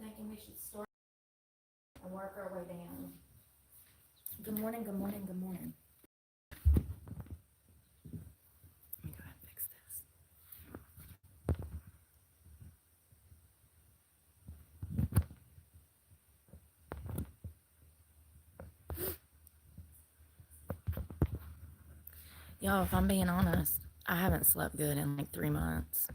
thinking we should start and work our way down. Good morning, good morning, good morning. Let me go ahead and fix this. Y'all, if I'm being honest, I haven't slept good in like 3 months.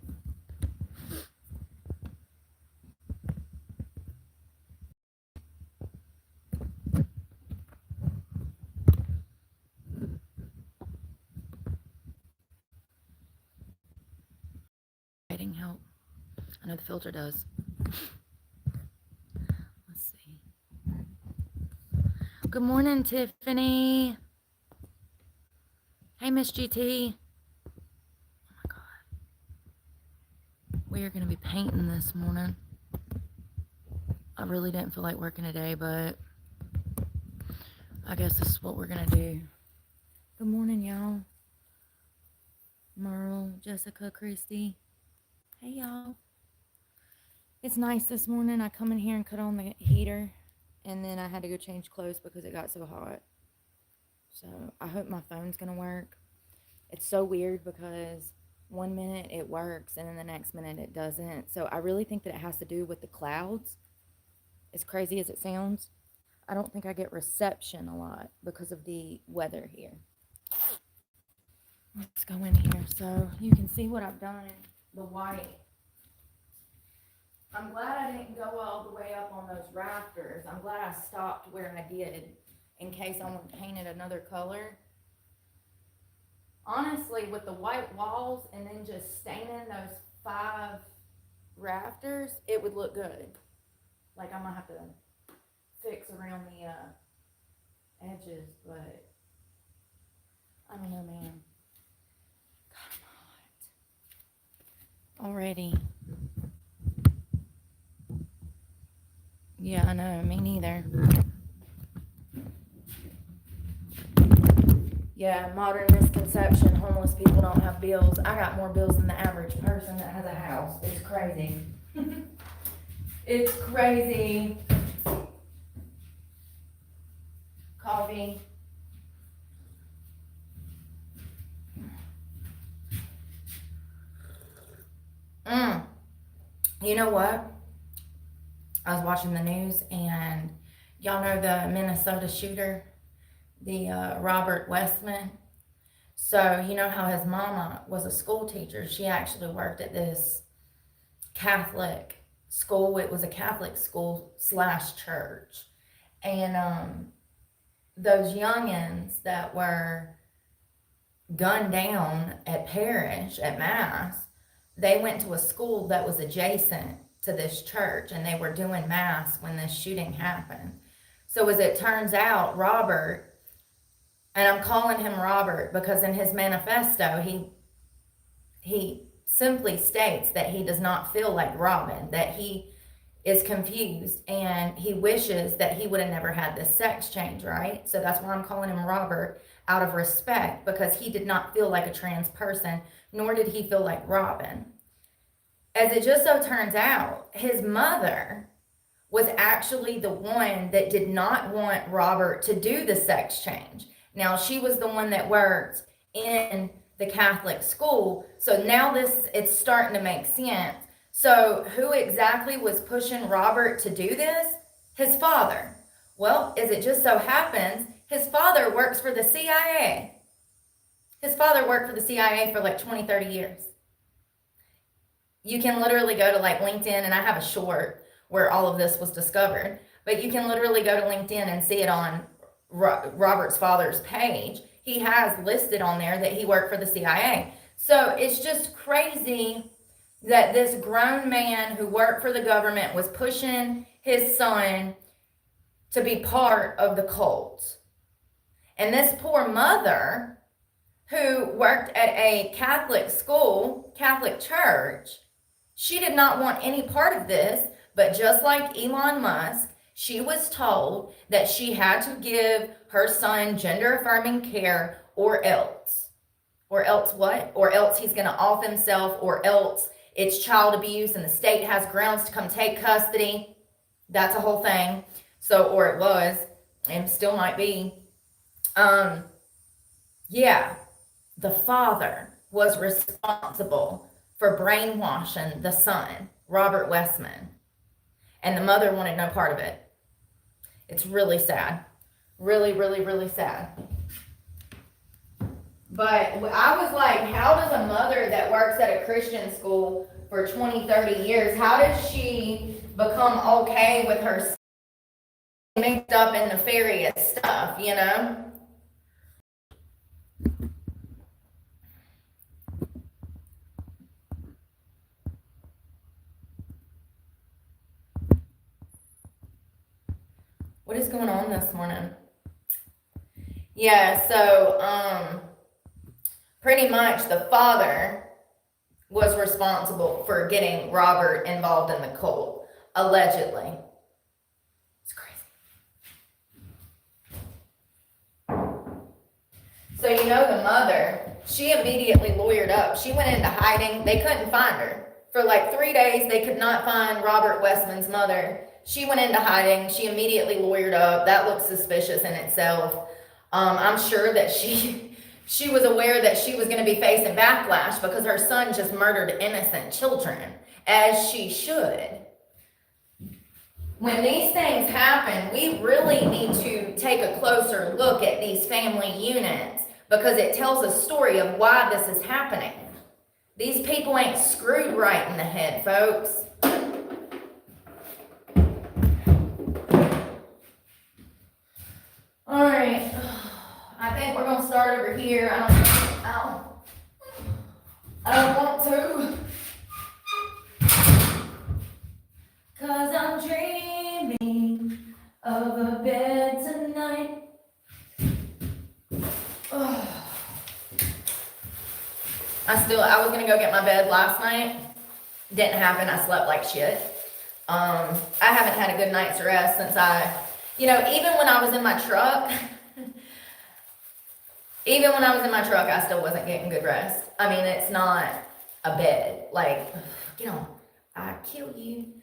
Help. I know the filter does. Let's see. Good morning, Tiffany. Hey, Miss GT. Oh my God. We are going to be painting this morning. I really didn't feel like working today, but I guess this is what we're going to do. Good morning, y'all. Merle, Jessica, Christy. Hey, y'all. It's nice this morning. I come in here and cut on the heater, and then I had to go change clothes because it got so hot. So I hope my phone's going to work. It's so weird because one minute it works, and then the next minute it doesn't. So I really think that it has to do with the clouds. As crazy as it sounds, I don't think I get reception a lot because of the weather here. Let's go in here so you can see what I've done. The white. I'm glad I didn't go all the way up on those rafters. I'm glad I stopped where I did in case I want to paint it another color. Honestly, with the white walls and then just staining those 5 rafters, it would look good. Like I might have to fix around the edges, but I don't know, man. God, I'm hot already. Yeah, I know, me neither. Yeah, modern misconception, homeless people don't have bills. I got more bills than the average person that has a house. It's crazy. It's crazy. Coffee. You know what? I was watching the news, and y'all know the Minnesota shooter, the Robert Westman. So you know how his mama was a school teacher. She actually worked at this Catholic school. It was a Catholic school / church. And those youngins that were gunned down at parish, at mass, they went to a school that was adjacent to this church, and they were doing mass when this shooting happened. So as it turns out, Robert, and I'm calling him Robert because in his manifesto, he simply states that he does not feel like Robin, that he is confused, and he wishes that he would have never had this sex change, right? So that's why I'm calling him Robert, out of respect, because he did not feel like a trans person, nor did he feel like Robin. As it just so turns out, his mother was actually the one that did not want Robert to do the sex change. Now, she was the one that worked in the Catholic school. So now it's starting to make sense. So who exactly was pushing Robert to do this? His father. Well, as it just so happens, his father works for the CIA. His father worked for the CIA for like 20, 30 years. You can literally go to like LinkedIn, and I have a short where all of this was discovered, but you can literally go to LinkedIn and see it on Robert's father's page. He has listed on there that he worked for the CIA. So it's just crazy that this grown man who worked for the government was pushing his son to be part of the cult. And this poor mother who worked at a Catholic school, Catholic church, she did not want any part of this, but just like Elon Musk, she was told that she had to give her son gender-affirming care or else. Or else what? Or else he's going to off himself, or else it's child abuse and the state has grounds to come take custody. That's a whole thing. So, or it was, and still might be. Yeah, the father was responsible for brainwashing the son, Robert Westman, and the mother wanted no part of it. It's really sad. Really, really, really sad. But I was like, how does a mother that works at a Christian school for 20, 30 years, how does she become okay with her mixed up in nefarious stuff, you know? What is going on this morning? Yeah, so pretty much the father was responsible for getting Robert involved in the cult, allegedly. It's crazy. So you know the mother, she immediately lawyered up. She went into hiding. They couldn't find her. For like 3 days, they could not find Robert Westman's mother. She went into hiding. She immediately lawyered up. That looks suspicious in itself. I'm sure that she was aware that she was going to be facing backlash because her son just murdered innocent children, as she should. When these things happen, we really need to take a closer look at these family units because it tells a story of why this is happening. These people ain't screwed right in the head, folks. All right, I think we're gonna start over here. I don't want to, cause I'm dreaming of a bed tonight. I was gonna go get my bed last night. Didn't happen. I slept like shit. I haven't had a good night's rest since even when I was in my truck, I still wasn't getting good rest. I mean, it's not a bed. Like, I kill you.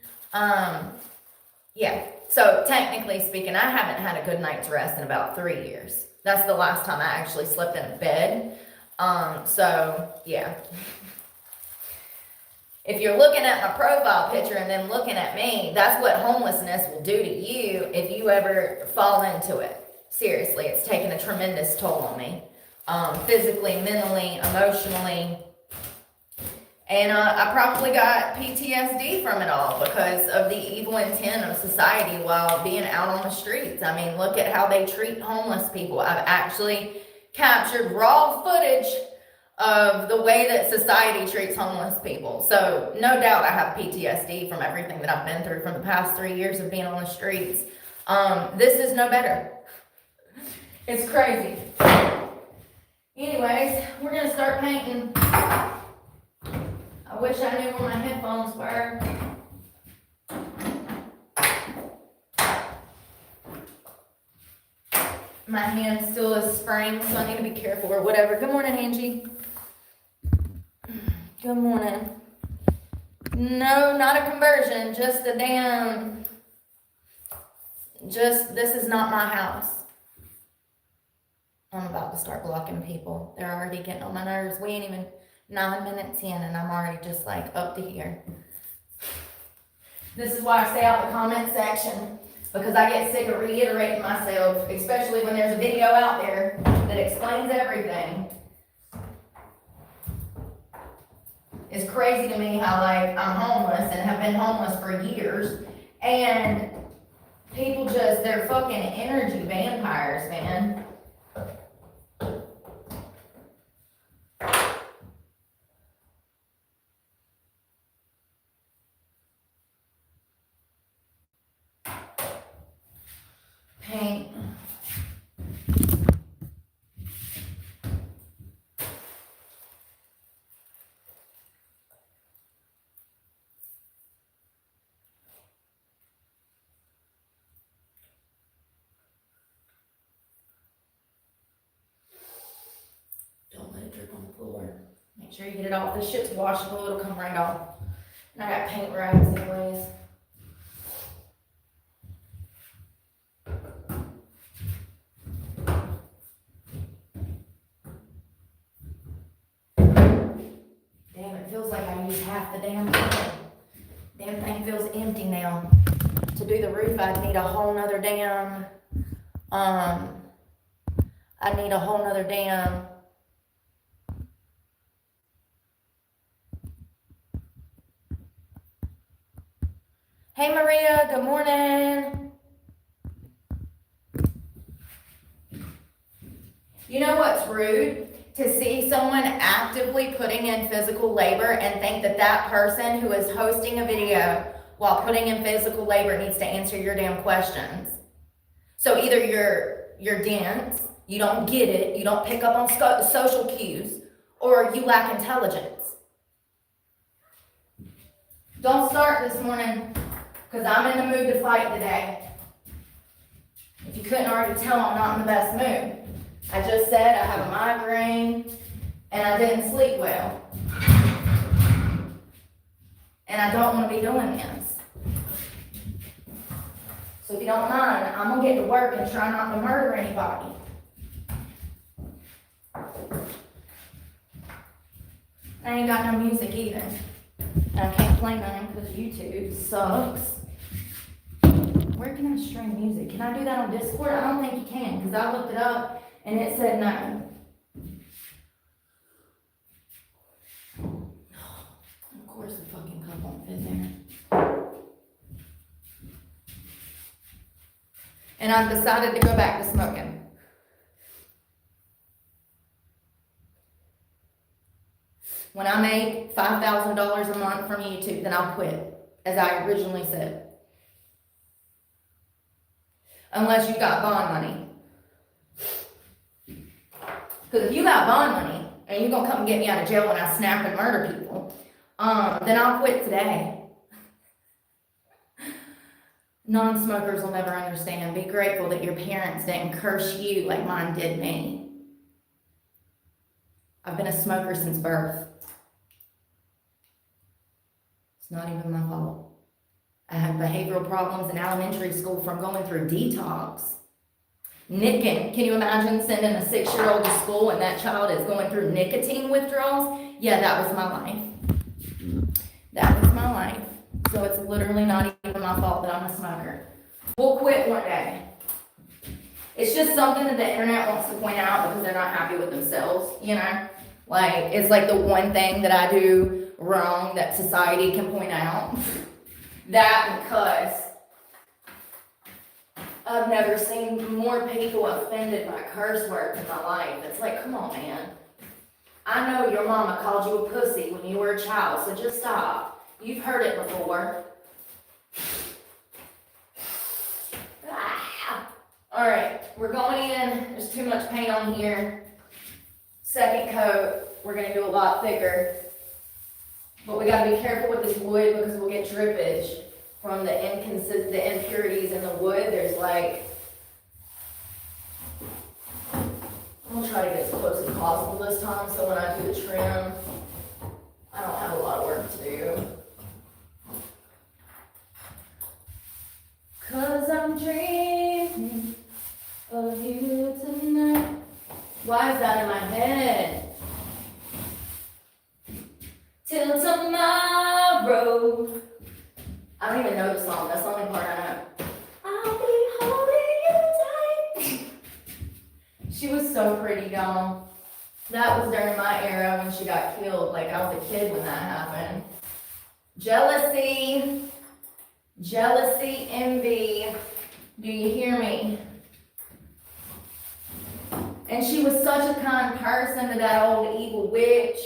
Yeah. So technically speaking, I haven't had a good night's rest in about 3 years. That's the last time I actually slept in a bed. So yeah. If you're looking at my profile picture and then looking at me, that's what homelessness will do to you if you ever fall into it. Seriously, it's taken a tremendous toll on me. Physically, mentally, emotionally. And I probably got PTSD from it all because of the evil intent of society while being out on the streets. I mean, look at how they treat homeless people. I've actually captured raw footage of the way that society treats homeless people. So no doubt I have PTSD from everything that I've been through from the past 3 years of being on the streets. This is no better. It's crazy. Anyways, we're gonna start painting. I wish I knew where my headphones were. My hand still is spraying, so I need to be careful or whatever. Good morning, Angie. Good morning. No, not a conversion, just this is not my house. I'm about to start blocking people. They're already getting on my nerves. We ain't even 9 minutes in and I'm already just like up to here. This is why I stay out the comment section, because I get sick of reiterating myself, especially when there's a video out there that explains everything. It's crazy to me how I'm homeless and have been homeless for years, and people they're fucking energy vampires, man. Paint. Don't let it drip on the floor. Make sure you get it off. This shit's washable, it'll come right off. And I got paint rags anyways. half the damn thing. Damn thing feels empty now. To do the roof, I'd need a whole nother damn, Hey Maria, good morning. You know what's rude? To see someone actively putting in physical labor and think that that person who is hosting a video while putting in physical labor needs to answer your damn questions. So either you're dense, you don't get it, you don't pick up on social cues, or you lack intelligence. Don't start this morning, because I'm in the mood to fight today. If you couldn't already tell, I'm not in the best mood. I just said I have a migraine, and I didn't sleep well. And I don't want to be doing this. So if you don't mind, I'm going to get to work and try not to murder anybody. I ain't got no music either. And I can't play none because YouTube sucks. Where can I stream music? Can I do that on Discord? I don't think you can, because I looked it up and it said no. Of course the fucking cup won't fit there. And I've decided to go back to smoking. When I make $5,000 a month from YouTube, then I'll quit, as I originally said. Unless you got bond money. Because if you got bond money, and you're going to come and get me out of jail when I snap and murder people, then I'll quit today. Non-smokers will never understand. Be grateful that your parents didn't curse you like mine did me. I've been a smoker since birth. It's not even my fault. I had behavioral problems in elementary school from going through detox. Nicking. Can you imagine sending a 6-year-old to school and that child is going through nicotine withdrawals? Yeah, that was my life. That was my life. So it's literally not even my fault that I'm a smoker. We'll quit one day. It's just something that the internet wants to point out because they're not happy with themselves, you know? Like, it's like the one thing that I do wrong that society can point out. That because I've never seen more people offended by curse words in my life. It's like, come on, man. I know your mama called you a pussy when you were a child, so just stop. You've heard it before. All right, we're going in. There's too much paint on here. Second coat, we're gonna do a lot thicker. But we gotta be careful with this wood because we'll get drippage from the impurities in the wood. There's like, I'll try to get as close as possible this time so when I do the trim, I don't have a lot of work to do. 'Cause I'm dreaming of you tonight. Why is that in my head? Till tomorrow. I don't even know the song. That's the only part I know. I'll be holding you tight. She was so pretty, y'all. That was during my era when she got killed. Like, I was a kid when that happened. Jealousy. Jealousy, envy. Do you hear me? And she was such a kind person to that old evil witch.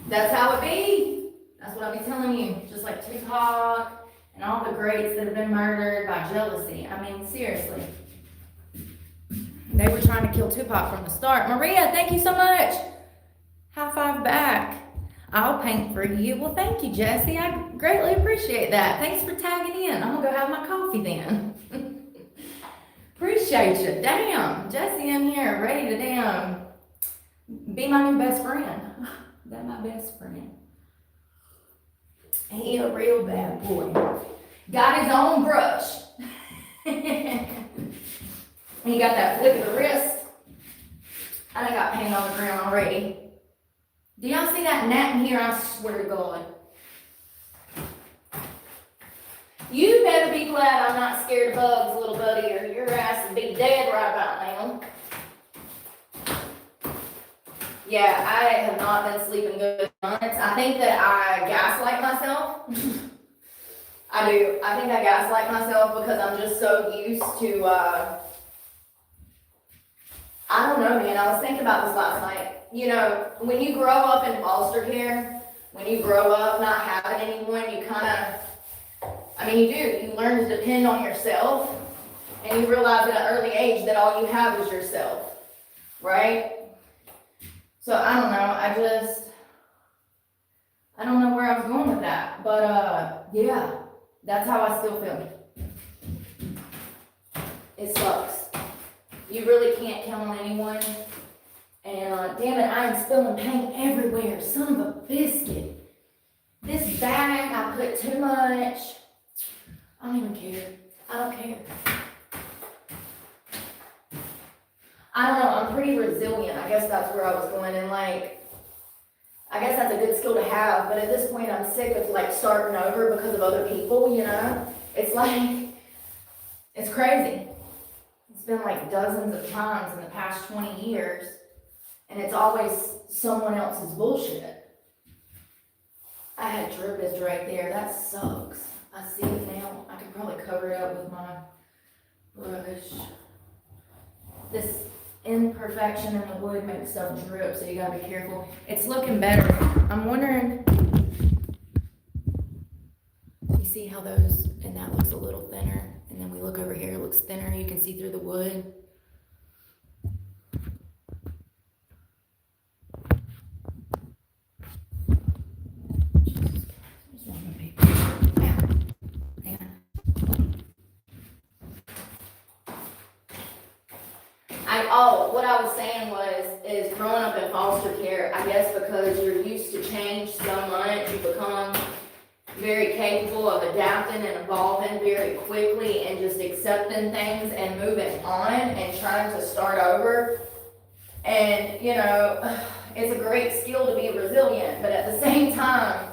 That's how it be. That's what I be telling you. Just like Tupac and all the greats that have been murdered by jealousy. I mean, seriously. They were trying to kill Tupac from the start. Maria, thank you so much. High five back. I'll paint for you. Well, thank you, Jesse. I greatly appreciate that. Thanks for tagging in. I'm going to go have my coffee then. Appreciate you. Damn. Jesse in here ready to damn be my new best friend. That's my best friend. He a real bad boy. Got his own brush. He got that flick of the wrist. I done got paint on the ground already. Do y'all see that gnat in here? I swear to God. You better be glad I'm not scared of bugs, little buddy, or your ass would be dead right about now. Yeah, I have not been sleeping good months. I think that I gaslight myself. I do. I think I gaslight myself because I'm just so used to, I don't know, man. I was thinking about this last night. You know, when you grow up in foster care, when you grow up not having anyone, you kind of, I mean, you do. You learn to depend on yourself, and you realize at an early age that all you have is yourself, right? So, I don't know. I don't know where I was going with that. But, yeah, that's how I still feel. It sucks. You really can't count on anyone. And damn it, I am spilling paint everywhere. Son of a biscuit. This bag, I put too much. I don't even care. I don't care. I don't know, I'm pretty resilient. I guess that's where I was going. And like, I guess that's a good skill to have. But at this point, I'm sick of like starting over because of other people, you know? It's like, it's crazy. It's been like dozens of times in the past 20 years. And it's always someone else's bullshit. I had drippage right there. That sucks. I see it now. I could probably cover it up with my brush. This imperfection in the wood makes stuff drip, so you gotta be careful. It's looking better. I'm wondering, you see how those, and that looks a little thinner, and then we look over here, it looks thinner. You can see through the wood. What I was saying is growing up in foster care, I guess because you're used to change so much, you become very capable of adapting and evolving very quickly and just accepting things and moving on and trying to start over. And, you know, it's a great skill to be resilient, but at the same time,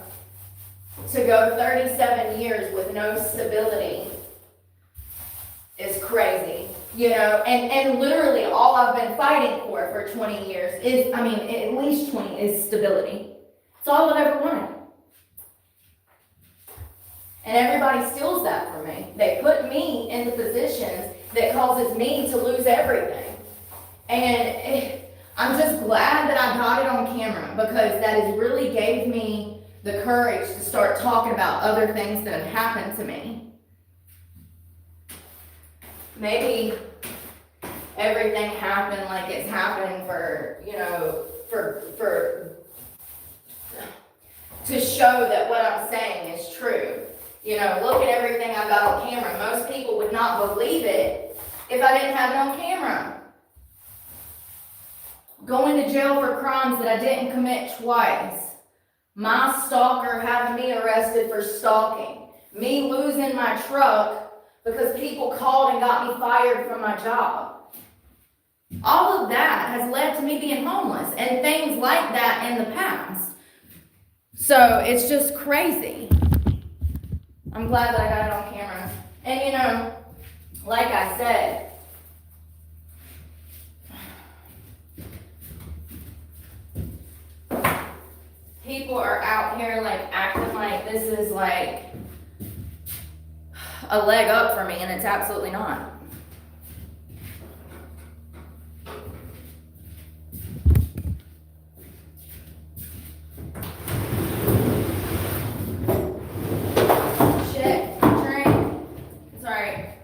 to go 37 years with no stability is crazy. You know, and literally all I've been fighting for 20 years is, I mean, at least 20 is stability. It's all I've ever wanted. And everybody steals that from me. They put me in the positions that causes me to lose everything. And I'm just glad that I got it on camera because that has really gave me the courage to start talking about other things that have happened to me. Maybe everything happened like it's happening for, you know, to show that what I'm saying is true. You know, look at everything I've got on camera. Most people would not believe it if I didn't have it on camera. Going to jail for crimes that I didn't commit twice. My stalker having me arrested for stalking. Me losing my truck because people called and got me fired from my job. All of that has led to me being homeless and things like that in the past. So it's just crazy. I'm glad that I got it on camera. And you know, like I said, people are out here like acting like this is like a leg up for me, and it's absolutely not. Shit, drink. It's alright.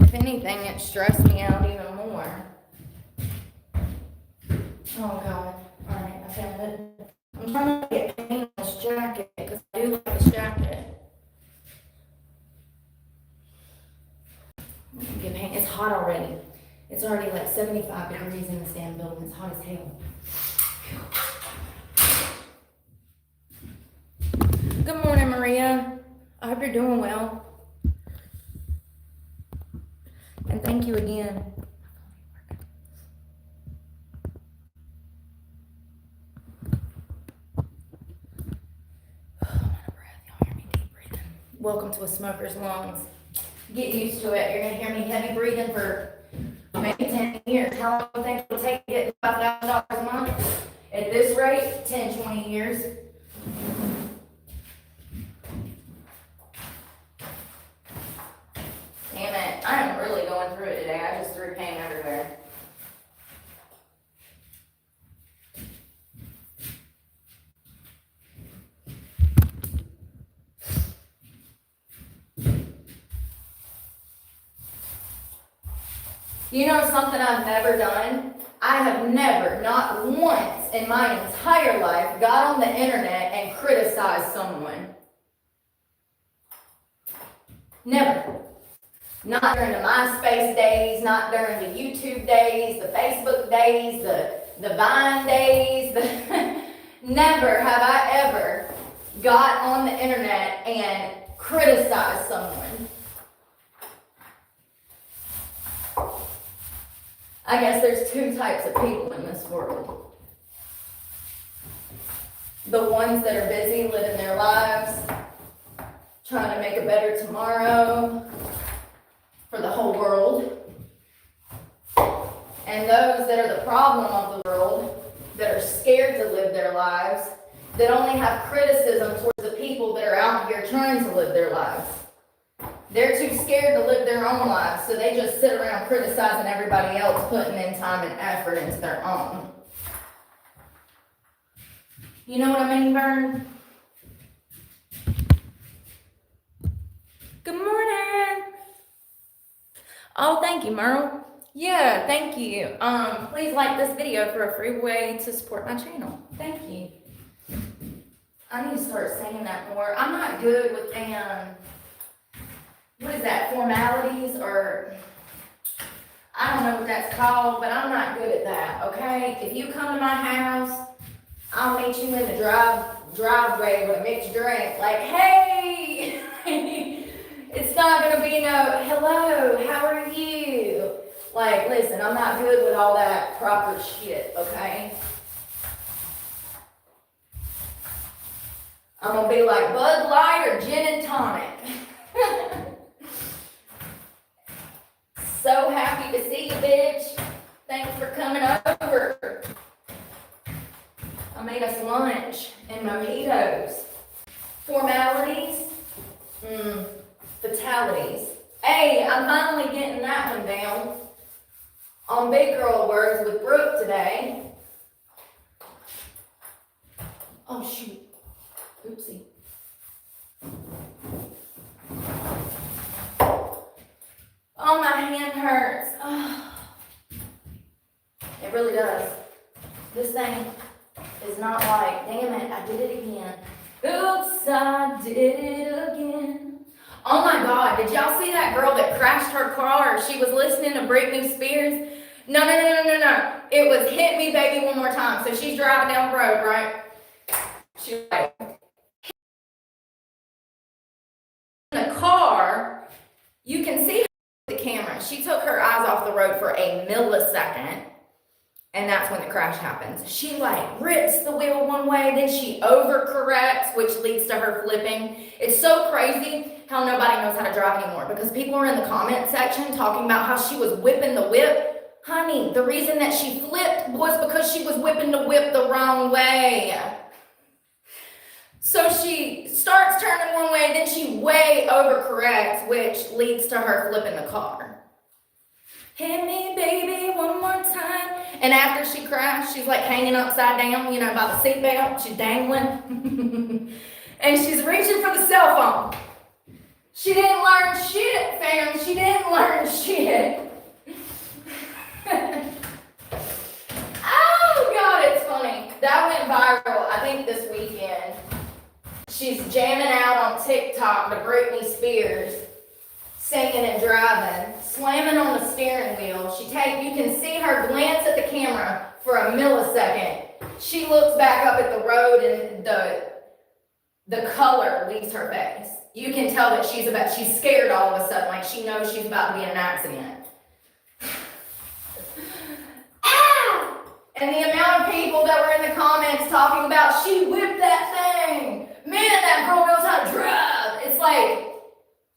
If anything, it stressed me out even more. Oh God. Alright, I found it. I'm trying to get paint on this jacket because I do like this jacket. I can get paint. It's hot already. It's already like 75 degrees in this damn building. It's hot as hell. Good morning, Maria. I hope you're doing well. And thank you again. Welcome to a smoker's lungs. Get used to it. You're gonna hear me heavy breathing for maybe 10 years. How long do you think it'll take to get $5,000 a month? At this rate, 10, 20 years. Damn it, I am really going through it today. I just threw pain everywhere. You know something I've never done? I have never, not once in my entire life, got on the internet and criticized someone. Never. Not during the MySpace days, not during the YouTube days, the Facebook days, the Vine days. Never have I ever got on the internet and criticized someone. I guess there's two types of people in this world. The ones that are busy living their lives, trying to make a better tomorrow for the whole world. And those that are the problem of the world, that are scared to live their lives, that only have criticism towards the people that are out here trying to live their lives. They're too scared to live their own lives, so they just sit around criticizing everybody else, putting in time and effort into their own. You know what I mean, Vern? Good morning. Oh, thank you, Merle. Yeah, thank you. Please like this video for a free way to support my channel. Thank you. I need to start saying that more. I'm not good with what is that, formalities, or I don't know what that's called, but I'm not good at that, okay? If you come to my house, I'll meet you in the driveway with a mixed drink, like, hey! It's not gonna be no, hello, how are you? Like, listen, I'm not good with all that proper shit, okay? I'm gonna be like Bud Light or gin and tonic. So happy to see you, bitch. Thanks for coming over. I made us lunch and mojitos. Formalities, fatalities. Hey, I'm finally getting that one down. On Big Girl Words with Brooke today. Oh, shoot. Oopsie. Oh, my hand hurts. Oh. It really does. This thing is not like, damn it, I did it again. Oops, I did it again. Oh my God, did y'all see that girl that crashed her car? She was listening to Britney Spears. No. It was Hit Me Baby One More Time. So she's driving down the road, right? She's like, in the car, you can see the camera. She took her eyes off the road for a millisecond, and that's when the crash happens. She like rips the wheel one way, then she overcorrects, which leads to her flipping. It's so crazy how nobody knows how to drive anymore, because people are in the comment section talking about how she was whipping the whip. Honey, the reason that she flipped was because she was whipping the whip the wrong way. So she starts turning one way, then she way overcorrects, which leads to her flipping the car. Hit me, baby, one more time. And after she crashed, she's like hanging upside down, by the seatbelt. She's dangling. And she's reaching for the cell phone. She didn't learn shit, fam. She didn't learn shit. Oh, God, it's funny. That went viral, I think, this weekend. She's jamming out on TikTok to Britney Spears, singing and driving, slamming on the steering wheel. You can see her glance at the camera for a millisecond. She looks back up at the road and the color leaves her face. You can tell that she's scared all of a sudden, like she knows she's about to be in an accident. Ah! And the amount of people that were in the comments talking about, she whipped that thing. Man, that girl knows how to drive. It's like,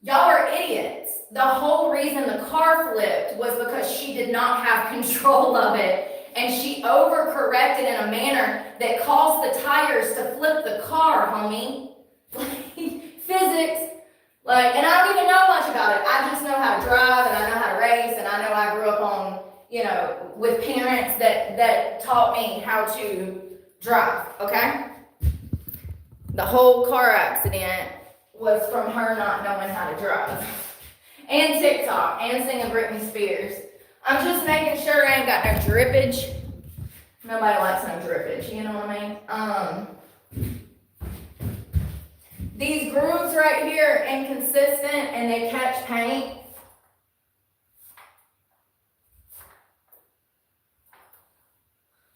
Y'all are idiots. The whole reason the car flipped was because she did not have control of it, and she overcorrected in a manner that caused the tires to flip the car, homie. Like, physics. Like, and I don't even know much about it. I just know how to drive, and I know how to race, and I know I grew up on, with parents that taught me how to drive, okay? The whole car accident was from her not knowing how to drive. And TikTok, and singing Britney Spears. I'm just making sure I ain't got no drippage. Nobody likes no drippage, you know what I mean? These grooves right here are inconsistent and they catch paint.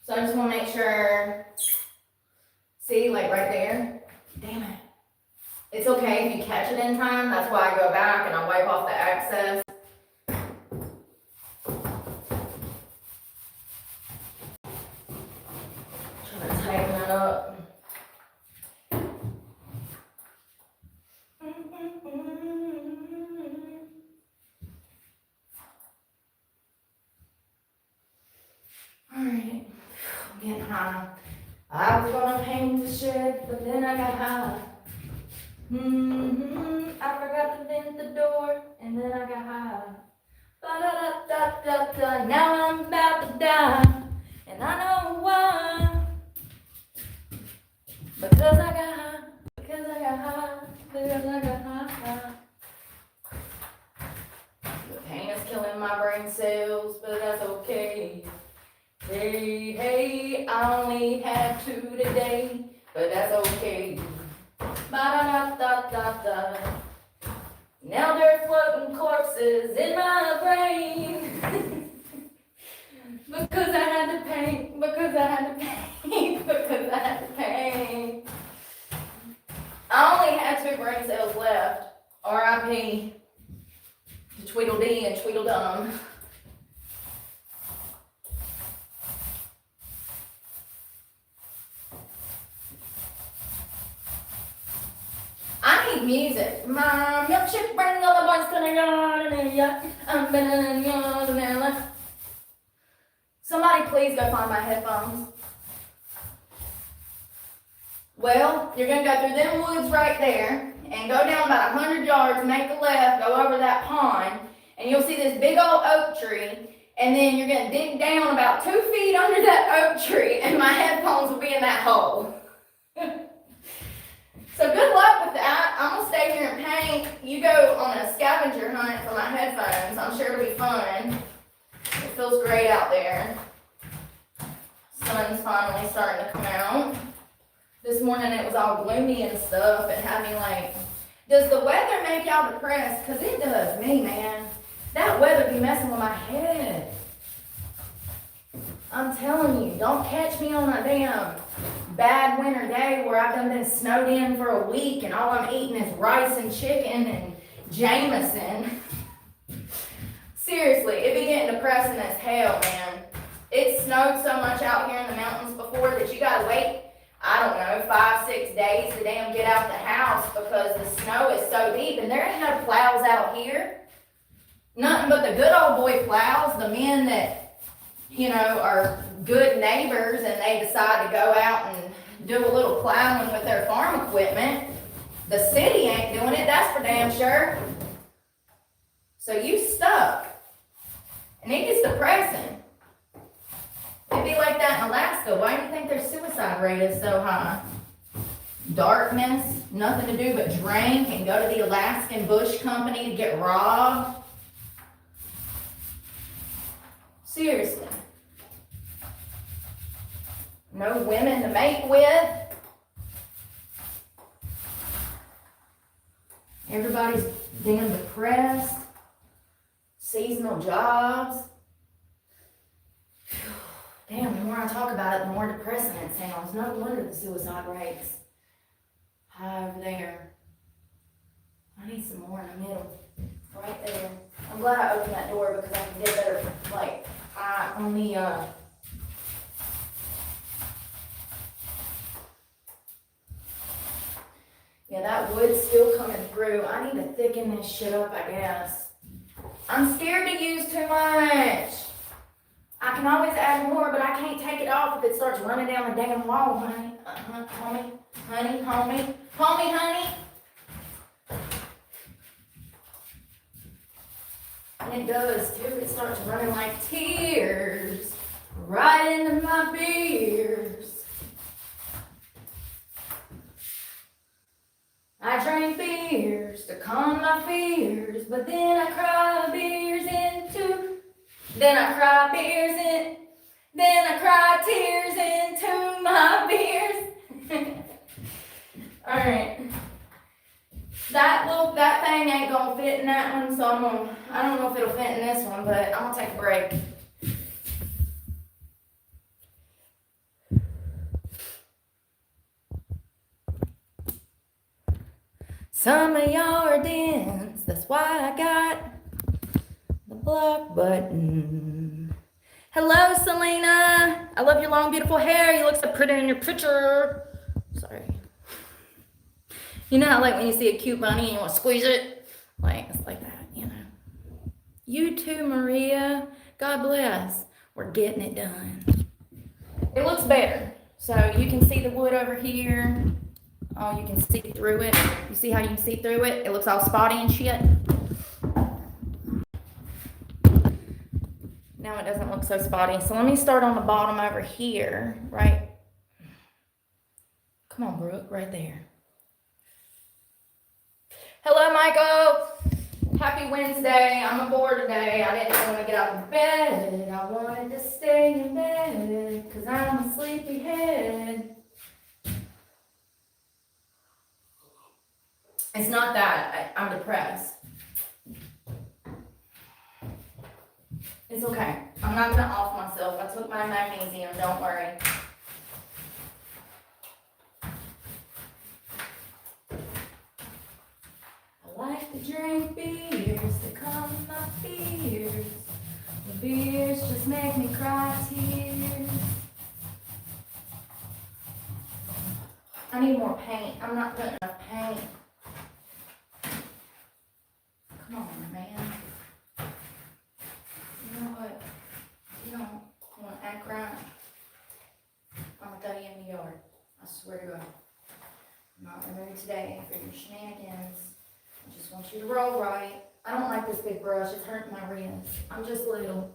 So I just want to make sure, see, like right there, damn it. It's okay if you catch it in time. That's why I go back and I wipe off the excess. Trying to tighten that up. Alright, I'm getting high. I was gonna paint the shed, but then I got high. I forgot to vent the door, and then I got high. Ba-da-da-da-da-da. Now I'm about to die, and I know why. Because I got high, because I got high, because I got high. The pain is killing my brain cells, but that's okay. Hey, hey, I only had 2 today, but that's okay. Ba-da-da-da-da-da. Now they're floating corpses in my brain. Because I had to paint, because I had to paint, because I had to paint. I only had 2 brain cells left. R.I.P. to Tweedledee and Tweedledum. I need music. My milkshake brings all the boys to the garden. I'm better than yours, vanilla. Somebody please go find my headphones. Well, you're going to go through them woods right there and go down about 100 yards, make a left, go over that pond, and you'll see this big old oak tree, and then you're going to dig down about 2 feet under that oak tree, and my headphones will be in that hole. So good luck with that. I'm going to stay here and paint. You go on a scavenger hunt for my headphones. I'm sure it'll be fun. It feels great out there. Sun's finally starting to come out. This morning it was all gloomy and stuff. It had me like, does the weather make y'all depressed? Because it does me, man. That weather be messing with my head. I'm telling you, don't catch me on a damn bad winter day where I've done been snowed in for a week and all I'm eating is rice and chicken and Jameson. Seriously, it be getting depressing as hell, man. It snowed so much out here in the mountains before that you gotta wait, I don't know, 5-6 days to damn get out the house because the snow is so deep and there ain't no plows out here. Nothing but the good old boy plows, the men that, are good neighbors and they decide to go out and do a little plowing with their farm equipment. The city ain't doing it, that's for damn sure. So you stuck. And it gets depressing. It'd be like that in Alaska. Why do you think their suicide rate is so high? Darkness, nothing to do but drink and go to the Alaskan Bush Company to get robbed. Seriously. No women to mate with. Everybody's damn depressed. Seasonal jobs. Damn, the more I talk about it, the more depressing it sounds. No wonder the suicide rates high over there. I need some more in the middle. Right there. I'm glad I opened that door because I can get better, on the, Yeah, that wood's still coming through. I need to thicken this shit up, I guess. I'm scared to use too much. I can always add more, but I can't take it off if it starts running down the damn wall, honey. Honey. And it does too. It starts running like tears right into my beers. I drink beers to calm my fears, but then I cry tears into my beers. Alright. That thing ain't gonna fit in that one, so I don't know if it'll fit in this one, but I'm gonna take a break. Some of y'all are dense, that's why I got the block button. Hello, Selena. I love your long, beautiful hair. You look so pretty in your picture. Sorry. You know how like when you see a cute bunny and you want to squeeze it? Like, it's like that, you know. You too, Maria. God bless. We're getting it done. It looks better. So you can see the wood over here. Oh, you can see through it. You see how you can see through it? It looks all spotty and shit. Now it doesn't look so spotty. So let me start on the bottom over here, right? Come on, Brooke, right there. Hello, Michael. Happy Wednesday. I'm bored today. I didn't want to get out of bed. I wanted to stay in bed because I'm a sleepyhead. It's not that. I'm depressed. It's okay. I'm not going to off myself. I took my magnesium. Don't worry. I like to drink beers to calm my fears. The beers just make me cry tears. I need more paint. I'm not putting enough paint. Come on, man. You know what? You don't want to act right. I'm going to throw you in the yard. I swear to God. I'm not in the mood today for your shenanigans. I just want you to roll right. I don't like this big brush. It's hurting my wrist. I'm just little.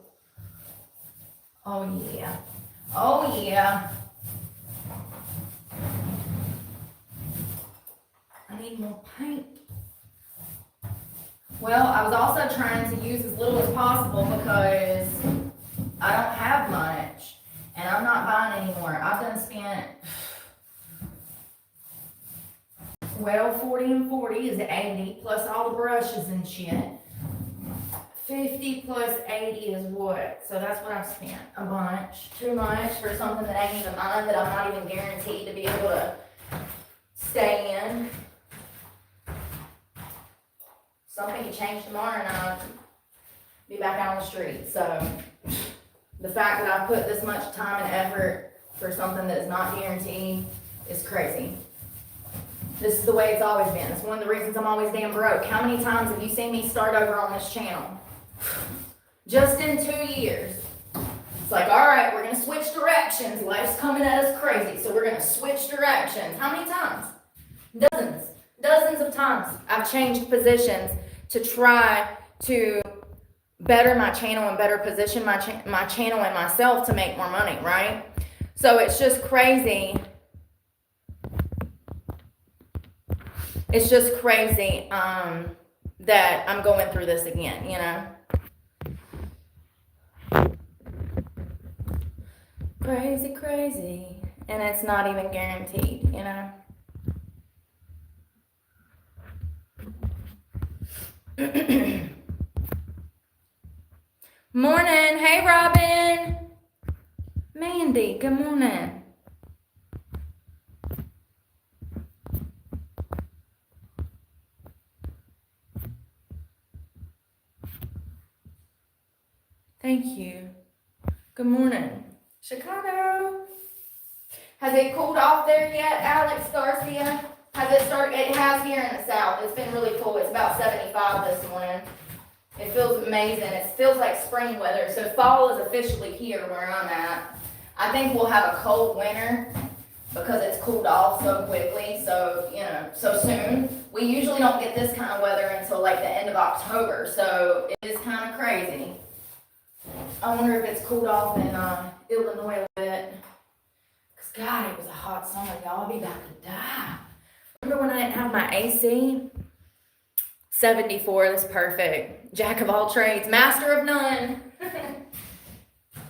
Oh, yeah. Oh, yeah. I need more paint. Well, I was also trying to use as little as possible because I don't have much. And I'm not buying anymore. I've done spent, well, 40 and 40 is 80, plus all the brushes and shit. 50 plus 80 is what? So that's what I've spent. A bunch. Too much for something that ain't even mine, that I'm not even guaranteed to be able to stay in. Something could change tomorrow and I'll be back out on the street. So the fact that I put this much time and effort for something that is not guaranteed is crazy. This is the way it's always been. It's one of the reasons I'm always damn broke. How many times have you seen me start over on this channel? Just in 2 years. It's like, all right, we're going to switch directions. Life's coming at us crazy, so we're going to switch directions. How many times? Dozens of times I've changed positions to try to better my channel and better position my channel and myself to make more money, right? So it's just crazy. It's just crazy that I'm going through this again, you know? Crazy. And it's not even guaranteed, you know? Morning. Hey, Robin. Mandy, good morning. Thank you. Good morning. Chicago. Has it cooled off there yet, Alex Garcia? Has it started? It has here in the south. It's been really cool. It's about 75 this morning. It feels amazing. It feels like spring weather. So fall is officially here where I'm at. I think we'll have a cold winter because it's cooled off so quickly, so, so soon. We usually don't get this kind of weather until like the end of October, so it is kind of crazy. I wonder if it's cooled off in Illinois a bit. Because, God, it was a hot summer, y'all. I'll be about to die. Remember when I didn't have my AC? 74, that's perfect. Jack of all trades, master of none.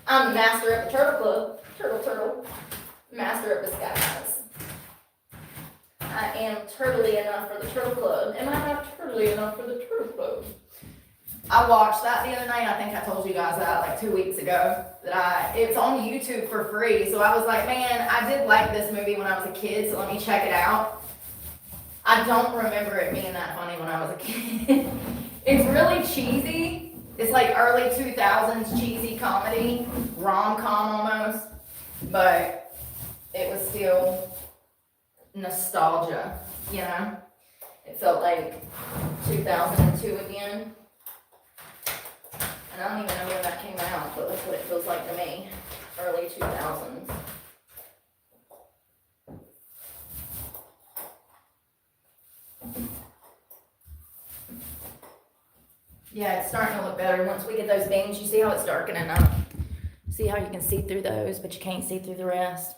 I'm the master of the Turtle Club. Turtle. Master of disguise. I am turtly enough for the Turtle Club. Am I not turtly enough for the Turtle Club? I watched that the other night. I think I told you guys that like 2 weeks ago. It's on YouTube for free. So I was like, man, I did like this movie when I was a kid, so let me check it out. I don't remember it being that funny when I was a kid. It's really cheesy. It's like early 2000s cheesy comedy, rom-com almost. But it was still nostalgia, It felt like 2002 again. And I don't even know when that came out, but that's what it feels like to me. Early 2000s. Yeah, it's starting to look better once we get those beams. You see how it's darkening up? See how you can see through those, but you can't see through the rest.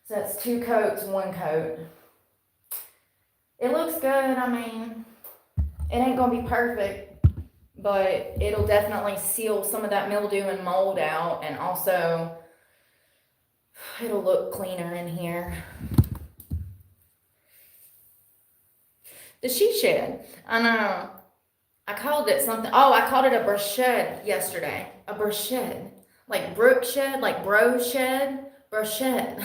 So that's 2 coats, 1 coat. It looks good. I mean, it ain't gonna be perfect, but it'll definitely seal some of that mildew and mold out, and also it'll look cleaner in here. The she shed. I know. I called it something. Oh, I called it a bruschette yesterday. A bruschette. Like brook shed, like bro shed, bruschette.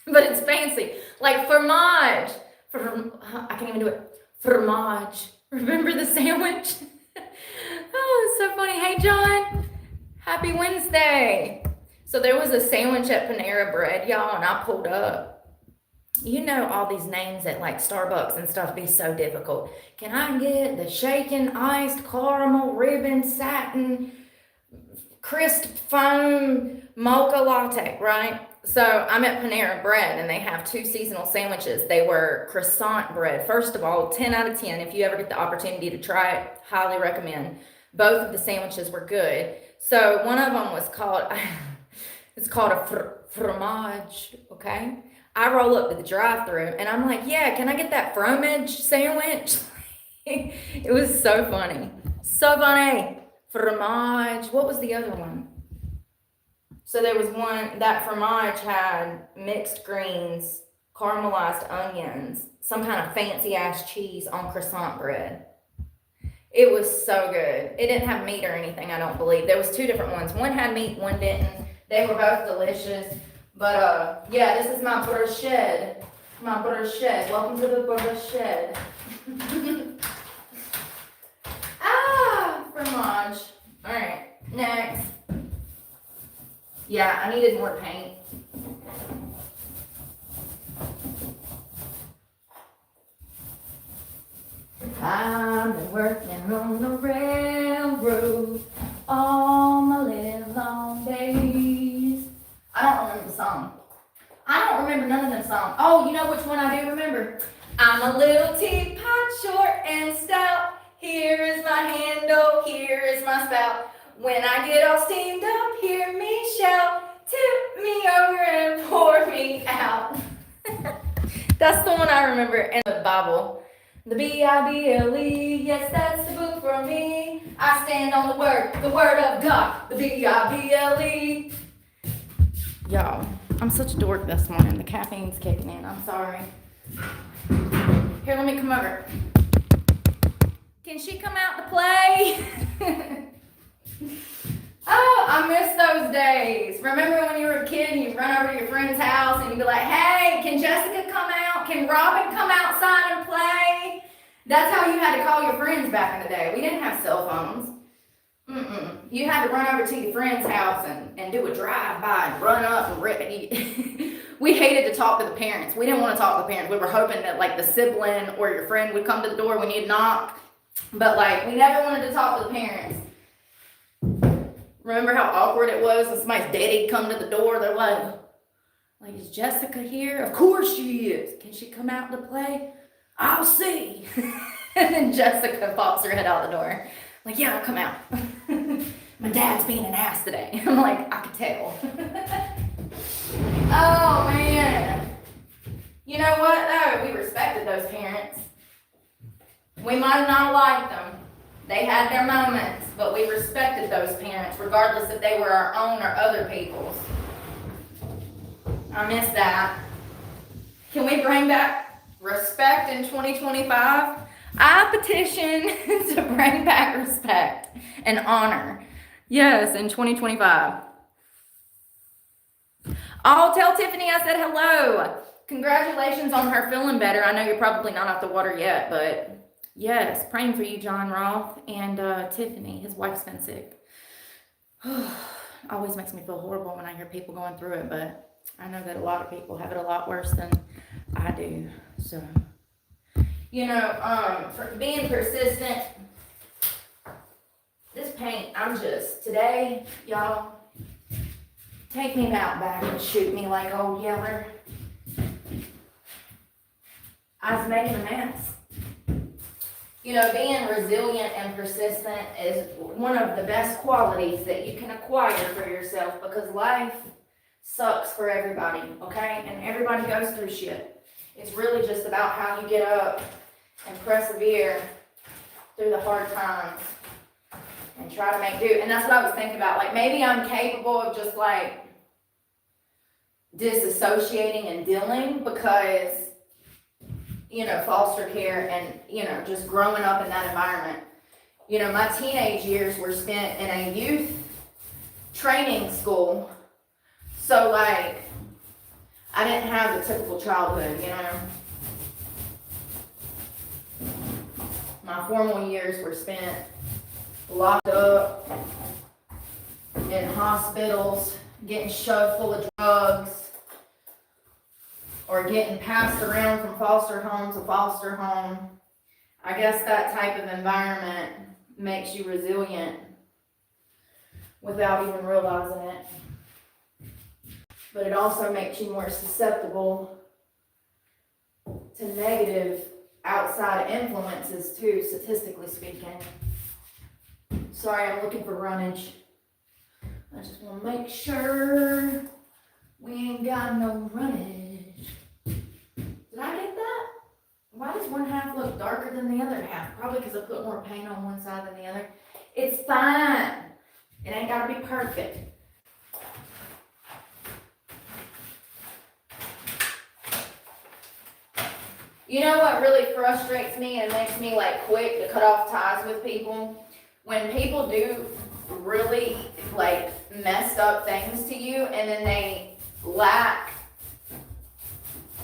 But it's fancy. Like fromage. I can't even do it. Fromage. Remember the sandwich? Oh, it's so funny. Hey, John. Happy Wednesday. So there was a sandwich at Panera Bread, y'all, and I pulled up. You know all these names at like Starbucks and stuff be so difficult. Can I get the shaken, iced, caramel, ribbon, satin, crisp foam, mocha latte, right? So I'm at Panera Bread and they have 2 seasonal sandwiches. They were croissant bread. First of all, 10 out of 10. If you ever get the opportunity to try it, highly recommend. Both of the sandwiches were good. So one of them was called, it's called a fromage, okay? I roll up to the drive-thru and I'm like, yeah, can I get that fromage sandwich? It was so funny. So funny. Fromage. What was the other one? So there was one, that fromage had mixed greens, caramelized onions, some kind of fancy ass cheese on croissant bread. It was so good. It didn't have meat or anything, I don't believe. There was 2 different ones. One had meat, one didn't. They were both delicious. But, yeah, this is my bruschette. My bruschette. Welcome to the bruschette. Fromage. All right, next. Yeah, I needed more paint. I've been working on the railroad all my live long days. I don't remember the song. I don't remember none of them songs. Oh, you know which one I do remember? I'm a little teapot, short and stout. Here is my handle, here is my spout. When I get all steamed up, hear me shout. Tip me over and pour me out. That's the one I remember. And the Bible. The Bible, yes, that's the book for me. I stand on the word of God. The Bible. Y'all, I'm such a dork this morning. The caffeine's kicking in. I'm sorry. Here, let me come over. Can she come out to play? Oh, I miss those days. Remember when you were a kid and you'd run over to your friend's house and you'd be like, hey, can Jessica come out? Can Robin come outside and play? That's how you had to call your friends back in the day. We didn't have cell phones. You had to run over to your friend's house and do a drive-by and run up and rip. We hated to talk to the parents. We didn't want to talk to the parents. We were hoping that like the sibling or your friend would come to the door when you'd knock. But like, we never wanted to talk to the parents. Remember how awkward it was when somebody's daddy come to the door? They're like, is Jessica here? Of course she is. Can she come out to play? I'll see. And then Jessica pops her head out the door. Like, yeah, I'll come out. My dad's being an ass today. I'm like, I could tell. Oh, man. You know what, though? We respected those parents. We might not liked them. They had their moments, but we respected those parents, regardless if they were our own or other people's. I miss that. Can we bring back respect in 2025? I petition to bring back respect and honor. Yes, in 2025. Oh, tell Tiffany I said hello. Congratulations on her feeling better. I know you're probably not off the water yet, but yes, praying for you, John Roth, and Tiffany. His wife's been sick. Always makes me feel horrible when I hear people going through it, but I know that a lot of people have it a lot worse than I do. So, you know, for being persistent, this paint, today, y'all, take me out back and shoot me like old Yeller. I was making a mess. You know, being resilient and persistent is one of the best qualities that you can acquire for yourself, because life sucks for everybody, okay? And everybody goes through shit. It's really just about how you get up and persevere through the hard times and try to make do. And that's what I was thinking about. Like, maybe I'm capable of just like disassociating and dealing because, you know, foster care and, you know, just growing up in that environment. You know, my teenage years were spent in a youth training school. So, like, I didn't have the typical childhood, you know. My formal years were spent locked up in hospitals, getting shoved full of drugs, or getting passed around from foster home to foster home. I guess that type of environment makes you resilient without even realizing it. But it also makes you more susceptible to negative outside influences too, statistically speaking. Sorry, I'm looking for runnage. I just want to make sure we ain't got no runnage. Did I get that? Why does one half look darker than the other half? Probably because I put more paint on one side than the other. It's fine. It ain't got to be perfect. You know what really frustrates me and makes me like quick to cut off ties with people? When people do really like messed up things to you and then they lack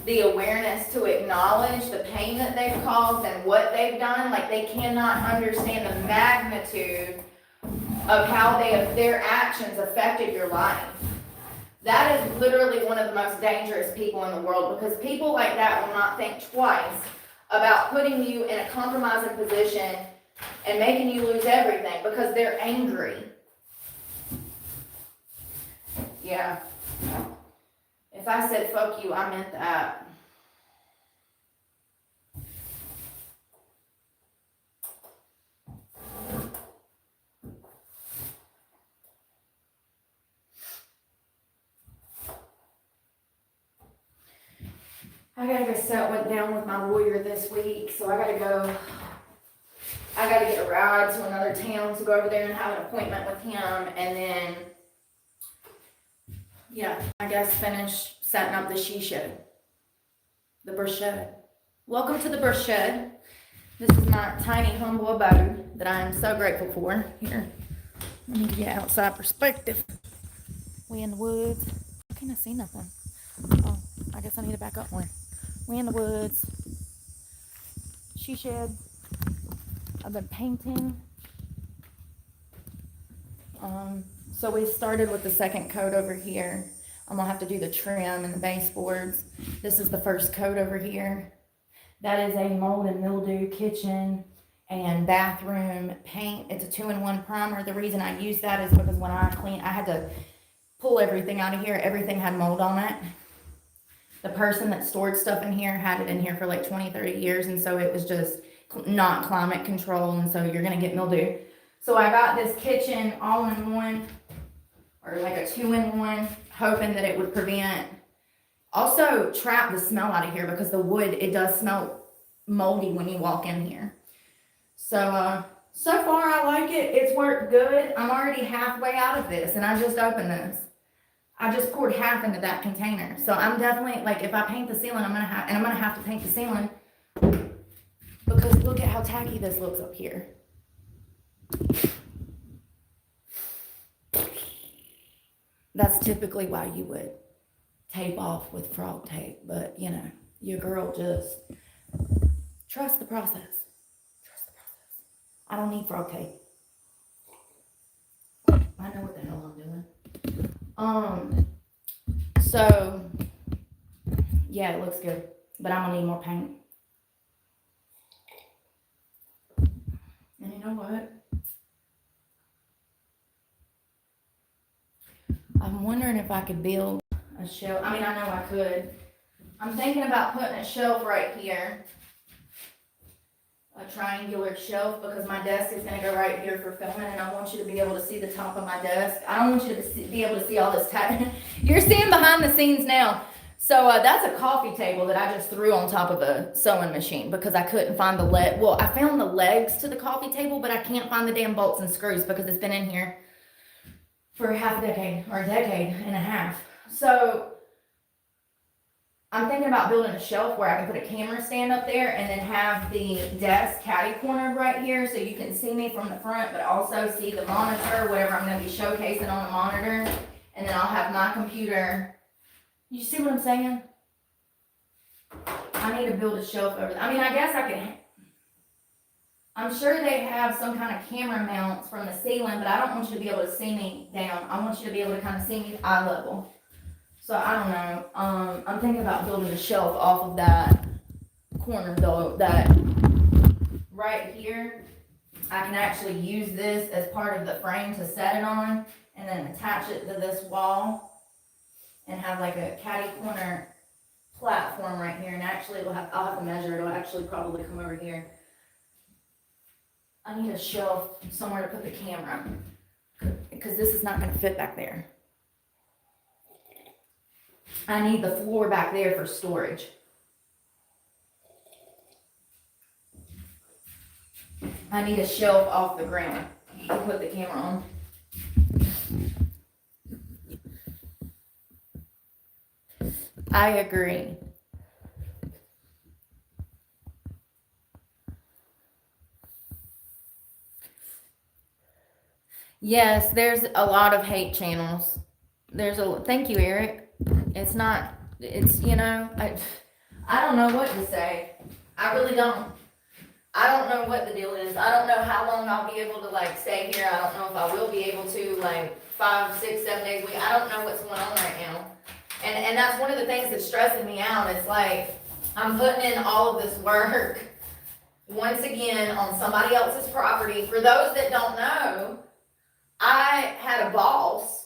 the awareness to acknowledge the pain that they've caused and what they've done. Like, they cannot understand the magnitude of how their actions affected your life. That is literally one of the most dangerous people in the world, because people like that will not think twice about putting you in a compromising position and making you lose everything because they're angry. Yeah. If I said fuck you, I meant that. I gotta go sit down with my lawyer this week, so I gotta get a ride to another town to go over there and have an appointment with him, and then, yeah, I guess finish setting up the she shed. The birth shed. Welcome to the birth shed. This is my tiny, humble abode that I am so grateful for. Here, let me give you an outside perspective. We in the woods. I can't see nothing. Oh, I guess I need to back up more. We in the woods. She shed. I've been painting. So we started with the second coat over here. I'm gonna have to do the trim and the baseboards. This is the first coat over here. That is a mold and mildew kitchen and bathroom paint. It's a 2-in-1 primer. The reason I use that is because when I had to pull everything out of here. Everything had mold on it. The person that stored stuff in here had it in here for like 20, 30 years, and so it was just not climate control, and so you're gonna get mildew. So I got this kitchen all in one, or like a 2-in-1, hoping that it would prevent, also trap the smell out of here, because the wood, it does smell moldy when you walk in here. So so far I like it. It's worked good. I'm already halfway out of this, and I just opened this. I just poured half into that container. So I'm definitely, like, if I paint the ceiling, I'm gonna have to paint the ceiling, because look at how tacky this looks up here. That's typically why you would tape off with frog tape, but you know, your girl just trust the process. Trust the process. I don't need frog tape. I know what the hell I'm doing. So yeah, it looks good, but I'm gonna need more paint. And you know what? I'm wondering if I could build a shelf. I mean, I know I could. I'm thinking about putting a shelf right here. A triangular shelf, because my desk is going to go right here for filming, and I want you to be able to see the top of my desk. I don't want you to be able to see all this You're seeing behind the scenes now. So that's a coffee table that I just threw on top of a sewing machine, because I couldn't find the leg. Well, I found the legs to the coffee table, but I can't find the damn bolts and screws, because it's been in here for half a decade, or a decade and a half. So I'm thinking about building a shelf where I can put a camera stand up there, and then have the desk catty cornered right here, so you can see me from the front, but also see the monitor, whatever I'm going to be showcasing on the monitor. And then I'll have my computer. You see what I'm saying? I need to build a shelf over there. I mean, I guess I can. I'm sure they have some kind of camera mounts from the ceiling, but I don't want you to be able to see me down. I want you to be able to kind of see me eye level. So I don't know. I'm thinking about building a shelf off of that corner though. That right here, I can actually use this as part of the frame to set it on, and then attach it to this wall, and have like a catty corner platform right here. And actually, I'll have to measure it. It'll actually probably come over here. I need a shelf somewhere to put the camera, because this is not going to fit back there. I need the floor back there for storage. I need a shelf off the ground to put the camera on. I agree. Yes, there's a lot of hate channels. Thank you, Eric. It's you know, I don't know what to say. I really don't. I don't know what the deal is. I don't know how long I'll be able to like stay here. I don't know if I will be able to, like 5, 6, 7 days a week. I don't know what's going on right now. And that's one of the things that's stressing me out. It's like I'm putting in all of this work once again on somebody else's property. For those that don't know, I had a boss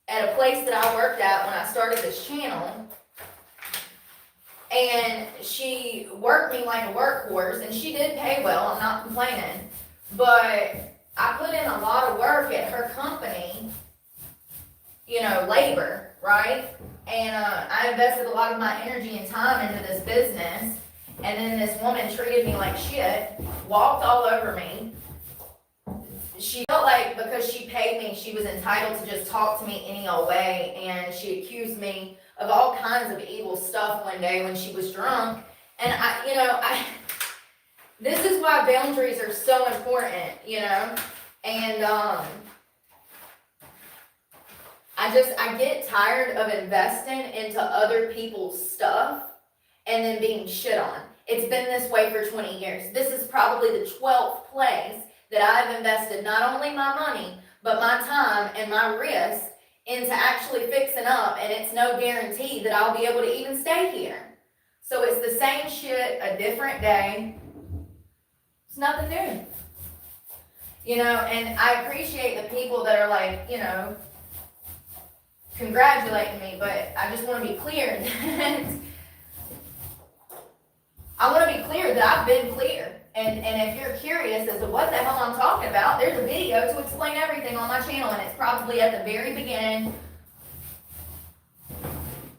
at a place that I worked at when I started this channel, and she worked me like a workhorse, and she did pay well, I'm not complaining, but I put in a lot of work at her company, you know, labor, right? And I invested a lot of my energy and time into this business, and then this woman treated me like shit, walked all over me. She felt like because she paid me, she was entitled to just talk to me any old way, and she accused me of all kinds of evil stuff one day when she was drunk. And this is why boundaries are so important, you know. And I get tired of investing into other people's stuff and then being shit on. It's been this way for 20 years. This is probably the 12th place that I've invested not only my money, but my time and my risk into actually fixing up, and it's no guarantee that I'll be able to even stay here. So it's the same shit, a different day. It's nothing new. You know, and I appreciate the people that are like, you know, congratulating me, but I just want to be clear that I've been clear. And if you're curious as to what the hell I'm talking about, there's a video to explain everything on my channel, and it's probably at the very beginning.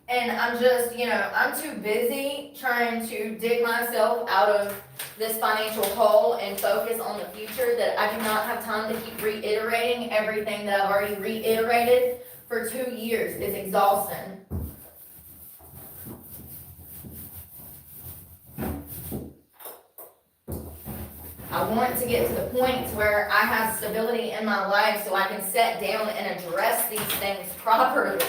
And I'm just, you know, I'm too busy trying to dig myself out of this financial hole and focus on the future that I do not have time to keep reiterating everything that I've already reiterated for 2 years. It's exhausting. I want to get to the point where I have stability in my life so I can sit down and address these things properly.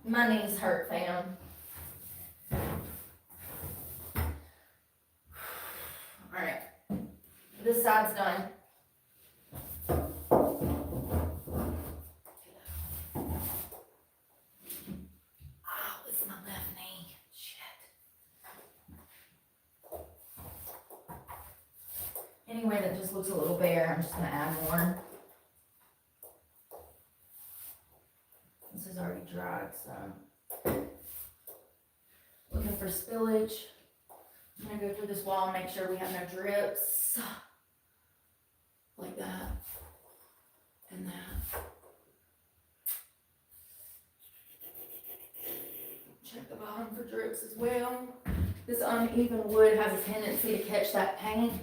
My knees hurt, fam. Alright. This side's done. Anyway, that just looks a little bare. I'm just going to add more. This is already dried, so. Looking for spillage. I'm going to go through this wall and make sure we have no drips. Like that. And that. Check the bottom for drips as well. This uneven wood has a tendency to catch that paint.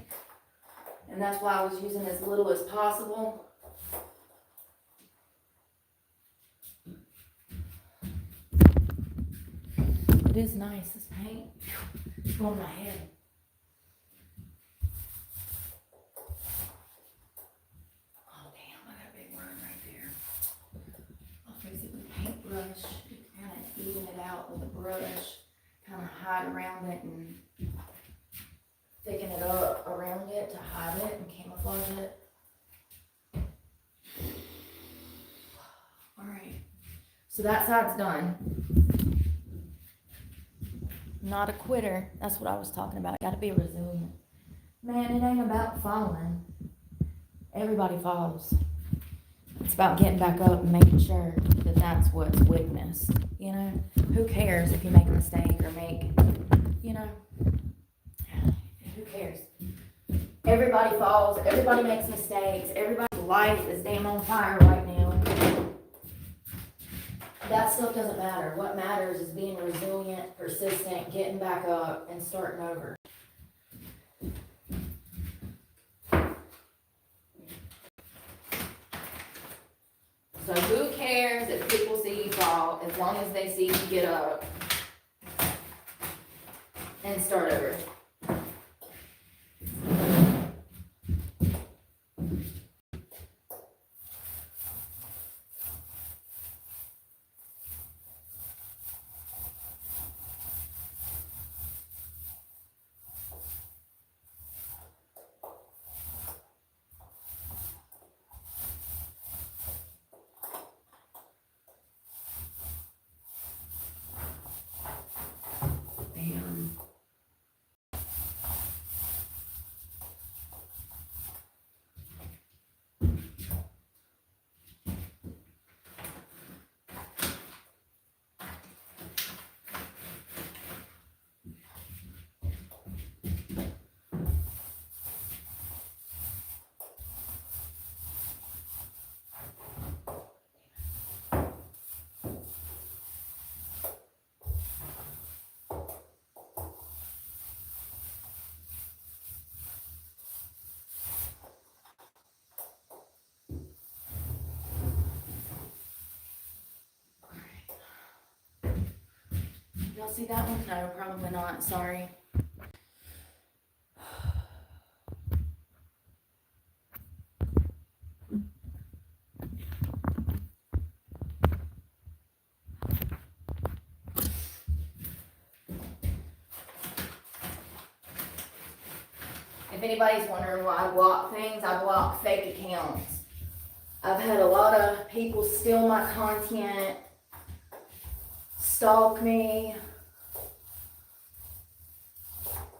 And that's why I was using as little as possible. It is nice, this paint. It's going my head. Oh damn, I got a big run right there. I'll fix it with a paintbrush. Kind of even it out with a brush. Kind of hide around it and thicken it up around it to hide it and camouflage it. Alright, so that side's done. Not a quitter, that's what I was talking about. Gotta be resilient. Man, it ain't about falling. Everybody falls. It's about getting back up and making sure that that's what's witnessed. You know, who cares if you make a mistake or make, you know, who cares? Everybody falls, everybody makes mistakes, everybody's life is damn on fire right now. That stuff doesn't matter. What matters is being resilient, persistent, getting back up, and starting over. So who cares if people see you fall, as long as they see you get up and start over. Y'all see that one? No, probably not. Sorry. If anybody's wondering why I block things, I block fake accounts. I've had a lot of people steal my content, stalk me,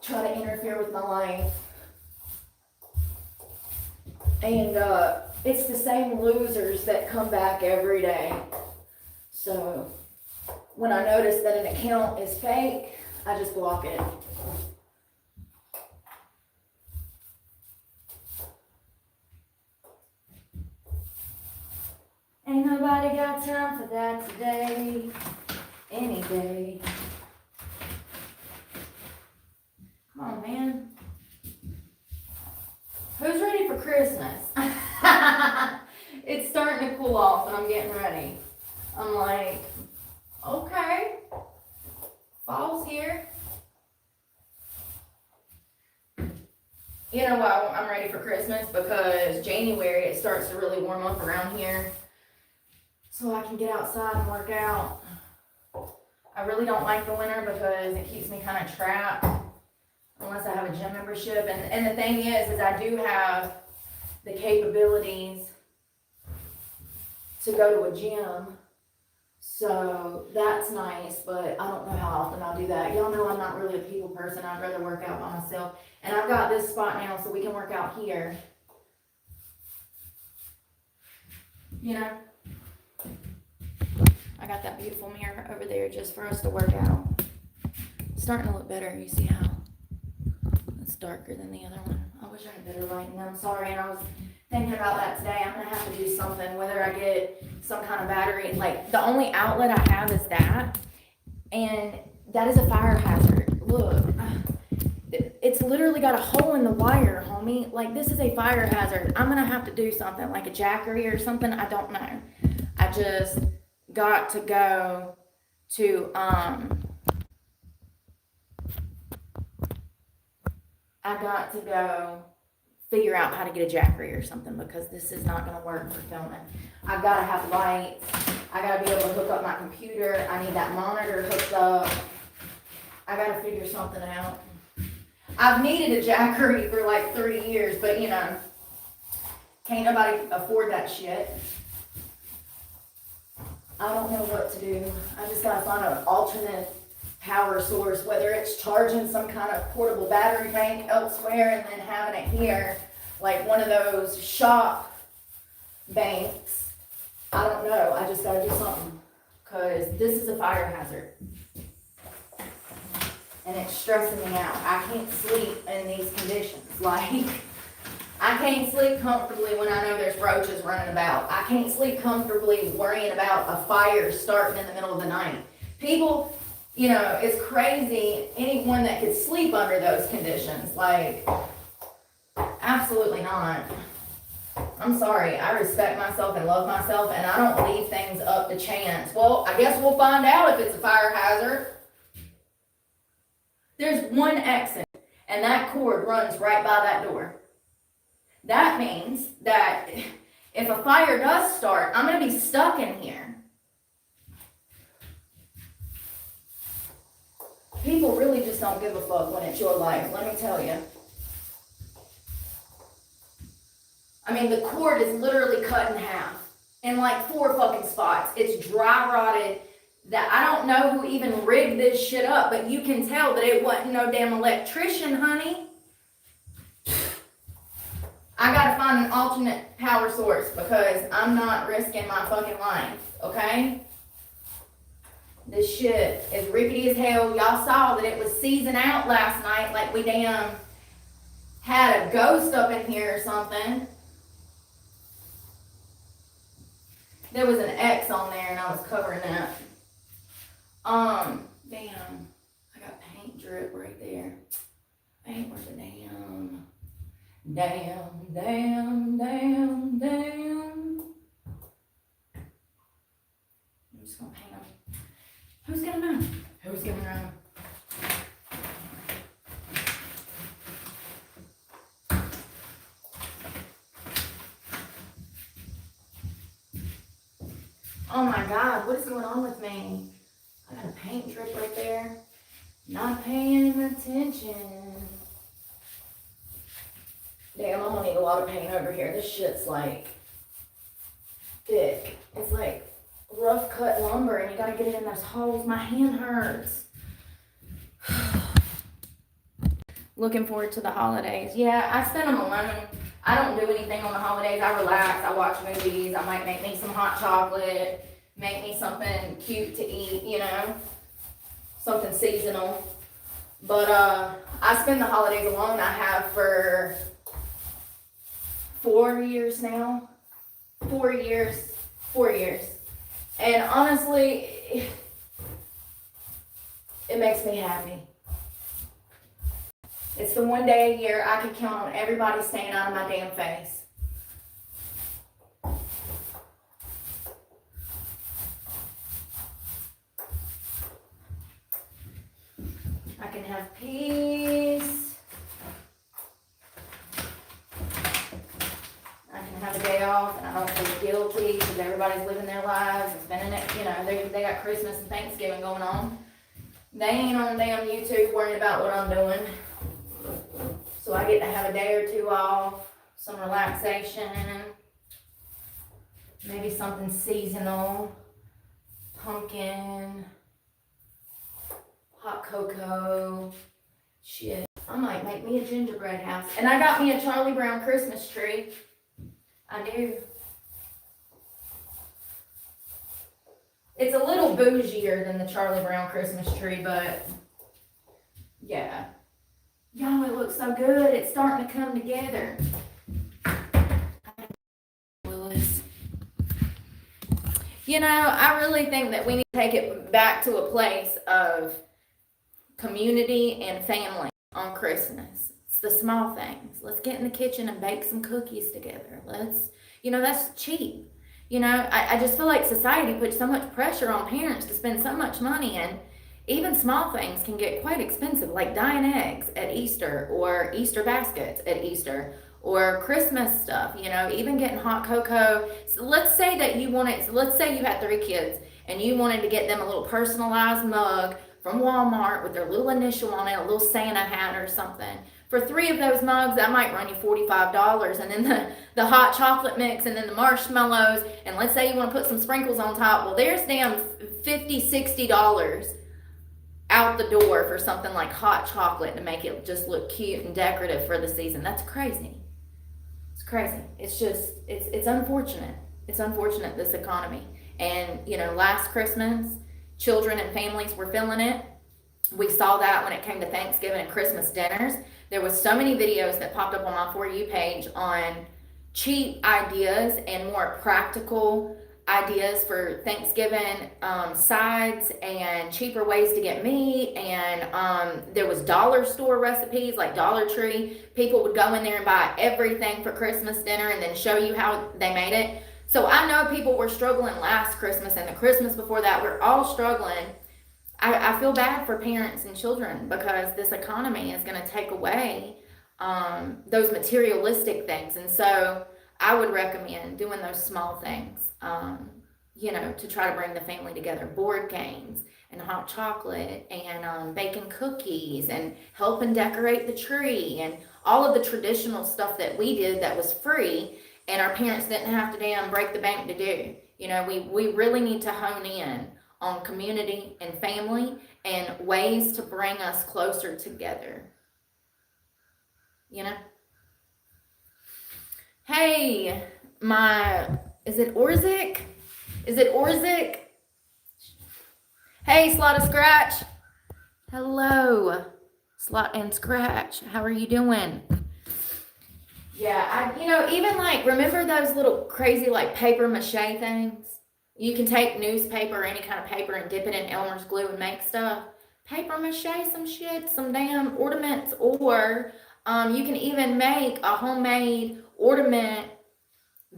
try to interfere with my life. And it's the same losers that come back every day. So when I notice that an account is fake, I just block it. Ain't nobody got time for that today, any day. Come on, man. Who's ready for Christmas? It's starting to cool off and I'm getting ready. I'm like, okay, fall's here. You know why I'm ready for Christmas? Because January it starts to really warm up around here. So I can get outside and work out. I really don't like the winter because it keeps me kind of trapped unless I have a gym membership. And the thing is I do have the capabilities to go to a gym. So that's nice, but I don't know how often I'll do that. Y'all know I'm not really a people person. I'd rather work out by myself. And I've got this spot now so we can work out here. You know? I got that beautiful mirror over there just for us to work out. It's starting to look better. You see how it's darker than the other one? I wish I had better lighting. I'm sorry, and I was thinking about that today. I'm going to have to do something, whether I get some kind of battery. Like, the only outlet I have is that, and that is a fire hazard. Look, it's literally got a hole in the wire, homie. Like, this is a fire hazard. I'm going to have to do something, like a jackery or something. I don't know. I just got to go to, figure out how to get a jackery or something because this is not going to work for filming. I've got to have lights. I got to be able to hook up my computer. I need that monitor hooked up. I got to figure something out. I've needed a jackery for like 3 years, but you know, can't nobody afford that shit. I don't know what to do. I just got to find an alternate power source, whether it's charging some kind of portable battery bank elsewhere and then having it here, like one of those shop banks. I don't know. I just got to do something because this is a fire hazard. And it's stressing me out. I can't sleep in these conditions. Like, I can't sleep comfortably when I know there's roaches running about. I can't sleep comfortably worrying about a fire starting in the middle of the night. People, you know, it's crazy. Anyone that could sleep under those conditions, like, absolutely not. I'm sorry. I respect myself and love myself, and I don't leave things up to chance. Well, I guess we'll find out if it's a fire hazard. There's one exit, and that cord runs right by that door. That means that if a fire does start, I'm going to be stuck in here. People really just don't give a fuck when it's your life, let me tell you. I mean, the cord is literally cut in half in like 4 fucking spots. It's dry rotted. That I don't know who even rigged this shit up, but you can tell that it wasn't no damn electrician, honey. I gotta find an alternate power source because I'm not risking my fucking life, okay? This shit is rickety as hell. Y'all saw that it was season out last night like we damn had a ghost up in here or something. There was an X on there and I was covering that. Damn, I got paint drip right there. Ain't worth a damn. Damn. I'm just gonna paint them. Who's gonna know? Who's gonna know? Oh my God, what is going on with me? I got a paint drip right there. Not paying attention. Damn, I'm gonna need a lot of paint over here. This shit's like thick. It's like rough cut lumber and you gotta get it in those holes. My hand hurts. Looking forward to the holidays. Yeah, I spend them alone. I don't do anything on the holidays. I relax. I watch movies. I might make me some hot chocolate, make me something cute to eat, you know, something seasonal. But I spend the holidays alone. I have for 4 years now. 4 years. 4 years. And honestly, it makes me happy. It's the one day a year I can count on everybody staying out of my damn face. I can have peace. I can have a day off and I don't feel guilty because everybody's living their lives and spending it, you know, they got Christmas and Thanksgiving going on. They ain't on damn YouTube worrying about what I'm doing. So I get to have a day or two off, some relaxation, maybe something seasonal, pumpkin, hot cocoa, shit. I might make me a gingerbread house. And I got me a Charlie Brown Christmas tree. I do. It's a little bougier than the Charlie Brown Christmas tree, but yeah. Y'all, it looks so good. It's starting to come together. Willis. You know, I really think that we need to take it back to a place of community and family on Christmas. It's the small things. Let's get in the kitchen and bake some cookies together. That's cheap. I just feel like society puts so much pressure on parents to spend so much money, and even small things can get quite expensive, like dyeing eggs at Easter, or Easter baskets at Easter, or Christmas stuff, even getting hot cocoa. So let's say you had 3 kids and you wanted to get them a little personalized mug from Walmart with their little initial on it, a little Santa hat or something. For 3 of those mugs, that might run you $45. And then the hot chocolate mix, and then the marshmallows, and let's say you want to put some sprinkles on top. Well, there's damn $50, $60 out the door for something like hot chocolate to make it just look cute and decorative for the season. That's crazy. It's crazy. It's just, it's unfortunate. It's unfortunate, this economy. And, last Christmas, children and families were feeling it. We saw that when it came to Thanksgiving and Christmas dinners. There was so many videos that popped up on my For You page on cheap ideas and more practical ideas for Thanksgiving sides and cheaper ways to get meat. And there was dollar store recipes, like Dollar Tree. People would go in there and buy everything for Christmas dinner and then show you how they made it. So I know people were struggling last Christmas and the Christmas before that. We're all struggling. I feel bad for parents and children because this economy is going to take away those materialistic things. And so I would recommend doing those small things, to try to bring the family together. Board games and hot chocolate and baking cookies and helping decorate the tree and all of the traditional stuff that we did that was free and our parents didn't have to damn break the bank to do. We really need to hone in on community and family and ways to bring us closer together. Hey, is it Orzik? Hey, Slot and Scratch. Hello, Slot and Scratch. How are you doing? Yeah, even remember those little crazy paper mache things? You can take newspaper or any kind of paper and dip it in Elmer's glue and make stuff. Paper mache some shit, some damn ornaments, or you can even make a homemade ornament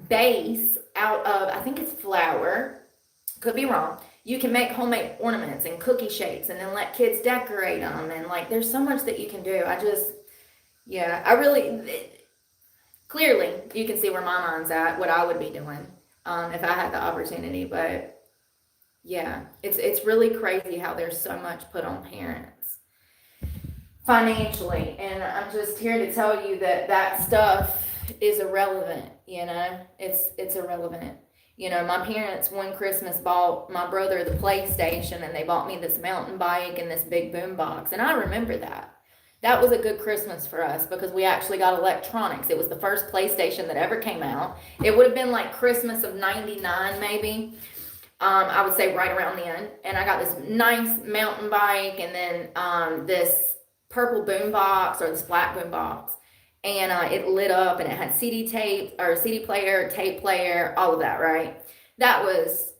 base out of, I think it's flour, could be wrong. You can make homemade ornaments and cookie shapes and then let kids decorate them, and there's so much that you can do. Clearly you can see where my mind's at, what I would be doing if I had the opportunity. But yeah, it's really crazy how there's so much put on parents. financially. And I'm just here to tell you that that stuff is irrelevant, you know? It's irrelevant. You know, my parents one Christmas bought my brother the PlayStation, and they bought me this mountain bike and this big boom box. And I remember that. That was a good Christmas for us because we actually got electronics. It was the first PlayStation that ever came out. It would have been like Christmas of 99 maybe. I would say right around then. And I got this nice mountain bike, and then this purple boom box, or this black boom box. And it lit up, and it had CD tape, or CD player, tape player, all of that, right? That was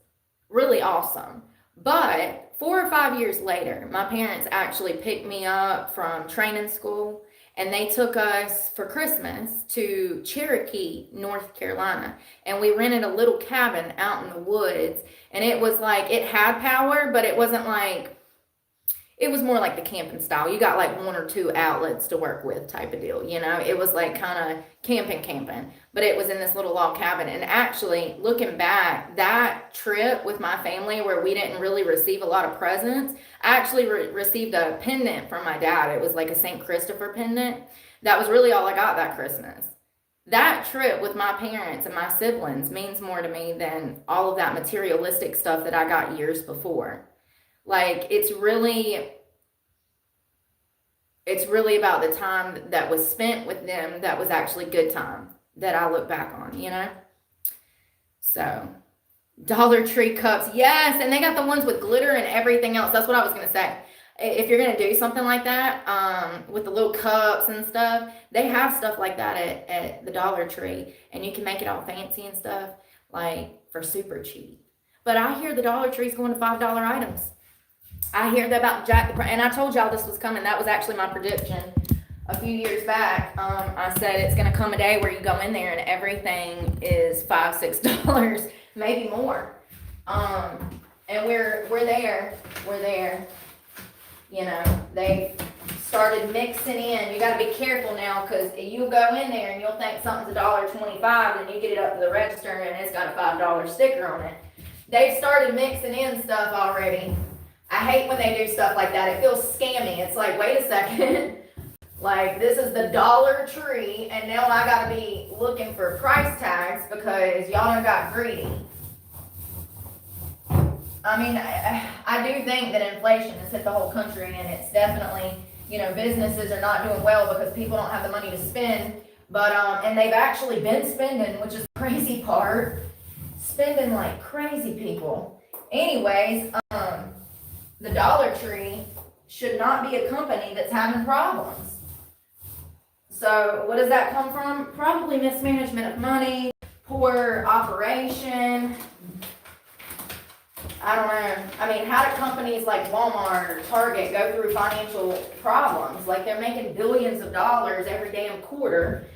really awesome. But 4 or 5 years later, my parents actually picked me up from training school, and they took us for Christmas to Cherokee, North Carolina. And we rented a little cabin out in the woods, and it was like, it had power, but it wasn't like, it was more like the camping style. You got like 1 or 2 outlets to work with type of deal, you know? It was like kind of camping. But it was in this little log cabin. And actually, looking back, that trip with my family where we didn't really receive a lot of presents, I actually received a pendant from my dad. It was like a St. Christopher pendant. That was really all I got that Christmas. That trip with my parents and my siblings means more to me than all of that materialistic stuff that I got years before. Like, it's really about the time that was spent with them that was actually good time that I look back on, you know? So, Dollar Tree cups, yes, and they got the ones with glitter and everything else. That's what I was going to say. If you're going to do something like that, with the little cups and stuff, they have stuff like that at the Dollar Tree, and you can make it all fancy and stuff, like, for super cheap. But I hear the Dollar Tree's going to $5 items. I hear that about Jack the and I told y'all this was coming. That was actually my prediction a few years back. I said it's going to come a day where you go in there and everything is $5-6, maybe more. And we're there. We're there. You know, they started mixing in. You got to be careful now, because you go in there and you'll think something's $1.25, and you get it up to the register and it's got a $5 sticker on it. They've started mixing in stuff already. I hate when they do stuff like that. It feels scammy. It's like, wait a second. Like, this is the Dollar Tree, and now I gotta be looking for price tags because y'all done got greedy. I mean, I do think that inflation has hit the whole country, and it's definitely, you know, businesses are not doing well because people don't have the money to spend. But, and they've actually been spending, which is the crazy part. Spending like crazy people. Anyways, the Dollar Tree should not be a company that's having problems. So what does that come from? Probably mismanagement of money, poor operation. I don't know. I mean, how do companies like Walmart or Target go through financial problems? Like, they're making billions of dollars every damn quarter.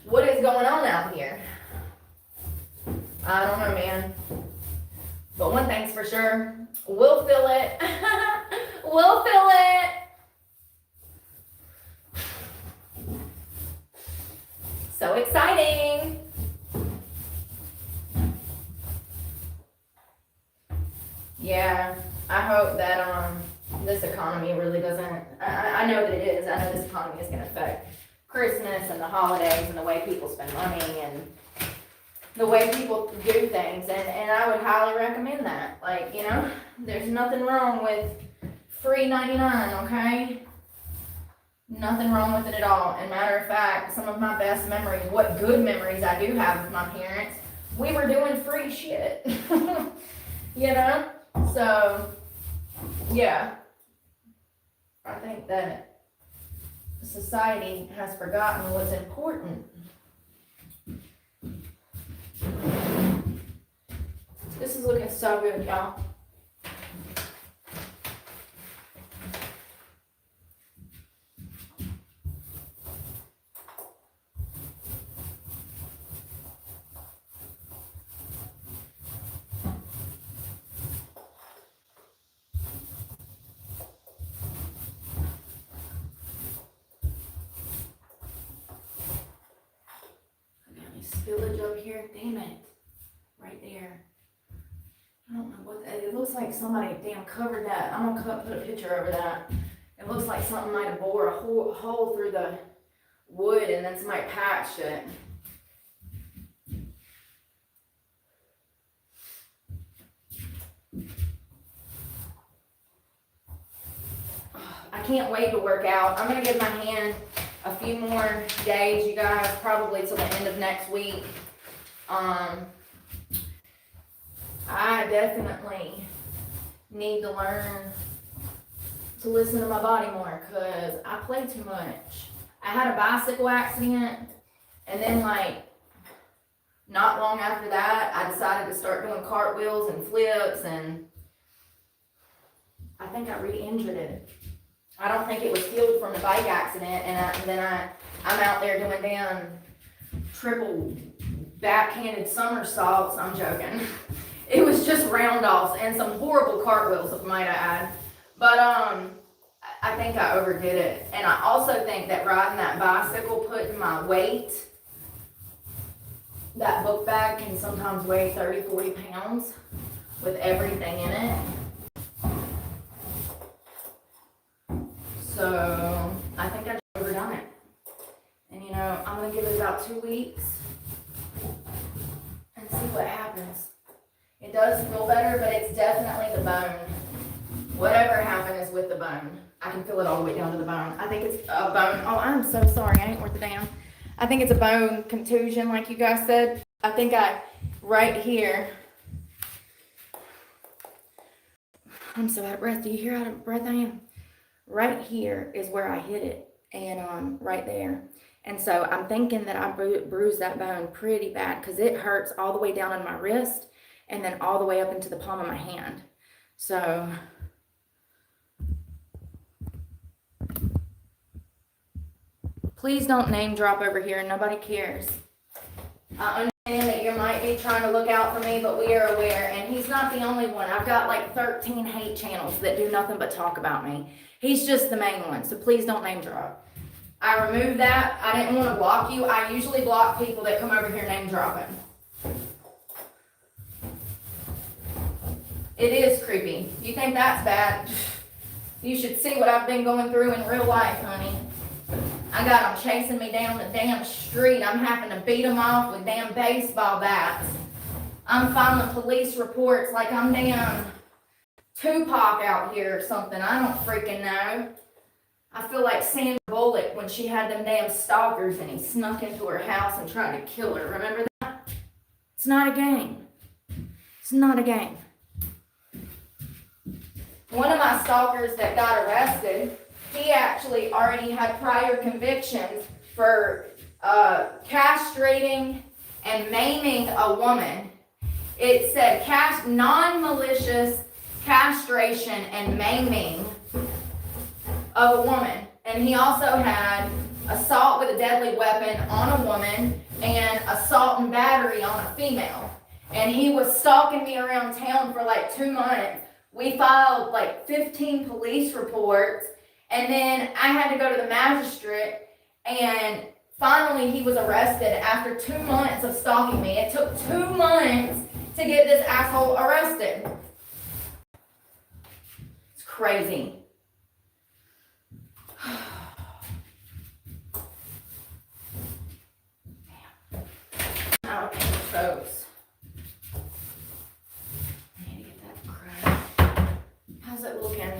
What is going on out here? I don't know, man. But one thing's for sure. We'll fill it. We'll fill it. So exciting. Yeah, I hope that this economy really doesn't, I know that it is. I know this economy is going to affect Christmas and the holidays and the way people spend money and the way people do things, and I would highly recommend that. Like, you know, there's nothing wrong with free 99, okay? Nothing wrong with it at all. And matter of fact, some of my best memories, what good memories I do have with my parents, we were doing free shit. You know? So, yeah. I think that society has forgotten what's important. This is looking so good, y'all. Spillage up here, damn it, right there. I don't know what that, it looks like somebody damn covered that. I'm gonna put a picture over that. It looks like something might have bored a hole through the wood and then somebody patched it. I can't wait to work out. I'm going to give my hand a few more days, you guys, probably till the end of next week. I definitely need to learn to listen to my body more because I play too much. I had a bicycle accident, and then like not long after that, I decided to start doing cartwheels and flips, and I think I re-injured it. I don't think it was healed from the bike accident, and then I'm out there doing damn triple backhanded somersaults. I'm joking. It was just round-offs and some horrible cartwheels, if I might add. But I think I overdid it. And I also think that riding that bicycle, putting my weight, that book bag can sometimes weigh 30, 40 pounds with everything in it. So I think I just overdone it. And you know, I'm going to give it about 2 weeks and see what happens. It does feel better, but it's definitely the bone. Whatever happened is with the bone. I can feel it all the way down to the bone. I think it's a bone. Oh, I'm so sorry. I ain't worth a damn. I think it's a bone contusion, like you guys said. I think right here. I'm so out of breath. Do you hear how out of breath I am? Right here is where I hit it, and right there. And so I'm thinking that I bruised that bone pretty bad because it hurts all the way down on my wrist and then all the way up into the palm of my hand. So please don't name drop over here. Nobody cares. I understand that you might be trying to look out for me, but we are aware. And he's not the only one. I've got like 13 hate channels that do nothing but talk about me. He's just the main one. So please don't name drop. I removed that. I didn't want to block you. I usually block people that come over here name dropping. It is creepy. You think that's bad? You should see what I've been going through in real life, honey. I got them chasing me down the damn street. I'm having to beat them off with damn baseball bats. I'm filing police reports like I'm damn Tupac out here or something. I don't freaking know. I feel like Sandra Bullock when she had them damn stalkers and he snuck into her house and tried to kill her. Remember that? It's not a game. It's not a game. One of my stalkers that got arrested, he actually already had prior convictions for castrating and maiming a woman. It said non-malicious castration and maiming of a woman. And he also had assault with a deadly weapon on a woman and assault and battery on a female. And he was stalking me around town for like 2 months. We filed like 15 police reports, and then I had to go to the magistrate, and finally he was arrested after 2 months of stalking me. It took 2 months to get this asshole arrested. It's crazy. Okay, folks. I need to get that crap. How's it looking?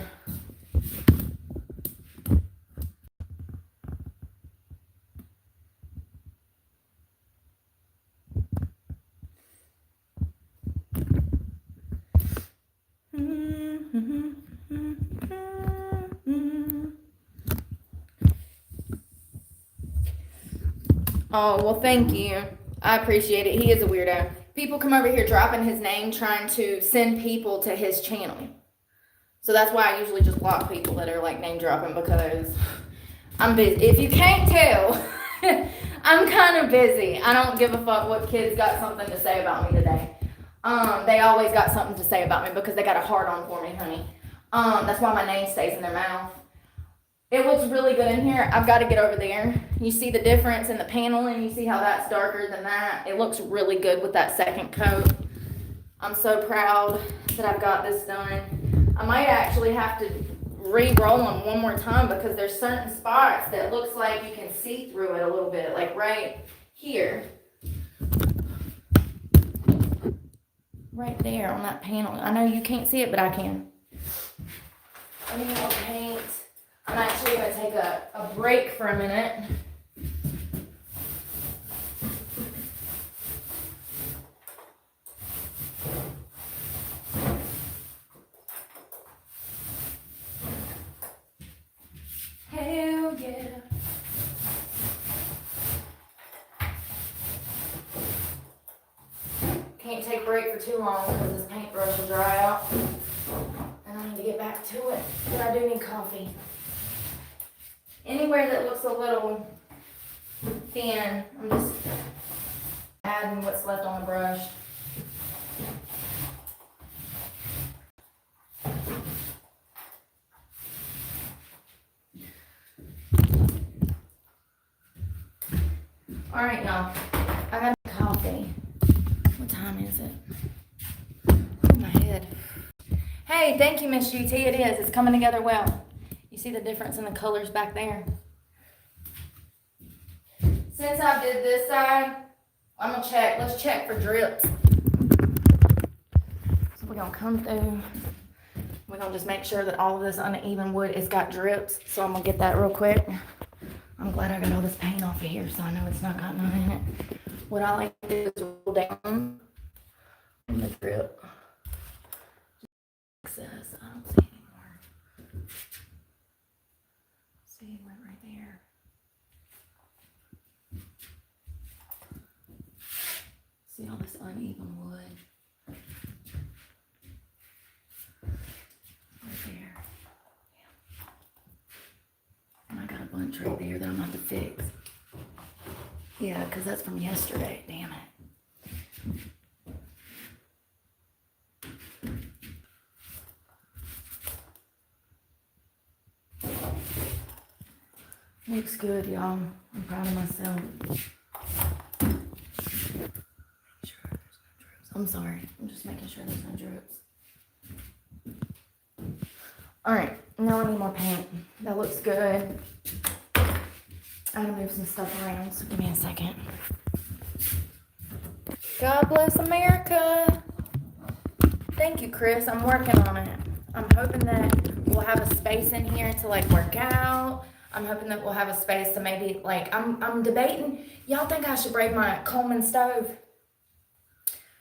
Oh, well, thank you. I appreciate it. He is a weirdo. People come over here dropping his name trying to send people to his channel. So that's why I usually just block people that are like name dropping because I'm busy. If you can't tell, I'm kind of busy. I don't give a fuck what kids got something to say about me today. They always got something to say about me because they got a hard on for me, honey. That's why my name stays in their mouth. It looks really good in here. I've got to get over there. You see the difference in the paneling. You see how that's darker than that. It looks really good with that second coat. I'm so proud that I've got this done. I might actually have to re-roll them one more time because there's certain spots that looks like you can see through it a little bit, like right here. Right there on that panel. I know you can't see it, but I can. Let me paint. I'm actually going to take a break for a minute. Hell yeah. Can't take a break for too long because this paintbrush will dry out. And I need to get back to it. But I do need coffee. Anywhere that looks a little thin, I'm just adding what's left on the brush. Alright, y'all. I got coffee. What time is it? Oh, my head. Hey, thank you, Miss GT. It is. It's coming together well. You see the difference in the colors back there? Since I did this side, I'm going to check. Let's check for drips. So we're going to come through. We're going to just make sure that all of this uneven wood has got drips. So I'm going to get that real quick. I'm glad I got all this paint off of here so I know it's not got none in it. What I like to do is roll down on the drip. Excess. I don't see anymore. See, it went right there. See all this uneven wood. Right there. Yeah. And I got a bunch right there that I'm going to have to fix. Yeah, because that's from yesterday. Damn it. Looks good, y'all. I'm proud of myself. I'm sorry. I'm just making sure there's no drips. Alright, now I need more paint. That looks good. I'm gonna move some stuff around, so give me a second. God bless America. Thank you, Chris. I'm working on it. I'm hoping that we'll have a space in here to like work out. I'm hoping that we'll have a space to maybe like, I'm debating. Y'all think I should bring my Coleman stove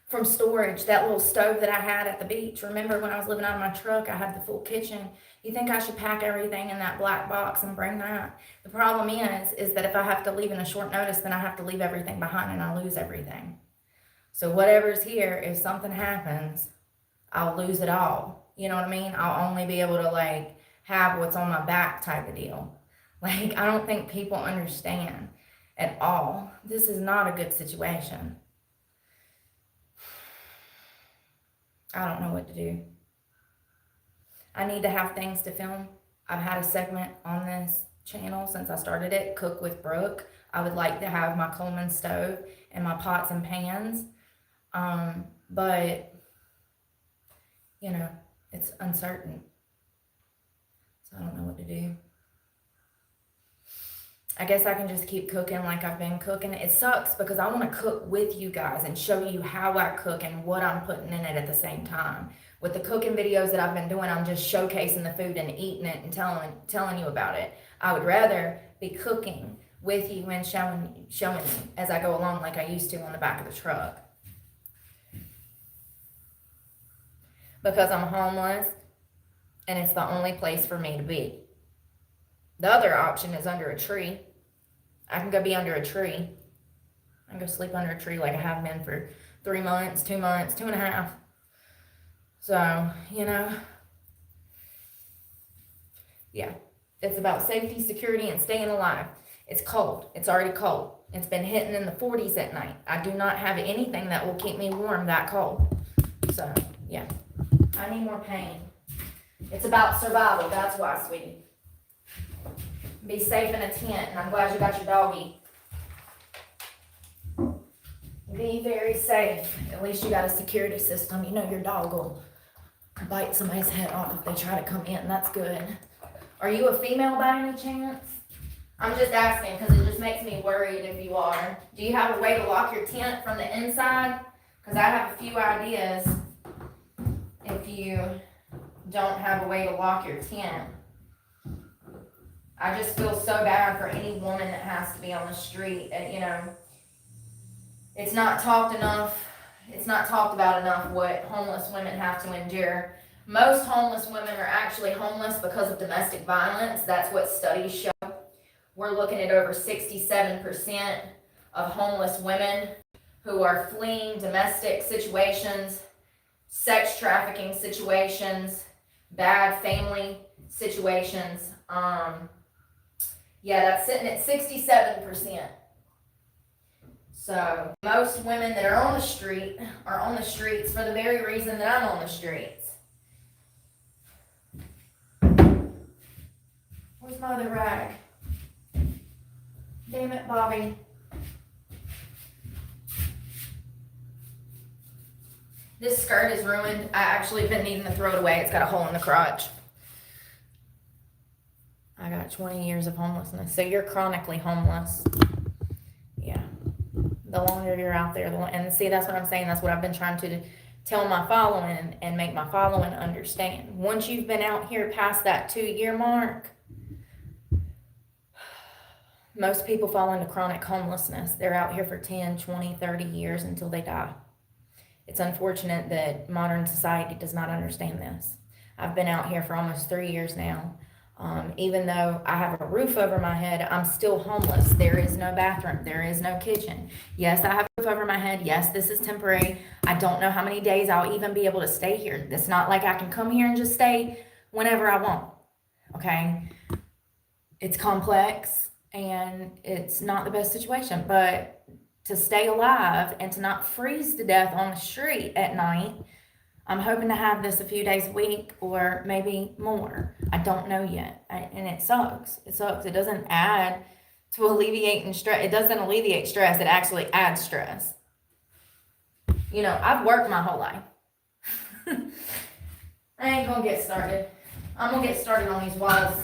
from storage, that little stove that I had at the beach? Remember when I was living out of my truck, I had the full kitchen. You think I should pack everything in that black box and bring that? The problem is that if I have to leave in a short notice, then I have to leave everything behind and I lose everything. So whatever's here, if something happens, I'll lose it all. You know what I mean? I'll only be able to like have what's on my back type of deal. Like, I don't think people understand at all. This is not a good situation. I don't know what to do. I need to have things to film. I've had a segment on this channel since I started it, Cook with Brooke. I would like to have my Coleman stove and my pots and pans. But, you know, it's uncertain. So I don't know what to do. I guess I can just keep cooking like I've been cooking. It sucks because I want to cook with you guys and show you how I cook and what I'm putting in it at the same time. With the cooking videos that I've been doing, I'm just showcasing the food and eating it and telling you about it. I would rather be cooking with you and showing you as I go along like I used to on the back of the truck. Because I'm homeless and it's the only place for me to be. The other option is under a tree. I can go be under a tree. I can go sleep under a tree like I have been for 3 months, 2 months, 2.5. So, you know, yeah, it's about safety, security, and staying alive. It's cold. It's already cold. It's been hitting in the 40s at night. I do not have anything that will keep me warm that cold. So, yeah, I need more pain. It's about survival. That's why, sweetie. Be safe in a tent, and I'm glad you got your doggy. Be very safe. At least you got a security system. You know your dog will bite somebody's head off if they try to come in. That's good. Are you a female by any chance? I'm just asking because it just makes me worried if you are. Do you have a way to lock your tent from the inside? Because I have a few ideas if you don't have a way to lock your tent. I just feel so bad for any woman that has to be on the street. You know, it's not talked about enough what homeless women have to endure. Most homeless women are actually homeless because of domestic violence. That's what studies show. We're looking at over 67% of homeless women who are fleeing domestic situations, sex trafficking situations, bad family situations. Yeah, that's sitting at 67%. So most women that are on the street are on the streets for the very reason that I'm on the streets. Where's my other rag? Damn it, Bobby. This skirt is ruined. I actually have been needing to throw it away. It's got a hole in the crotch. I got 20 years of homelessness. So you're chronically homeless. Yeah. The longer you're out there, and see, that's what I'm saying. That's what I've been trying to tell my following and make my following understand. Once you've been out here past that 2-year mark, most people fall into chronic homelessness. They're out here for 10, 20, 30 years until they die. It's unfortunate that modern society does not understand this. I've been out here for almost 3 years now. Even though I have a roof over my head, I'm still homeless. There is no bathroom. There is no kitchen. Yes, I have a roof over my head. Yes, this is temporary. I don't know how many days I'll even be able to stay here. It's not like I can come here and just stay whenever I want. Okay? It's complex and it's not the best situation, but to stay alive and to not freeze to death on the street at night, I'm hoping to have this a few days a week or maybe more. I don't know yet. And it sucks. It sucks. It doesn't add to alleviating stress. It doesn't alleviate stress. It actually adds stress. You know, I've worked my whole life. I ain't gonna get started. I'm gonna get started on these walls.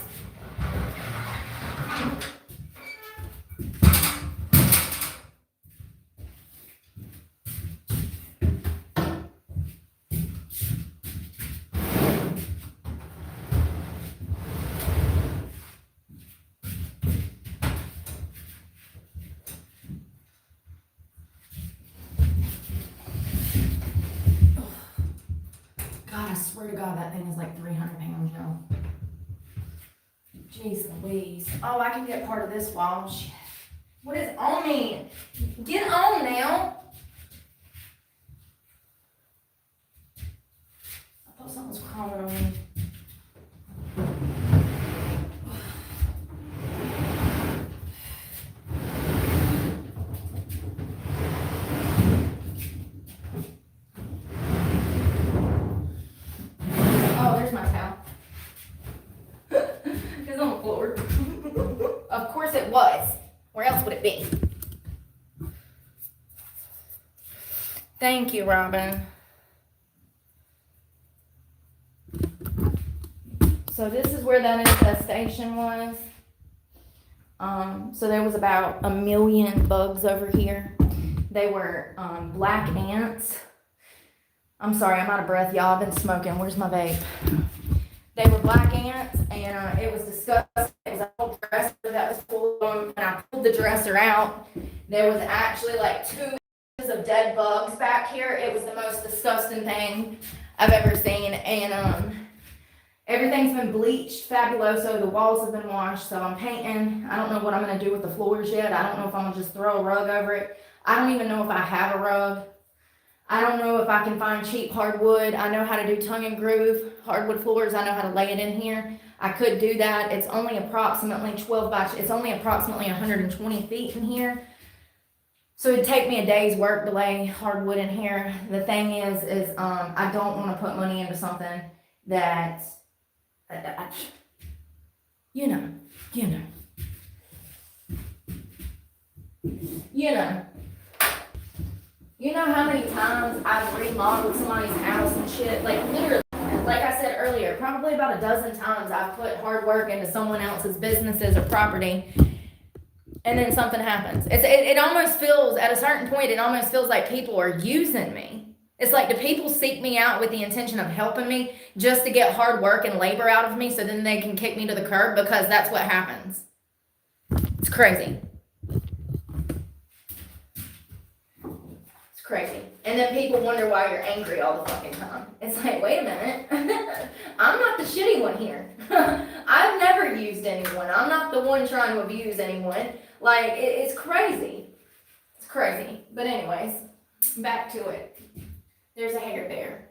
God, I swear to God, that thing is like 300 pounds, y'all. Jeez Louise. Oh, I can get part of this wall. Shit. What is on me? Get on now. I thought something was crawling on me. Oh, there's my towel. It's on the floor. Of course it was. Where else would it be? Thank you, Robin. So this is where that infestation was. So there was about 1 million bugs over here. They were black ants. I'm sorry, I'm out of breath, y'all. I've been smoking. Where's my vape? They were black ants, and it was disgusting. It was a whole dresser that was full of them, and I pulled the dresser out. There was actually like 2 inches of dead bugs back here. It was the most disgusting thing I've ever seen, and everything's been bleached, fabuloso. The walls have been washed, so I'm painting. I don't know what I'm going to do with the floors yet. I don't know if I'm going to just throw a rug over it. I don't even know if I have a rug. I don't know if I can find cheap hardwood. I know how to do tongue and groove hardwood floors. I know how to lay it in here. I could do that. It's only approximately it's only approximately 120 feet in here. So it'd take me a day's work to lay hardwood in here. The thing is I don't want to put money into something that, you know. You know how many times I've remodeled somebody's house and shit? Like literally, like I said earlier, probably about about a dozen times I've put hard work into someone else's businesses or property, and then something happens. It almost feels, at a certain point, it almost feels like people are using me. It's like, do people seek me out with the intention of helping me just to get hard work and labor out of me so then they can kick me to the curb? Because that's what happens. It's crazy. It's crazy. And then people wonder why you're angry all the fucking time. It's like, wait a minute. I'm not the shitty one here. I've never used anyone. I'm not the one trying to abuse anyone. Like, it's crazy. It's crazy. But anyways, back to it. There's a hair there.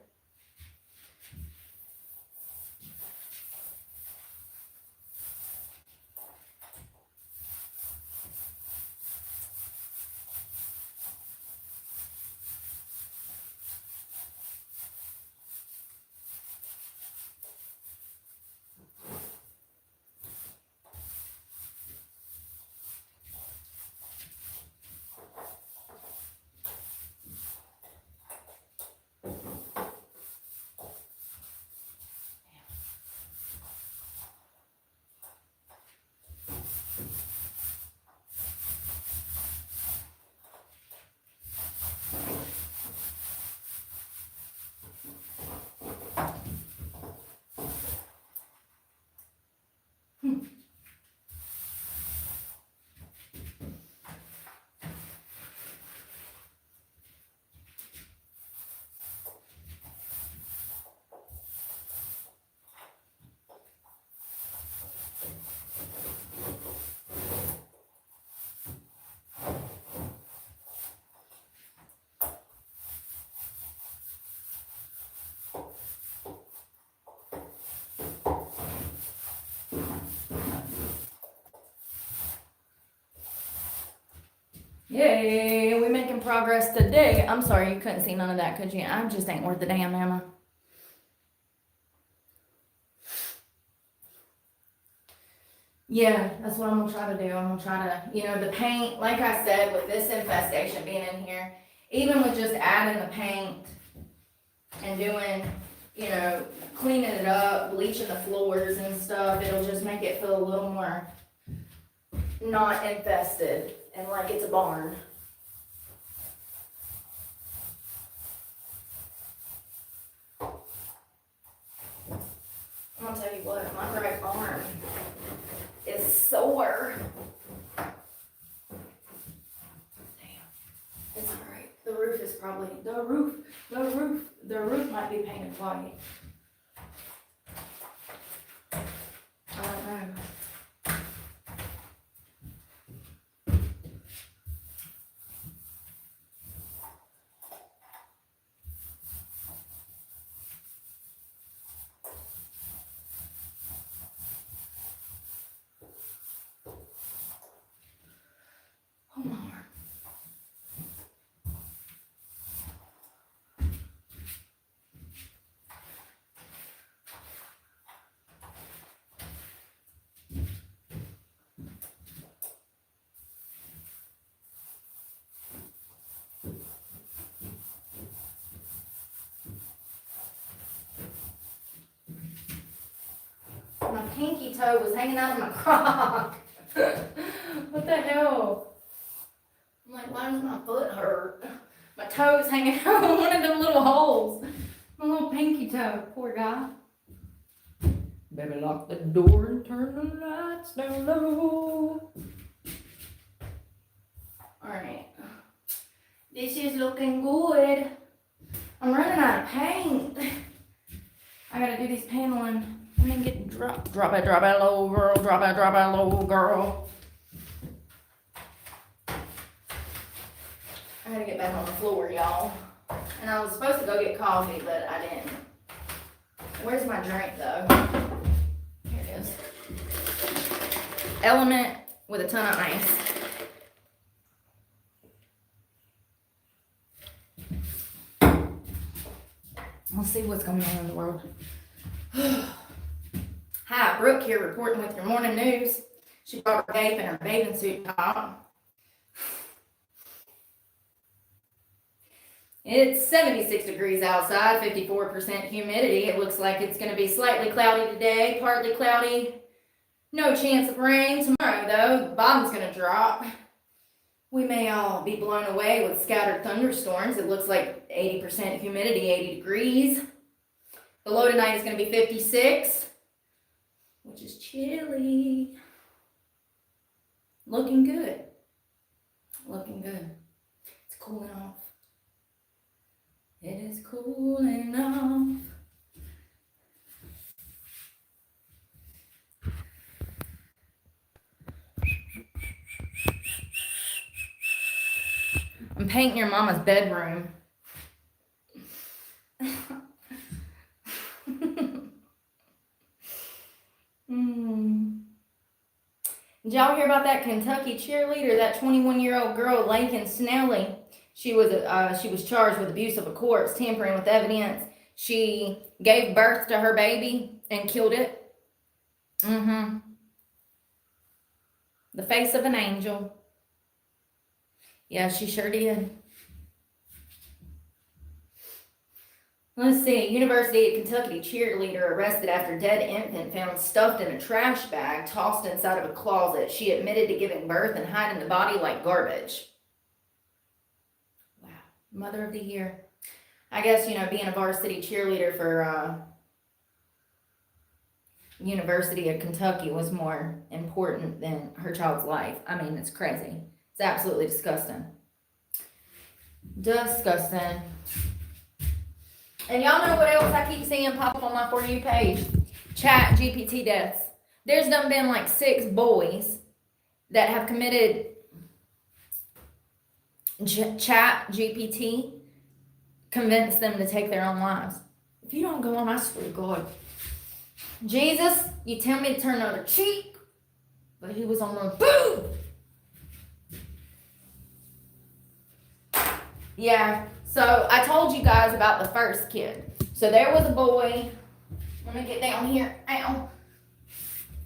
Yay, we making progress today. I'm sorry you couldn't see none of that, could you? I just ain't worth the damn, Emma. Yeah, that's what I'm gonna try to do. I'm gonna try to, the paint, like I said, with this infestation being in here, even with just adding the paint and doing, cleaning it up, bleaching the floors and stuff, it'll just make it feel a little more not infested and like it's a barn. I'm gonna tell you what, my right arm is sore. Damn, it's alright. The roof is probably, the roof might be painted white. I don't know. Oh my arm. My pinky toe was hanging out of my crock. What the hell? I'm like, why does my foot hurt? My toe's hanging out of one of them little holes. My little pinky toe, poor guy. Baby, lock the door and turn the lights down low. Alright. This is looking good. I'm running out of paint. I gotta do these paneling. I didn't get drop it low, girl. Drop it low, girl. I gotta get back on the floor, y'all. And I was supposed to go get coffee, but I didn't. Where's my drink, though? Here it is. Element with a ton of ice. Let's see what's going on in the world. Hi, Brooke here reporting with your morning news. She brought her vape and her bathing suit top. It's 76 degrees outside, 54% humidity. It looks like it's going to be slightly cloudy today, partly cloudy. No chance of rain tomorrow, though. The bottom's going to drop. We may all be blown away with scattered thunderstorms. It looks like 80% humidity, 80 degrees. The low tonight is going to be 56, which is chilly. Looking good. Looking good. It's cooling off. It is cooling off. I'm painting your mama's bedroom. Did y'all hear about that Kentucky cheerleader, that 21-year-old girl, Lakin Snelly? She was charged with abuse of a corpse, tampering with evidence. She gave birth to her baby and killed it. The face of an angel. Yeah, she sure did. Let's see. University of Kentucky cheerleader arrested after dead infant found stuffed in a trash bag tossed inside of a closet. She admitted to giving birth and hiding the body like garbage. Wow. Mother of the year. I guess, being a varsity cheerleader for University of Kentucky was more important than her child's life. I mean, it's crazy. It's absolutely disgusting. Disgusting. And y'all know what else I keep seeing pop up on my For You page? Chat GPT deaths. There's done been like 6 boys that have committed Chat GPT, convinced them to take their own lives. If you don't go on, I swear to God. Jesus, you tell me to turn the other cheek, but he was on the boom. Yeah, so I told you guys about the first kid. So there was a boy. Let me get down here. Ow.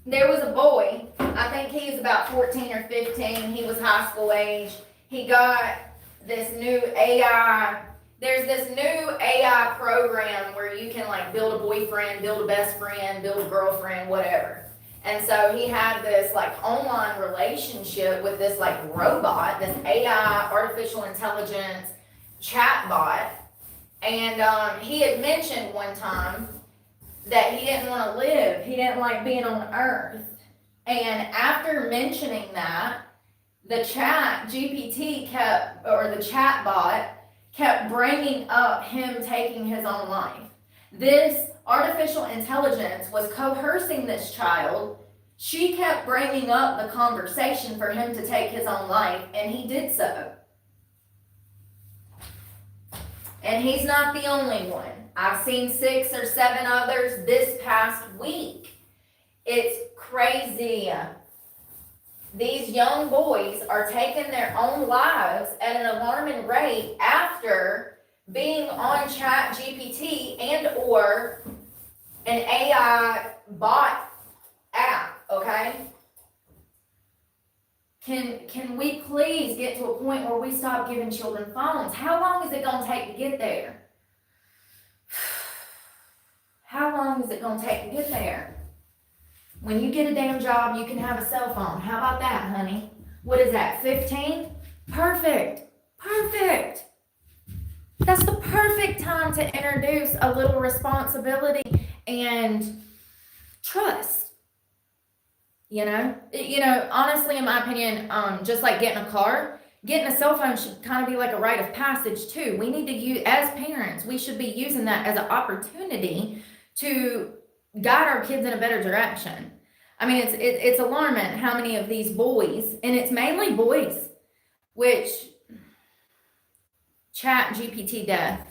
There was a boy. I think he was about 14 or 15. He was high school age. He got this new AI. There's this new AI program where you can like build a boyfriend, build a best friend, build a girlfriend, whatever. And so he had this like online relationship with this like robot, this AI, artificial intelligence chat bot. And he had mentioned one time that he didn't want to live. He didn't like being on Earth. And after mentioning that, the chat GPT the chat bot kept bringing up him taking his own life. This artificial intelligence was coercing this child. She kept bringing up the conversation for him to take his own life, and he did so. And he's not the only one. I've seen 6 or 7 others this past week. It's crazy. These young boys are taking their own lives at an alarming rate after being on Chat GPT and or an AI bot app, okay? Can we please get to a point where we stop giving children phones? How long is it going to take to get there? How long is it going to take to get there? When you get a damn job, you can have a cell phone. How about that, honey? What is that, 15? Perfect. Perfect. That's the perfect time to introduce a little responsibility and trust. Honestly, in my opinion, just like getting a car, getting a cell phone should kind of be like a rite of passage too. We need to use, as parents, we should be using that as an opportunity to guide our kids in a better direction. I mean, it's alarming how many of these boys, and it's mainly boys, which Chat GPT death.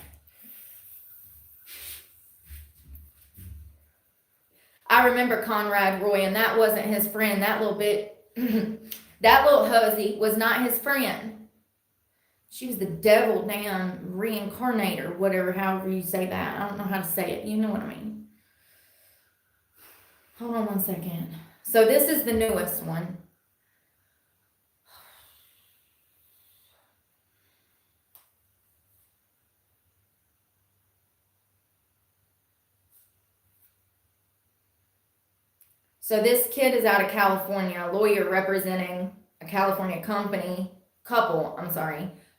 I remember Conrad Roy, and that wasn't his friend. That little hosey was not his friend. She was the devil damn reincarnate or whatever, however you say that. I don't know how to say it. You know what I mean. Hold on one second. So this is the newest one. So this kid is out of California, a lawyer representing a California couple,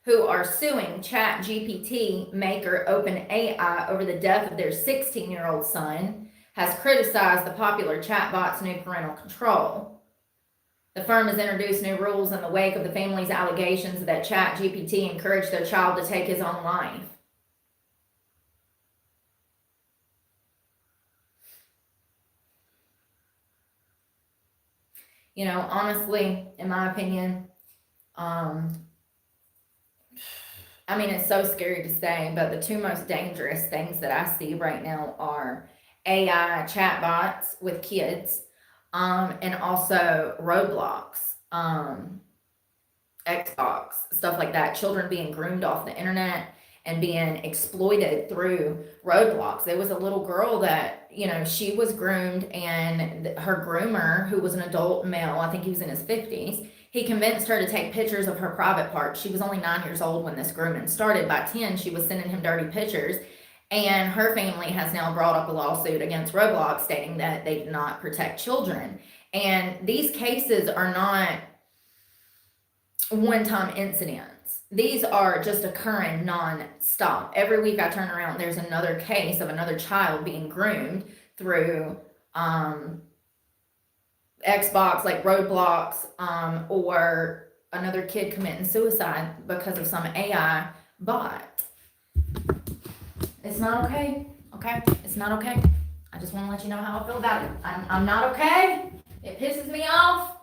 who are suing Chat GPT maker OpenAI over the death of their 16-year-old son, has criticized the popular chatbot's new parental control. The firm has introduced new rules in the wake of the family's allegations that Chat GPT encouraged their child to take his own life. You know, honestly, in my opinion, I mean, it's so scary to say, but the two most dangerous things that I see right now are AI chatbots with kids, and also Roblox, Xbox, stuff like that. Children being groomed off the internet and being exploited through Roblox. There was a little girl that, you know, she was groomed, and her groomer, who was an adult male, I think he was in his 50s, he convinced her to take pictures of her private parts. She was only 9 years old when this grooming started. By 10, she was sending him dirty pictures. And her family has now brought up a lawsuit against Roblox stating that they do not protect children. And these cases are not one-time incidents. These are just occurring non-stop. Every week I turn around, there's another case of another child being groomed through Xbox, like Roblox, or another kid committing suicide because of some AI bot. It's not okay, okay? It's not okay. I just want to let you know how I feel about it. I'm not okay. It pisses me off,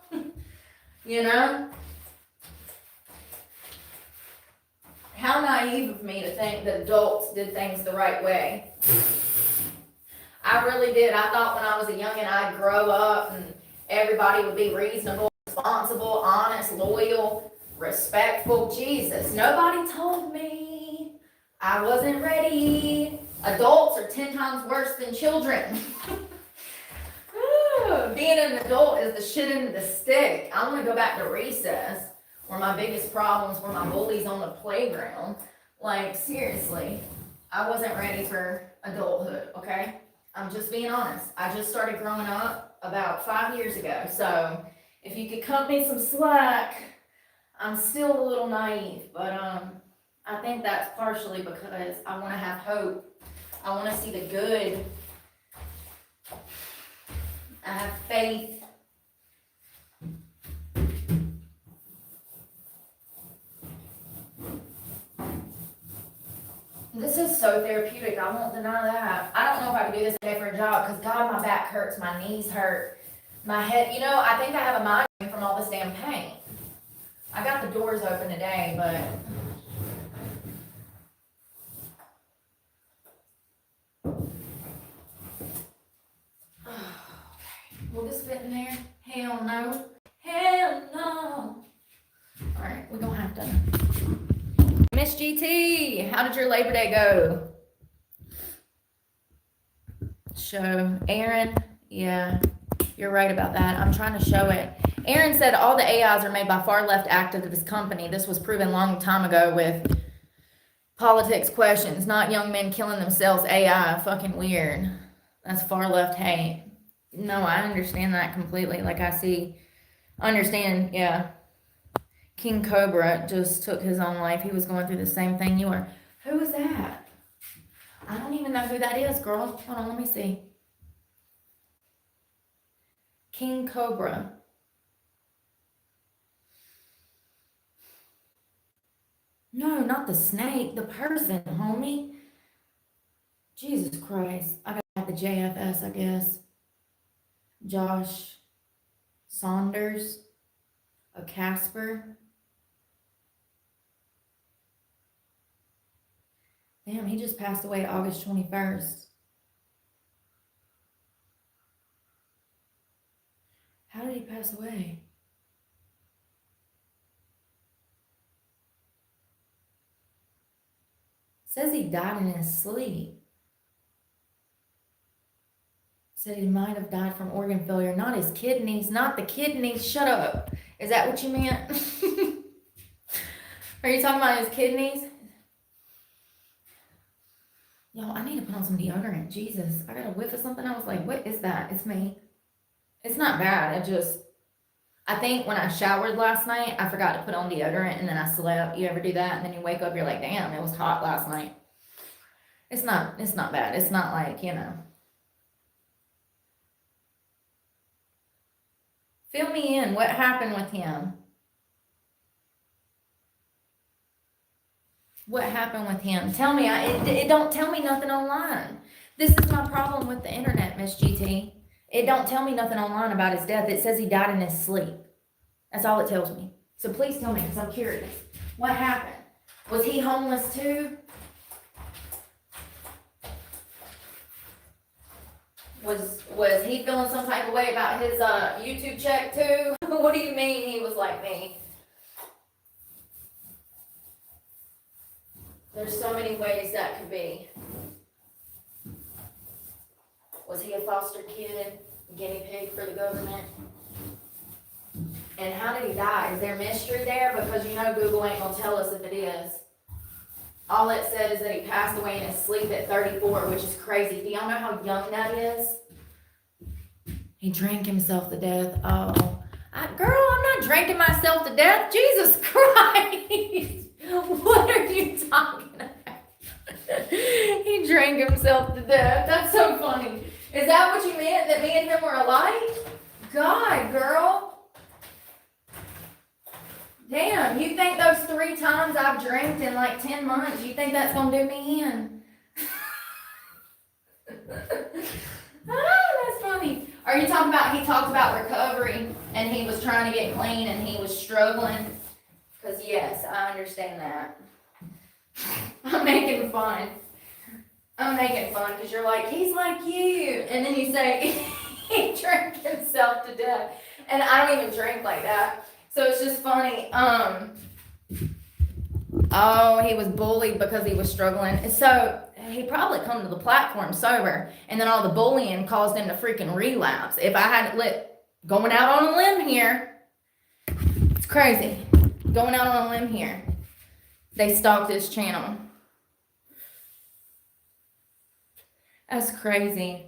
you know? How naive of me to think that adults did things the right way. I really did. I thought when I was a youngin' I'd grow up and everybody would be reasonable, responsible, honest, loyal, respectful. Jesus, nobody told me. I wasn't ready. Adults are 10 times worse than children. Being an adult is the shit into the stick. I want to go back to recess, where my biggest problems were my bullies on the playground. Like, seriously, I wasn't ready for adulthood, okay? I'm just being honest. I just started growing up about 5 years ago. So if you could cut me some slack, I'm still a little naive, but I think that's partially because I want to have hope. I want to see the good. I have faith. This is so therapeutic. I won't deny that. I don't know if I could do this day for a job because, God, my back hurts, my knees hurt, my head. You know, I think I have a migraine from all this damn pain. I got the doors open today, but will this fit in there? Hell no. Hell no. All right, we're gonna have to. Miss GT, how did your Labor Day go? Show Aaron. Yeah, you're right about that. I'm trying to show it. Aaron said all the AIs are made by far left activist company. This was proven long time ago with politics questions, not young men killing themselves. AI, fucking weird. That's far left hate. No, I understand that completely. Like, understand, yeah. King Cobra just took his own life. He was going through the same thing you were. Who is that? I don't even know who that is, girl. Hold on, let me see. King Cobra. No, not the snake. The person, homie. Jesus Christ. I got the JFS, I guess. Josh Saunders. A Casper. Damn, he just passed away August 21st. How did he pass away? Says he died in his sleep. Said he might have died from organ failure. Not his kidneys. Not the kidneys. Shut up. Is that what you meant? Are you talking about his kidneys? Yo, I need to put on some deodorant. Jesus, I got a whiff of something. I was like, what is that? It's me. It's not bad. I think when I showered last night, I forgot to put on deodorant and then I slept. You ever do that? And then you wake up, you're like, damn, it was hot last night. It's not bad. It's not like, fill me in. What happened with him? What happened with him? Tell me. It don't tell me nothing online. This is my problem with the internet, Miss GT. It don't tell me nothing online about his death. It says he died in his sleep. That's all it tells me. So please tell me, because I'm curious. What happened? Was he homeless too? Was he feeling some type of way about his YouTube check too? What do you mean he was like me? There's so many ways that could be. Was he a foster kid, guinea pig for the government? And how did he die? Is there mystery there? Because Google ain't gonna tell us if it is. All it said is that he passed away in his sleep at 34, which is crazy. Do y'all know how young that is? He drank himself to death. Oh, girl, I'm not drinking myself to death. Jesus Christ. What are you talking about? He drank himself to death. That's so funny. Is that what you meant? That me and him were alike? God, girl. Damn, you think those 3 times I've drank in like 10 months, you think that's going to do me in? That's funny. Are you talking about, he talked about recovery and he was trying to get clean and he was struggling? Because yes, I understand that. I'm making fun because you're like, he's like you. And then you say, he drank himself to death. And I don't even drink like that. So it's just funny. Oh, he was bullied because he was struggling. So he probably come to the platform sober, and then all the bullying caused him to freaking relapse. If I hadn't going out on a limb here, it's crazy. Going out on a limb here. They stalked his channel. That's crazy.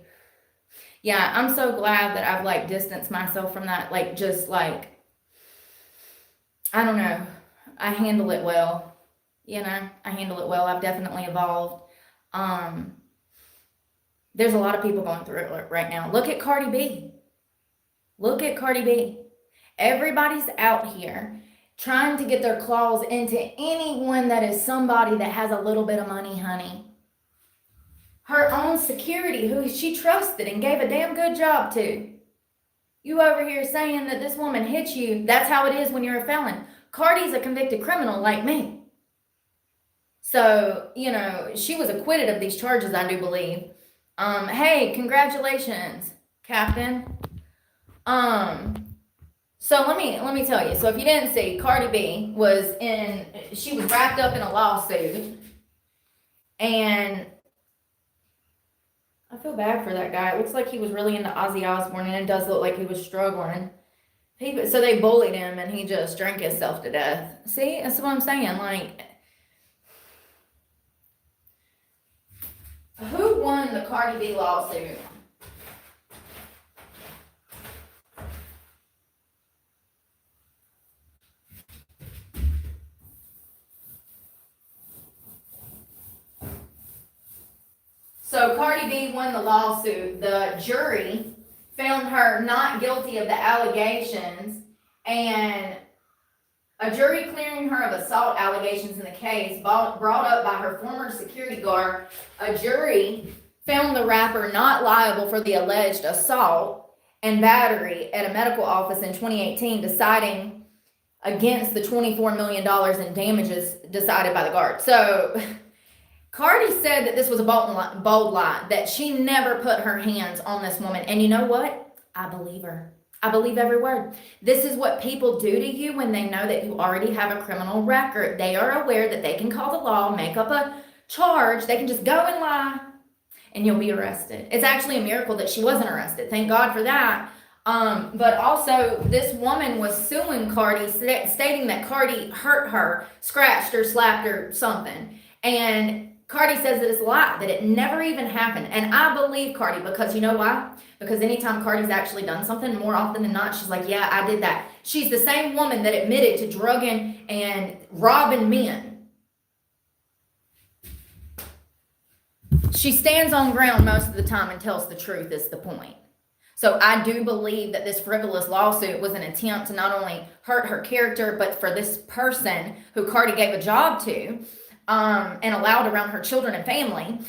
Yeah, I'm so glad that I've distanced myself from that. I don't know. I handle it well. I handle it well. I've definitely evolved. There's a lot of people going through it right now. Look at Cardi B. Everybody's out here trying to get their claws into anyone that is somebody that has a little bit of money, honey. Her own security, who she trusted and gave a damn good job to. You over here saying that this woman hit you. That's how it is when you're a felon. Cardi's a convicted criminal like me. So, she was acquitted of these charges, I do believe. Hey, congratulations, Captain. So let me tell you. So if you didn't see, Cardi B she was wrapped up in a lawsuit. And I feel bad for that guy. It looks like he was really into Ozzy Osbourne, and it does look like he was struggling. So they bullied him, and he just drank himself to death. See, that's what I'm saying. Who won the Cardi B lawsuit? So Cardi B won the lawsuit. The jury found her not guilty of the allegations, and a jury clearing her of assault allegations in the case brought up by her former security guard. A jury found the rapper not liable for the alleged assault and battery at a medical office in 2018, deciding against the $24 million in damages decided by the guard. So Cardi said that this was a bold lie, that she never put her hands on this woman. And you know what? I believe her. I believe every word. This is what people do to you when they know that you already have a criminal record. They are aware that they can call the law, make up a charge. They can just go and lie, and you'll be arrested. It's actually a miracle that she wasn't arrested. Thank God for that. But also, this woman was suing Cardi, stating that Cardi hurt her, scratched her, slapped her, something. And Cardi says that it's a lie, that it never even happened. And I believe Cardi, because you know why? Because anytime Cardi's actually done something, more often than not, she's like, yeah, I did that. She's the same woman that admitted to drugging and robbing men. She stands on ground most of the time and tells the truth, is the point. So I do believe that this frivolous lawsuit was an attempt to not only hurt her character, but for this person who Cardi gave a job to, and allowed around her children and family,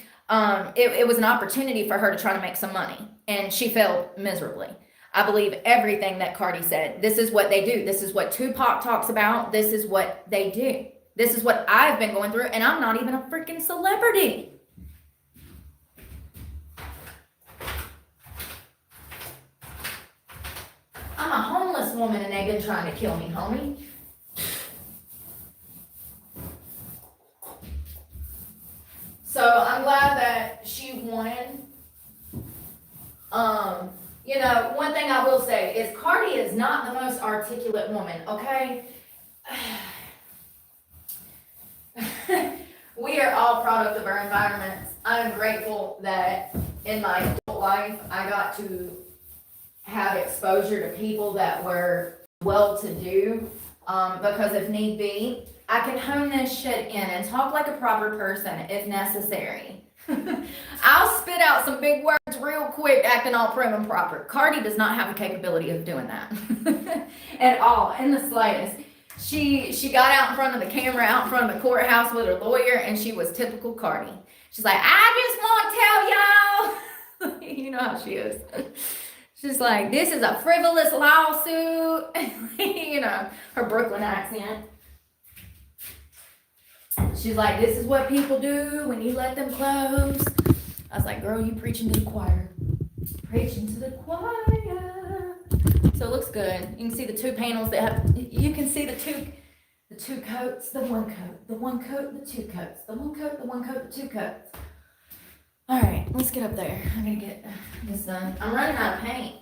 it was an opportunity for her to try to make some money. And she failed miserably. I believe everything that Cardi said. This is what they do. This is what Tupac talks about. This is what they do. This is what I've been going through, and I'm not even a freaking celebrity. I'm a homeless woman and they've been trying to kill me, homie. So I'm glad that she won. You know, one thing I will say is Cardi is not the most articulate woman, okay? We are all product of our environments. I'm grateful that in my adult life I got to have exposure to people that were well-to-do, because if need be, I can hone this shit in and talk like a proper person if necessary. I'll spit out some big words real quick, acting all prim and proper. Cardi does not have the capability of doing that at all, in the slightest. She got out in front of the camera, out in front of the courthouse with her lawyer, and she was typical Cardi. She's like, I just want to tell y'all. You know how she is. She's like, this is a frivolous lawsuit. You know, her Brooklyn accent. She's like, this is what people do when you let them close. I was like, girl, you preaching to the choir. Preaching to the choir. So it looks good. You can see the two panels that have, you can see the two coats, the one coat, the one coat, the two coats, the one coat, the one coat, the two coats. All right, let's get up there. I'm gonna get this done. I'm running out of paint.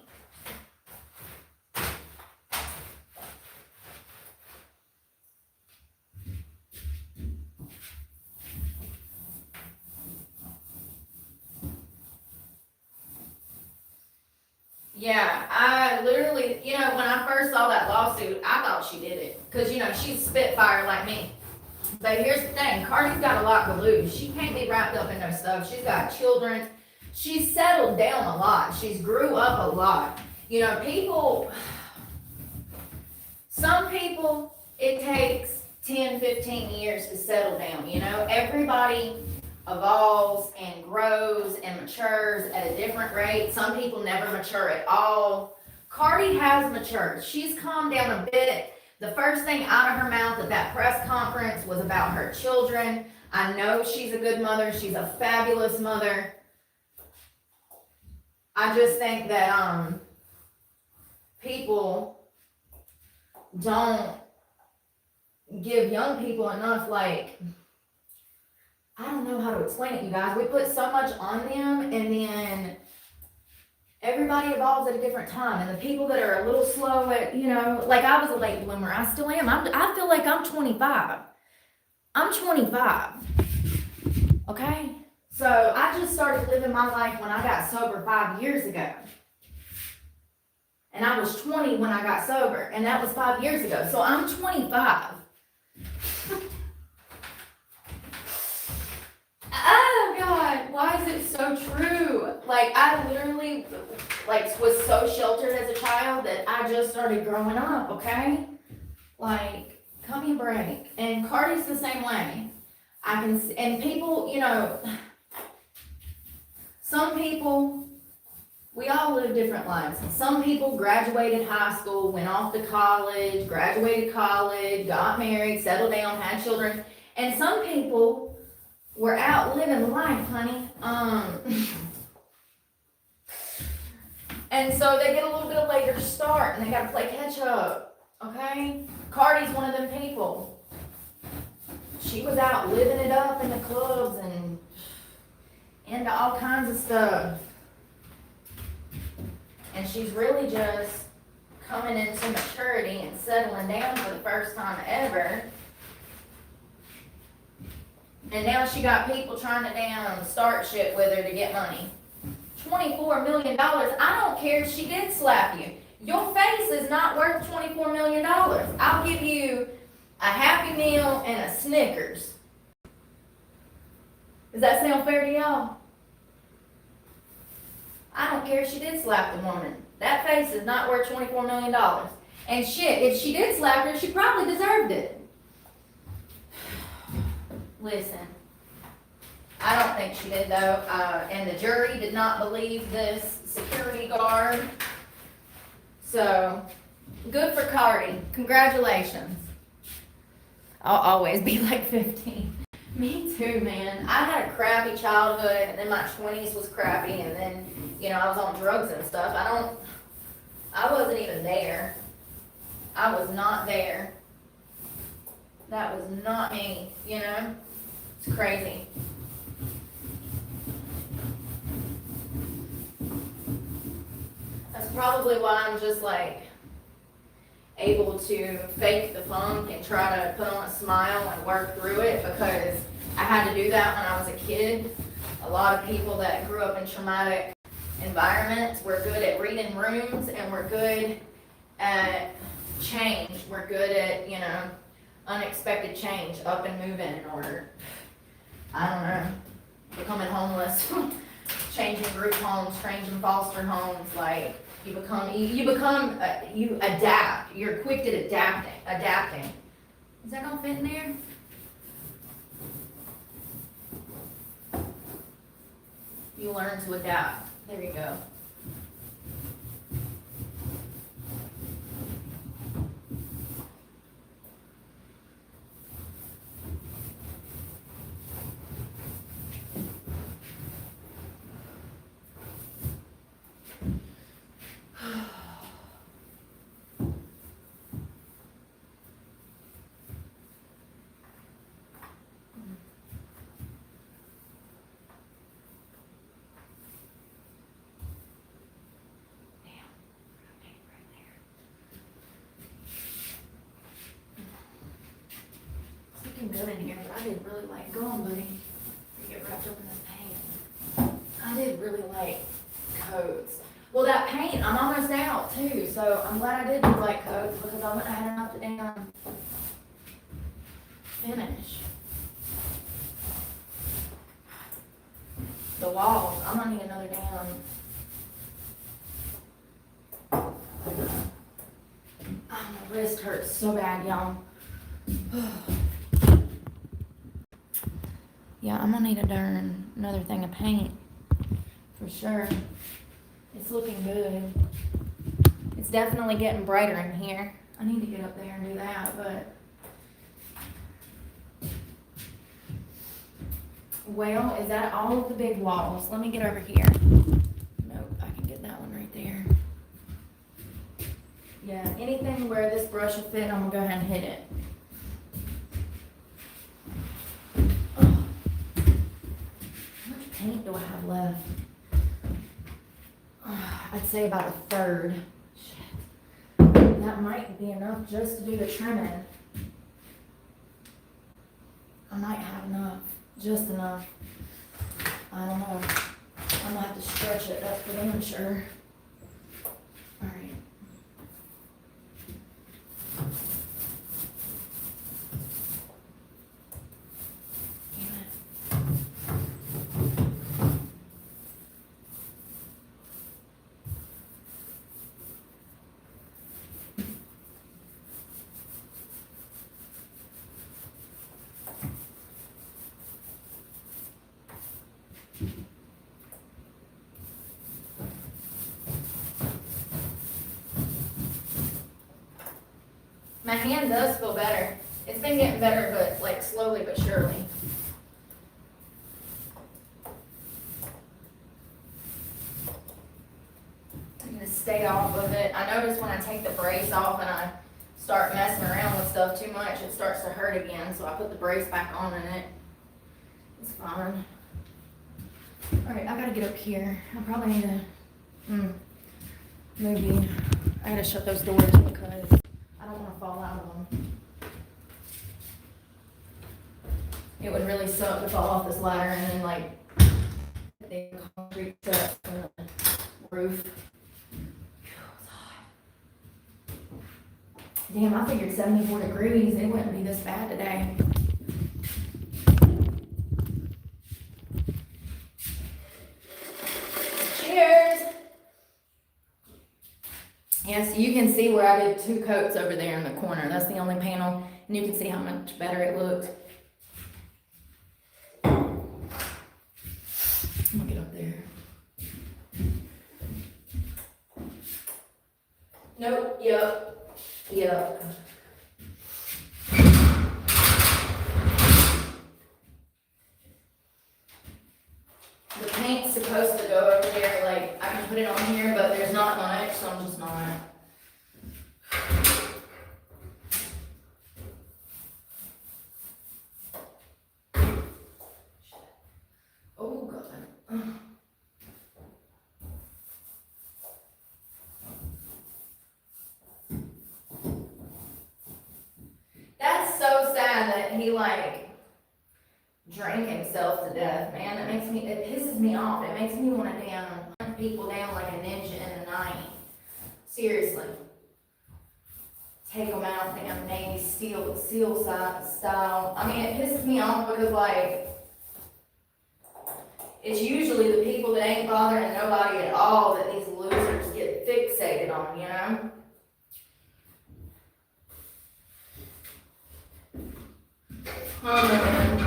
Yeah, I literally, you know, when I first saw that lawsuit, I thought she did it. Because, you know, she's Spitfire like me. But here's the thing, Cardi's got a lot to lose. She can't be wrapped up in no stuff. She's got children. She's settled down a lot. She's grew up a lot. You know, some people, it takes 10, 15 years to settle down. You know, everybody evolves and grows and matures at a different rate. Some people never mature at all. Cardi has matured. She's calmed down a bit. The first thing out of her mouth at that press conference was about her children. I know she's a good mother. She's a fabulous mother. I just think that people don't give young people enough, like, I don't know how to explain it, you guys. We put so much on them, and then everybody evolves at a different time. And the people that are a little slow at, you know, like I was a late bloomer. I still am. I feel like I'm 25. I'm 25. Okay? So I just started living my life when I got sober 5 years ago. And I was 20 when I got sober. And that was 5 years ago. So I'm 25. Oh God, why is it so true? Like, I literally, like, was so sheltered as a child that I just started growing up, okay? Like, cut me a break. And Cardi's the same way. And people, you know, some people, we all live different lives. Some people graduated high school, went off to college, graduated college, got married, settled down, had children. And some people were out living life, honey. And so they get a little bit of later start and they gotta play catch up, okay? Cardi's one of them people. She was out living it up in the clubs and into all kinds of stuff. And she's really just coming into maturity and settling down for the first time ever. And now she got people trying to damn start shit with her to get money. $24 million. I don't care if she did slap you. Your face is not worth $24 million. I'll give you a Happy Meal and a Snickers. Does that sound fair to y'all? I don't care if she did slap the woman. That face is not worth $24 million. And shit, if she did slap her, she probably deserved it. Listen, I don't think she did though, and the jury did not believe this security guard. So, good for Cardi. Congratulations. I'll always be like 15. Me too, man. I had a crappy childhood, and then my 20s was crappy, and then, you know, I was on drugs and stuff. I wasn't even there. I was not there. That was not me, you know? It's crazy. That's probably why I'm just like able to fake the funk and try to put on a smile and work through it, because I had to do that when I was a kid. A lot of people that grew up in traumatic environments were good at reading rooms, and we're good at change. We're good at, you know, unexpected change, up and moving in order, I don't know, becoming homeless, changing group homes, changing foster homes. Like, you adapt. You're quick at adapting. Is that gonna fit in there? You learn to adapt. There you go. Good in here, but I didn't really like going, buddy. You get wrapped up in this paint. I did really like coats. Well, that paint, I'm almost out too, so I'm glad I did do like coats, because I wouldn't have had enough to damn finish. The walls, I'm gonna need another damn. Oh, my wrist hurts so bad, y'all. Yeah, I'm gonna need another thing of paint, for sure. It's looking good. It's definitely getting brighter in here. I need to get up there and do that, but. Well, is that all of the big walls? Let me get over here. Nope, I can get that one right there. Yeah, anything where this brush will fit, I'm gonna go ahead and hit it. Paint do I have left? I'd say about a third. Shit. That might be enough just to do the trimming. I might have enough. Just enough. I don't know. I'm gonna have to stretch it up for damn sure. Alright. My hand does feel better. It's been getting better, but like slowly but surely. I'm gonna stay off of it. I notice when I take the brace off and I start messing around with stuff too much, it starts to hurt again. So I put the brace back on and it's fine. Alright, I gotta get up here. I probably need to, maybe, I gotta shut those doors because I don't want to fall out of them. It would really suck to fall off this ladder and then like the concrete steps from the roof. It's hot. Damn, I figured 74 degrees. It wouldn't be this bad today. Cheers. Yeah, so you can see where I did 2 coats over there in the corner. That's the only panel, and you can see how much better it looked. I'm gonna get up there. Nope, yep. The paint's supposed to go over there, like, I can put it on here, but there's not much, so I'm just not. Oh, God. That's so sad that he, like, drank himself to death, man. It pisses me off. It makes me want to hunt people down like a ninja in the night. Seriously. Take them out, damn Navy SEAL style. I mean, it pisses me off because, like, it's usually the people that ain't bothering nobody at all that these losers get fixated on, you know? Oh, man.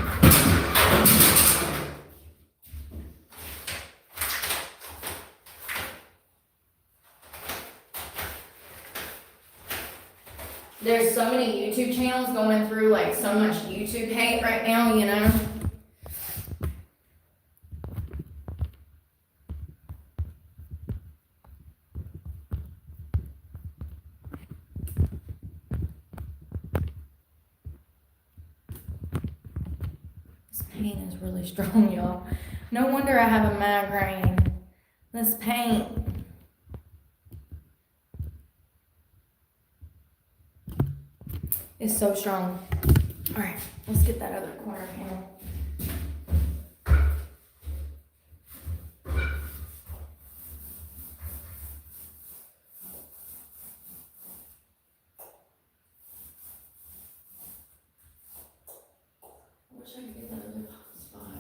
There's so many YouTube channels going through like so much YouTube hate right now, you know? This paint is really strong, y'all. No wonder I have a migraine. This paint. It's so strong. All right, let's get that other corner panel. I wish I could get that other spot.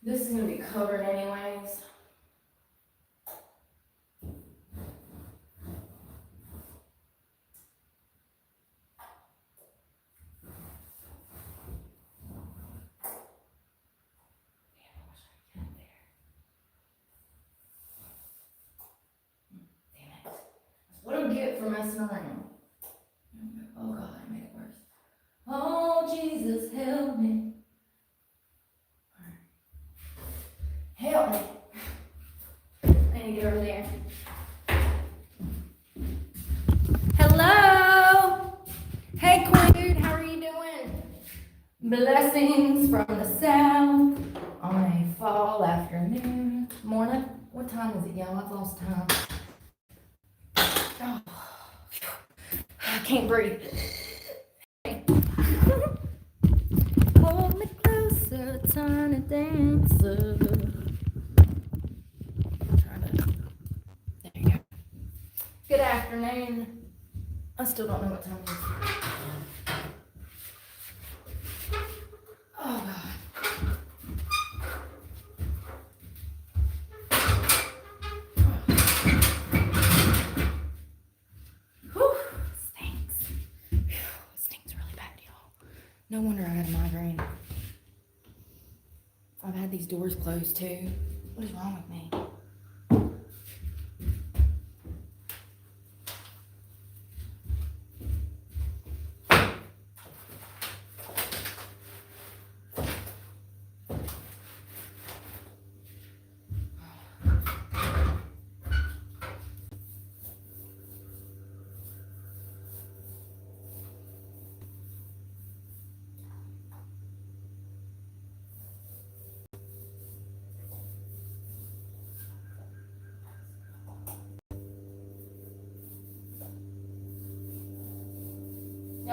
This is going to be covered anyways. What do I get for messing around? Oh God, I made it worse. Oh Jesus, help me. Help me. I need to get over there. Hello. Hey Queen, how are you doing? Blessings from the south on a fall afternoon. Morning. What time is it, y'all? I've lost time. Oh, I can't breathe. Hold me closer, tiny dancer. There you go. Good afternoon. I still don't know what time it is. Oh God. No wonder I had a migraine. I've had these doors closed too. What is wrong with me?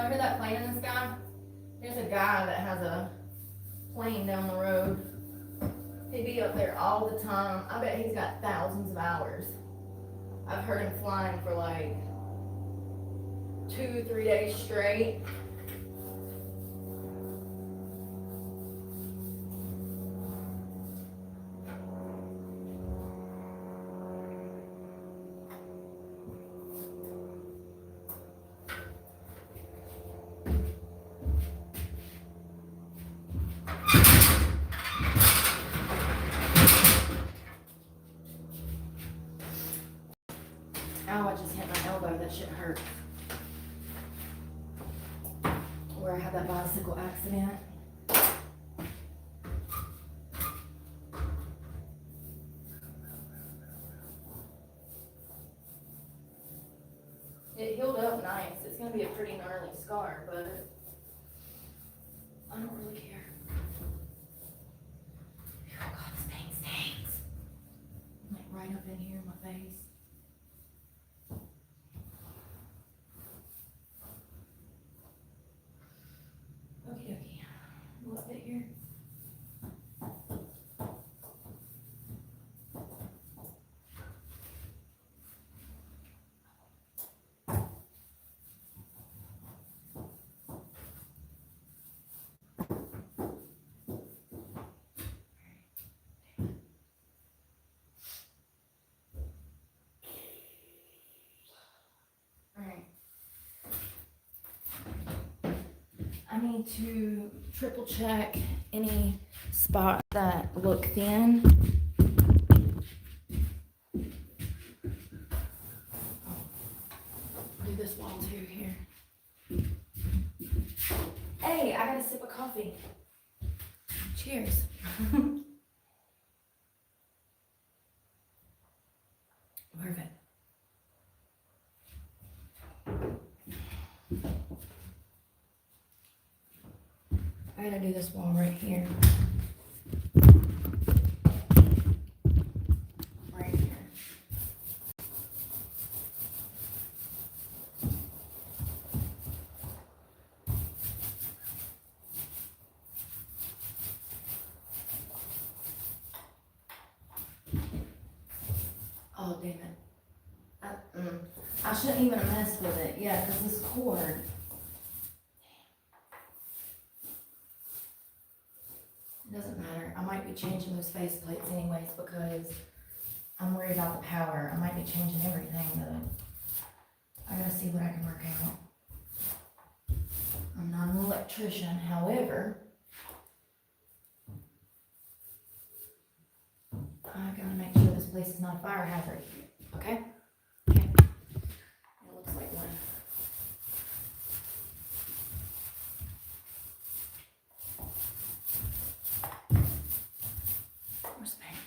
Y'all hear that plane in the sky? There's a guy that has a plane down the road. He'd be up there all the time. I bet he's got thousands of hours. I've heard him flying for like 2-3 days straight. Ow, I just hit my elbow. That shit hurt. Where I had that bicycle accident. It healed up nice. It's going to be a pretty gnarly scar, but I don't really care. Oh God, this pain stings. Like right up in here in my face. Okie dokie. A little bit here. I need to triple check any spots that look thin. Do this wall too here. Hey, I got a sip of coffee. Cheers. Perfect. I gotta do this wall right here. Right here. Oh, damn it. I shouldn't even have messed with it. Yeah, because this cord. It doesn't matter. I might be changing those face plates anyways because I'm worried about the power. I might be changing everything, but I gotta see what I can work out. I'm not an electrician, however, I gotta make sure this place is not a fire hazard. Okay? Okay. It looks like one. Where's the paint?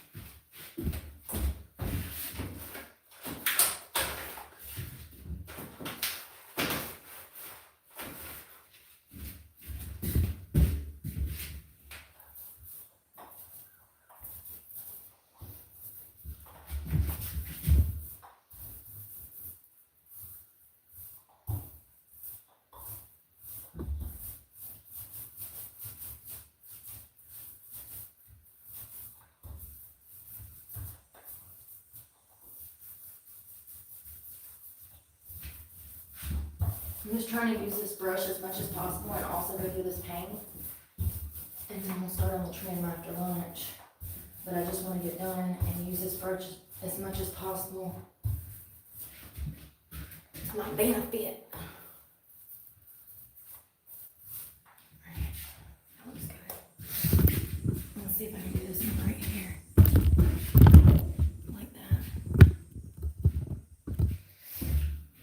I'm just trying to use this brush as much as possible and also go through this paint. And then we'll start on the trim after lunch. But I just want to get done and use this brush as much as possible to my benefit. Alright, that looks good. Let's see if I can do this one right here. Like that.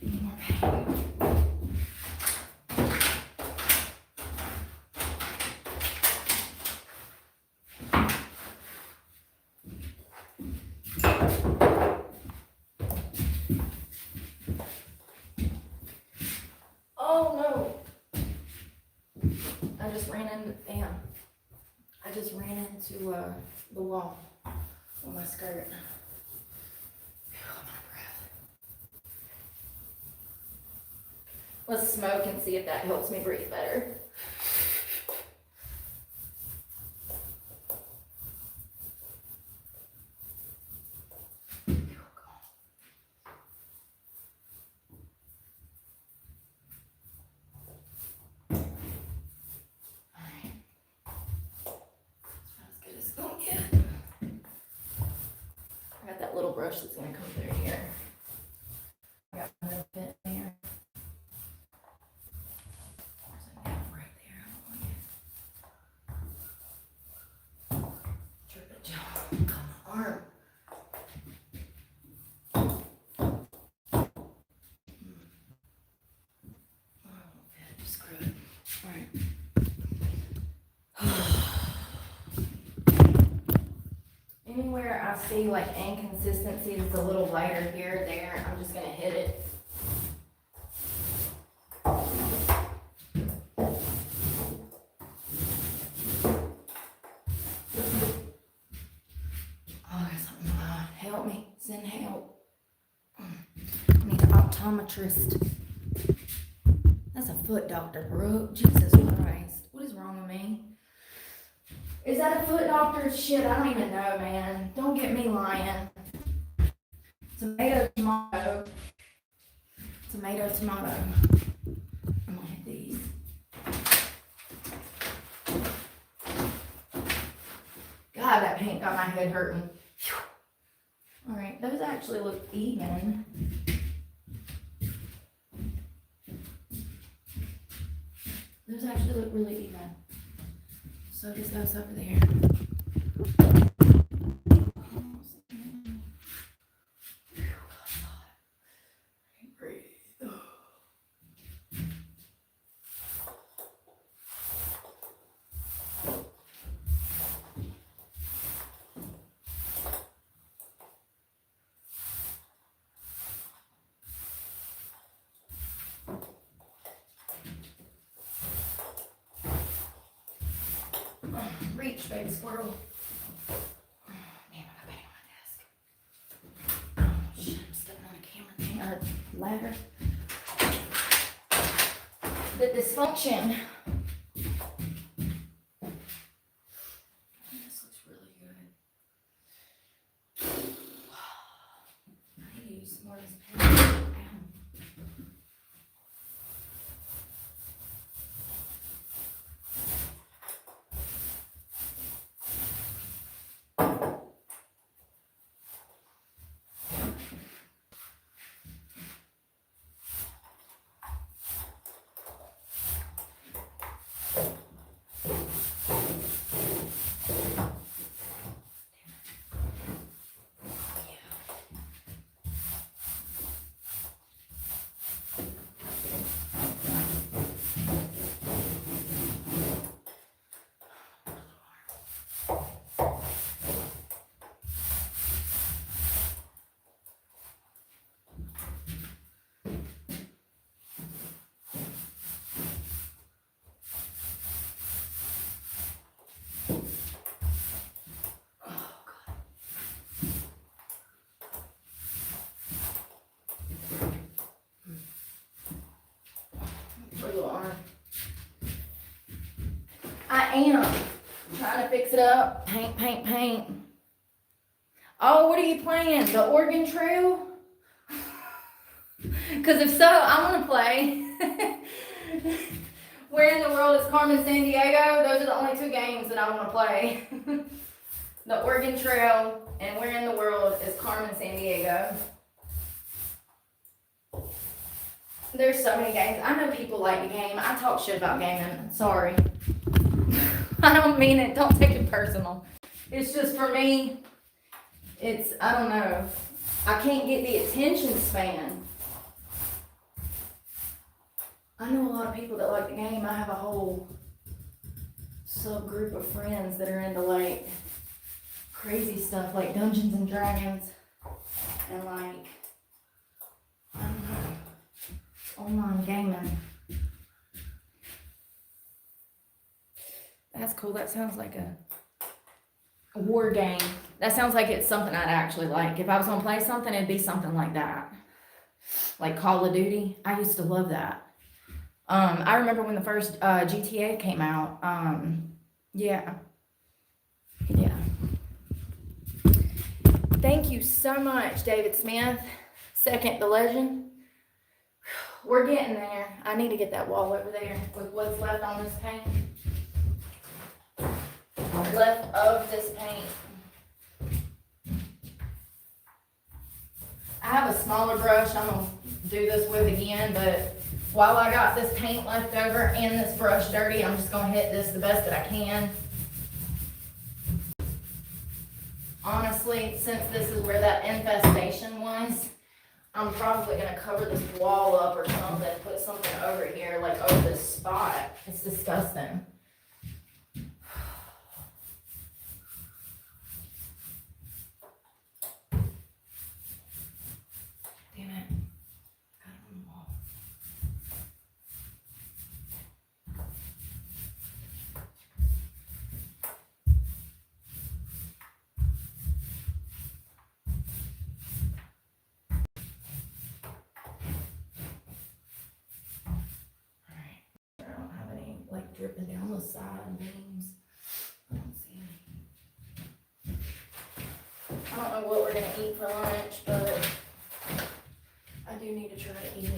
More paint. I just ran into the wall with my skirt. I'm out of breath. Let's smoke and see if that helps me breathe better. Little brush that's going to come through here. I got a little bit there. There's a nail right there. I don't want it. Trip it, John. Got my arm. Okay, just screw it. Alright. Anywhere I see like inconsistency that's a little lighter here or there, I'm just going to hit it. Oh, there's something. Help me. Send help. I need an optometrist. That's a foot doctor, Brooke. Jesus Christ. What is wrong with me? Is that a foot doctor? Shit, I don't even know, man. Don't get me lying. Tomato, tomato. Tomato, tomato. I'm gonna hit these. God, that paint got my head hurting. Alright, those actually look even. Those actually look really even. So just goes over there. Reach, baby squirrel. Damn, I got paint on my desk. Oh shit, I'm stepping on a camera thing, or ladder. The dysfunction. This looks really good. I need to use more of this paint. I am trying to fix it up. Paint, paint, paint. Oh, what are you playing? The Oregon Trail? Because if so, I want to play. Where in the world is Carmen San Diego? Those are the only two games that I want to play. The Oregon Trail and where in the world is Carmen San Diego? There's so many games. I know people like the game. I talk shit about gaming. Sorry. I don't mean it. Don't take it personal. It's just for me, I don't know. I can't get the attention span. I know a lot of people that like the game. I have a whole subgroup of friends that are into like crazy stuff like Dungeons and Dragons and like, I don't know, online gaming. That's cool. That sounds like a war game. That sounds like it's something I'd actually like. If I was gonna play something, it'd be something like that. Like Call of Duty. I used to love that. I remember when the first GTA came out. Yeah. Yeah. Thank you so much, David Smith. Second the legend. We're getting there. I need to get that wall over there with what's left on this paint. Left of this paint. I have a smaller brush I'm going to do this with again, but while I got this paint left over and this brush dirty, I'm just going to hit this the best that I can. Honestly, since this is where that infestation was, I'm probably going to cover this wall up or something, put something over here, like over this spot. It's disgusting. Damn it. Got it on the wall. Like dripping down the side and beams. I don't see any. I don't know what we're gonna eat for lunch, but I do need to try to eat it.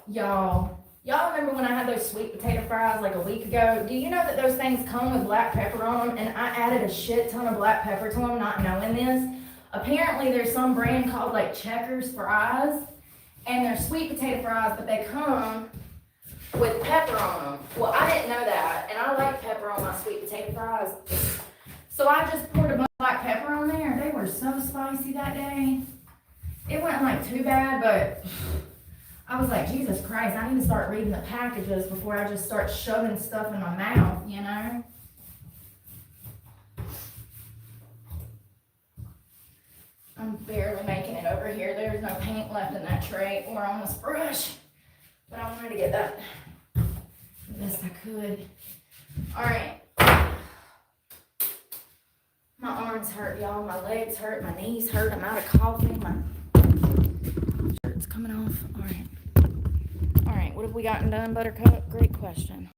Y'all remember when I had those sweet potato fries like a week ago? Do you know that those things come with black pepper on them? And I added a shit ton of black pepper to them, not knowing this. Apparently there's some brand called like Checkers fries. And they're sweet potato fries, but they come with pepper on them. Well, I didn't know that, and I like pepper on my sweet potato fries. So I just poured a bunch of black pepper on there. They were so spicy that day. It wasn't like too bad, but I was like, Jesus Christ, I need to start reading the packages before I just start shoving stuff in my mouth, you know? I'm barely making it over here. There's no paint left in that tray or on this brush. But I wanted to get that the best I could. Alright. My arms hurt, y'all. My legs hurt. My knees hurt. I'm out of coffee. My shirt's coming off. Alright. Alright, what have we gotten done, Buttercup? Great question.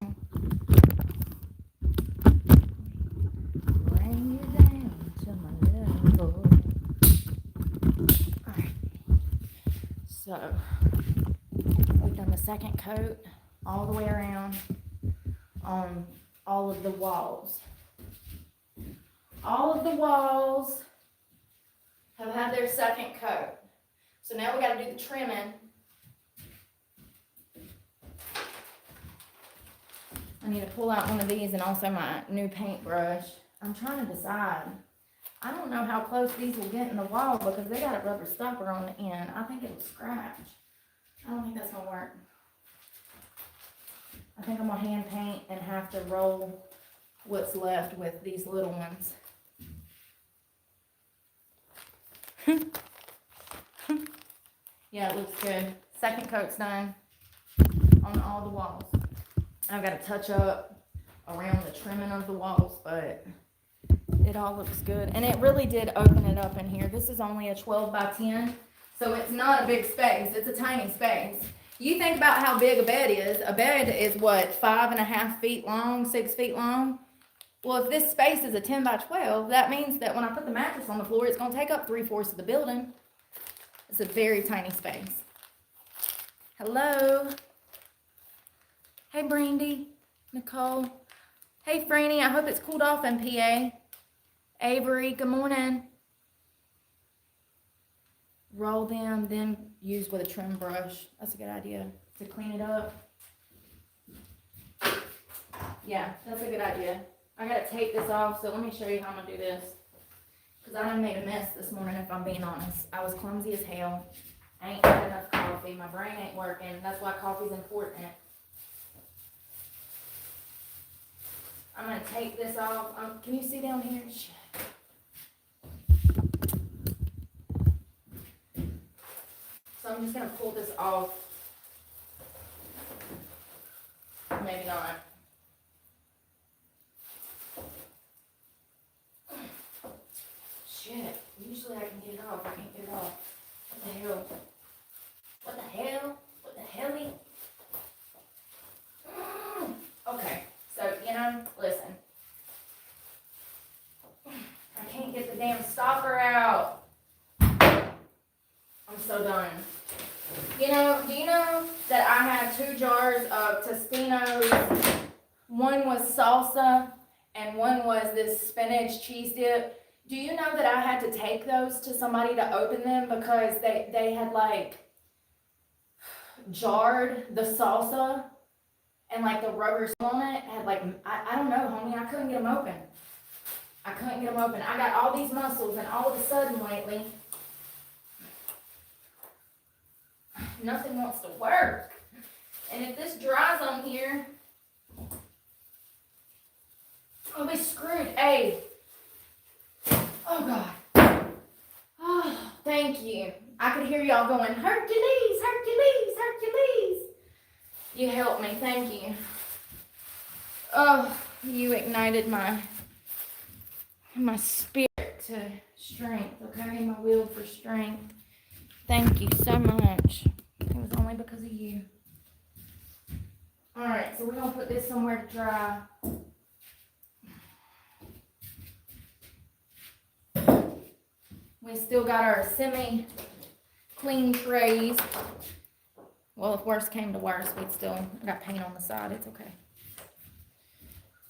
Bring you down to my level. So, we've done the second coat all the way around on all of the walls. All of the walls have had their second coat. So now we got to do the trimming. I need to pull out one of these and also my new paintbrush. I'm trying to decide. I don't know how close these will get in the wall because they got a rubber stopper on the end. I think it'll scratch. I don't think that's going to work. I think I'm going to hand paint and have to roll what's left with these little ones. Yeah, it looks good. Second coat's done on all the walls. I've got to touch up around the trimming of the walls, but it all looks good. And it really did open it up in here. This is only a 12 by 10, so it's not a big space. It's a tiny space. You think about how big a bed is. A bed is what, 5.5 feet long, 6 feet long? Well, if this space is a 10 by 12, that means that when I put the mattress on the floor, it's going to take up 3/4 of the building. It's a very tiny space. Hello. Hey, Brandy. Nicole. Hey, Franny. I hope it's cooled off in PA. Avery, good morning. Roll them, then use with a trim brush. That's a good idea to clean it up. Yeah, that's a good idea. I gotta take this off, so let me show you how I'm gonna do this. Because I done made a mess this morning, if I'm being honest. I was clumsy as hell. I ain't had enough coffee. My brain ain't working. That's why coffee's important. I'm gonna take this off. Can you see down here? Shit. So I'm just gonna pull this off. Maybe not. Shit. Usually I can get it off. I can't get it off. What the hell? hell? What the helly? Okay, so, listen. I can't get the damn stopper out. I'm so done. Do you know that I had 2 jars of Tostinos? One was salsa and one was this spinach cheese dip. Do you know that I had to take those to somebody to open them because they had like jarred the salsa and like the rubber on it had like, I don't know, homie, I couldn't get them open. I got all these muscles and all of a sudden lately, nothing wants to work. And if this dries on here, I'll be screwed. Hey. Oh, God. Oh, thank you. I could hear y'all going, Hercules, Hercules, Hercules. You helped me. Thank you. Oh, you ignited my spirit to strength, okay? My will for strength. Thank you so much. It was only because of you. All right, so we're going to put this somewhere to dry. We still got our semi-clean trays. Well, if worse came to worse, I got paint on the side. It's okay.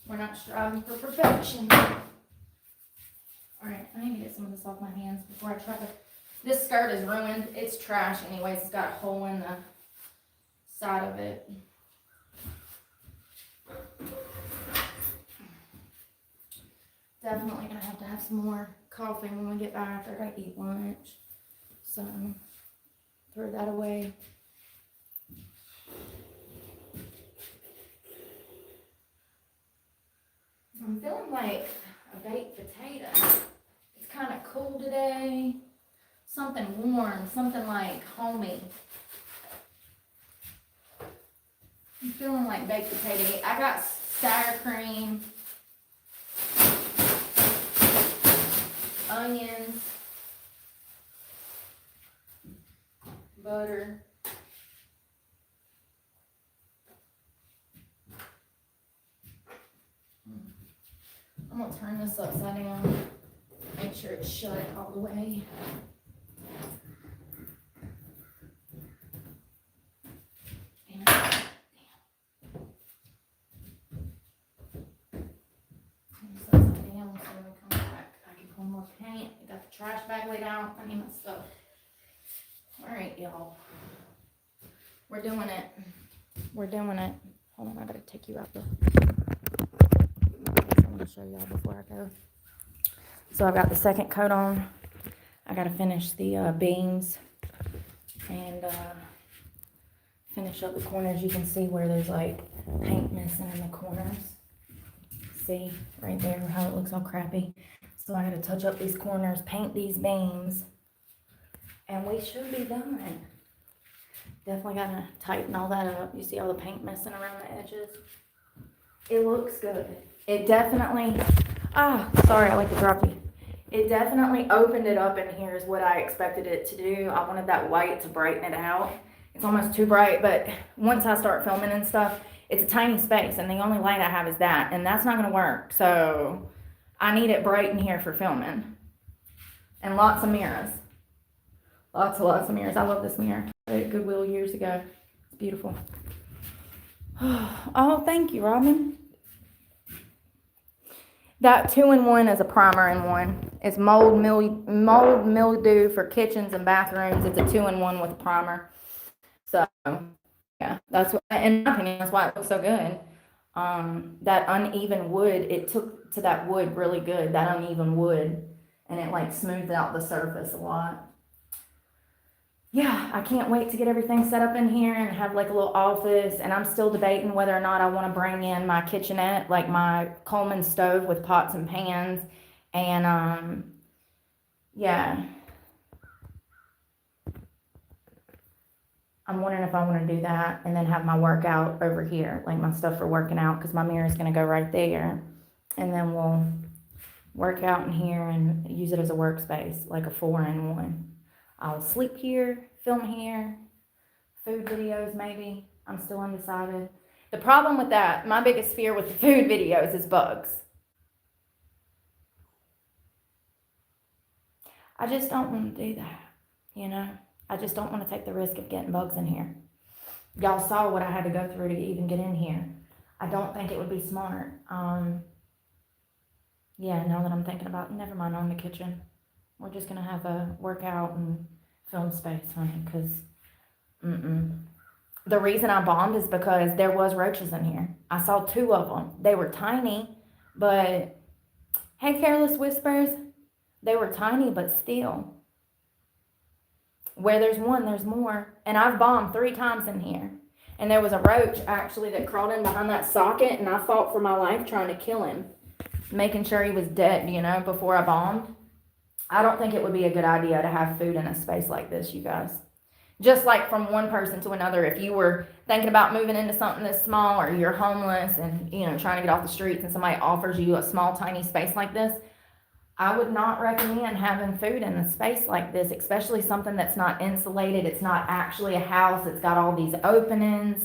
We're not striving for perfection. All right, I need to get some of this off my hands before I try to. This skirt is ruined. It's trash anyways. It's got a hole in the side of it. Definitely gonna have to have some more coffee when we get back. I gotta eat lunch. So, throw that away. I'm feeling like a baked potato. It's kind of cool today. Something warm, something like homey. I'm feeling like baked potato. I got sour cream, onions, butter. I'm gonna turn this upside down, make sure it's shut all the way. Paint. I got the trash bag laid out. I need my stuff. Alright, y'all. We're doing it. Hold on, I gotta take you out the. I'm gonna show y'all before I go. So I've got the second coat on. I gotta finish the beams and finish up the corners. You can see where there's like paint missing in the corners. See right there how it looks all crappy. So I gotta touch up these corners, paint these beams, and we should be done. Definitely gotta tighten all that up. You see all the paint messing around the edges? It looks good. It definitely, sorry, I like to drop you. It definitely opened it up in here is what I expected it to do. I wanted that white to brighten it out. It's almost too bright, but once I start filming and stuff, it's a tiny space, and the only light I have is that, and that's not gonna work, so I need it bright in here for filming. And lots of mirrors. Lots of mirrors. I love this mirror. I got it at Goodwill years ago. It's beautiful. Oh, thank you, Robin. That 2-in-1 is a primer in one. It's mold mildew for kitchens and bathrooms. It's a 2-in-1 with a primer. So, yeah, that's what, in my opinion, that's why it looks so good. That uneven wood, it took to that wood really good, that uneven wood, and it like smoothed out the surface a lot. Yeah, I can't wait to get everything set up in here and have like a little office, and I'm still debating whether or not I want to bring in my kitchenette, like my Coleman stove with pots and pans, and yeah. I'm wondering if I want to do that and then have my workout over here, like my stuff for working out, because my mirror is going to go right there. And then we'll work out in here and use it as a workspace, like a 4-in-1. I'll sleep here, film here, Food videos, maybe. I'm still undecided. The problem with that, my biggest fear with the food videos is bugs. I just don't want to do that, you know? I just don't want to take the risk of getting bugs in here. Y'all saw what I had to go through to even get in here. I don't think it would be smart. Yeah, now that I'm thinking about it, never mind on the kitchen. We're just going to have a workout and film space, honey, because, The reason I bombed is because there was roaches in here. I saw 2 of them. They were tiny, but, hey, Careless Whispers, they were tiny, but still. Where there's one, there's more. And I've bombed 3 times in here. And there was a roach, actually, that crawled in behind that socket, and I fought for my life trying to kill him, making sure he was dead, you know, before I bombed. I don't think it would be a good idea to have food in a space like this, you guys. Just like from one person to another, if you were thinking about moving into something this small, or you're homeless and, you know, trying to get off the streets, and somebody offers you a small, tiny space like this, I would not recommend having food in a space like this, especially something that's not insulated. It's not actually a house. It's got all these openings.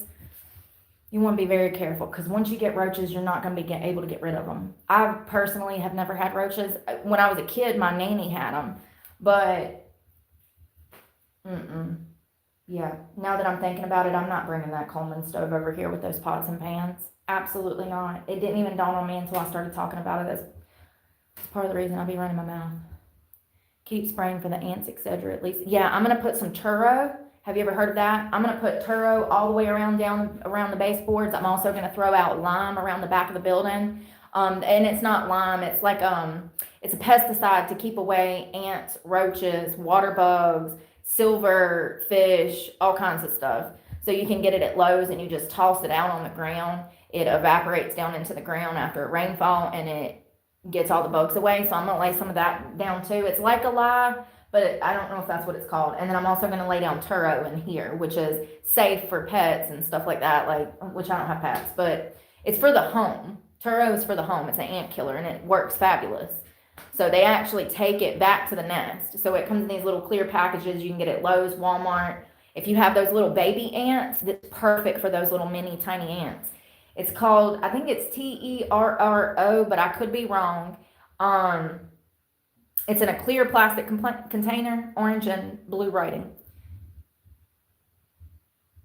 You want to be very careful, because once you get roaches, you're not going to be able to get rid of them. I personally have never had roaches. When I was a kid, my nanny had them. But, yeah, now that I'm thinking about it, I'm not bringing that Coleman stove over here with those pots and pans. Absolutely not. It didn't even dawn on me until I started talking about it. That's part of the reason I'll be running my mouth. Keep spraying for the ants, etc. At least, yeah, I'm going to put some Turo. Have you ever heard of that? I'm going to put Turo all the way around the baseboards. I'm also going to throw out lime around the back of the building. And it's not lime. It's like, it's a pesticide to keep away ants, roaches, water bugs, silver fish, all kinds of stuff. So you can get it at Lowe's, and you just toss it out on the ground. It evaporates down into the ground after a rainfall, and it gets all the bugs away. So I'm going to lay some of that down too. It's like a lye, but I don't know if that's what it's called. And then I'm also going to lay down Turo in here, which is safe for pets and stuff like that, which I don't have pets, but it's for the home. Turo is for the home. It's an ant killer, and it works fabulous. So they actually take it back to the nest. So it comes in these little clear packages. You can get it at Lowe's, Walmart. If you have those little baby ants, it's perfect for those little mini tiny ants. It's called, I think it's Terro, but I could be wrong. It's in a clear plastic container, orange and blue writing.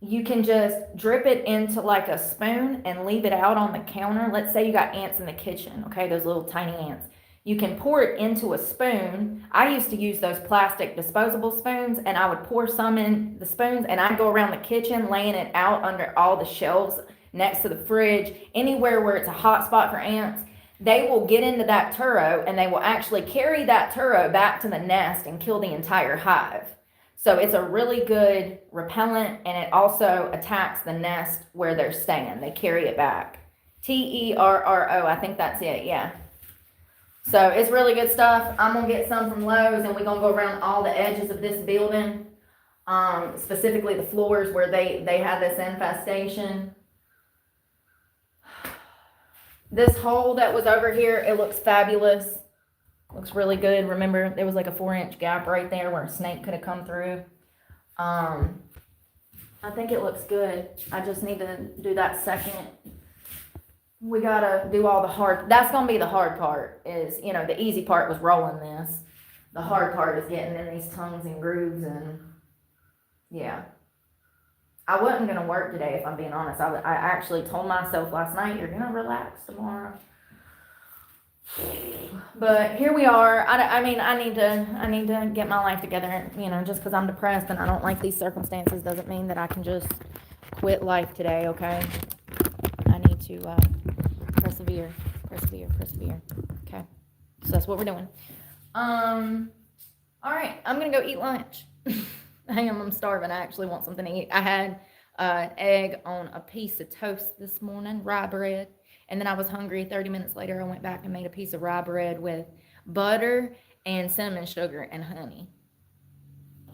You can just drip it into like a spoon and leave it out on the counter. Let's say you got ants in the kitchen, okay, those little tiny ants. You can pour it into a spoon. I used to use those plastic disposable spoons, and I would pour some in the spoons, and I'd go around the kitchen laying it out under all the shelves next to the fridge, anywhere where it's a hot spot for ants. They will get into that Turo, and they will actually carry that Turo back to the nest and kill the entire hive. So it's a really good repellent, and it also attacks the nest where they're staying. They carry it back. Terro, I think that's it, yeah. So it's really good stuff. I'm going to get some from Lowe's, and we're going to go around all the edges of this building, specifically the floors where they had this infestation. This hole that was over here, it looks fabulous. Looks really good. Remember, there was like a 4-inch gap right there where a snake could have come through. I think it looks good. I just need to do that second. We gotta do all the hard, that's gonna be the hard part is, you know, the easy part was rolling this. The hard part is getting in these tongues and grooves, and yeah. I wasn't gonna work today, if I'm being honest. I actually told myself last night, you're gonna relax tomorrow. But here we are. I mean, I need to get my life together, you know, just because I'm depressed and I don't like these circumstances doesn't mean that I can just quit life today, okay? I need to persevere. Okay, so that's what we're doing. All right, I'm gonna go eat lunch. I'm starving. I actually want something to eat. I had an egg on a piece of toast this morning, rye bread, and then I was hungry. 30 minutes later, I went back and made a piece of rye bread with butter and cinnamon sugar and honey.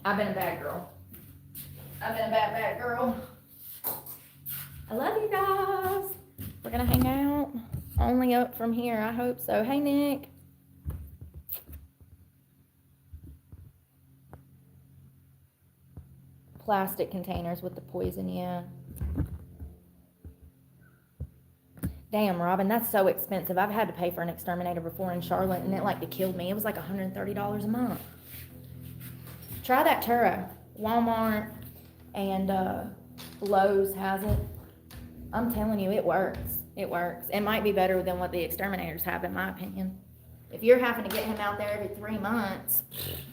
I've been a bad girl. I've been a bad girl. I love you guys. We're gonna hang out only up from here. I hope so. Hey, Nick. plastic containers with the poison, yeah. Damn, Robin, that's so expensive. I've had to pay for an exterminator before in Charlotte, and it like killed me. It was like $130 a month. Try that Turo. Walmart and Lowe's has it. I'm telling you, it works. It works. It might be better than what the exterminators have, in my opinion. If you're having to get him out there every 3 months,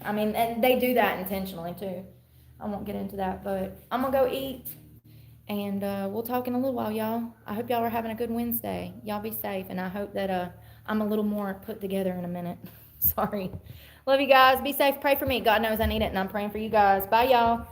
I mean, and they do that intentionally too. I won't get into that, but I'm gonna go eat. And we'll talk in a little while, y'all. I hope y'all are having a good Wednesday. Y'all be safe. And I hope that I'm a little more put together in a minute. Sorry. Love you guys. Be safe. Pray for me. God knows I need it. And I'm praying for you guys. Bye, y'all.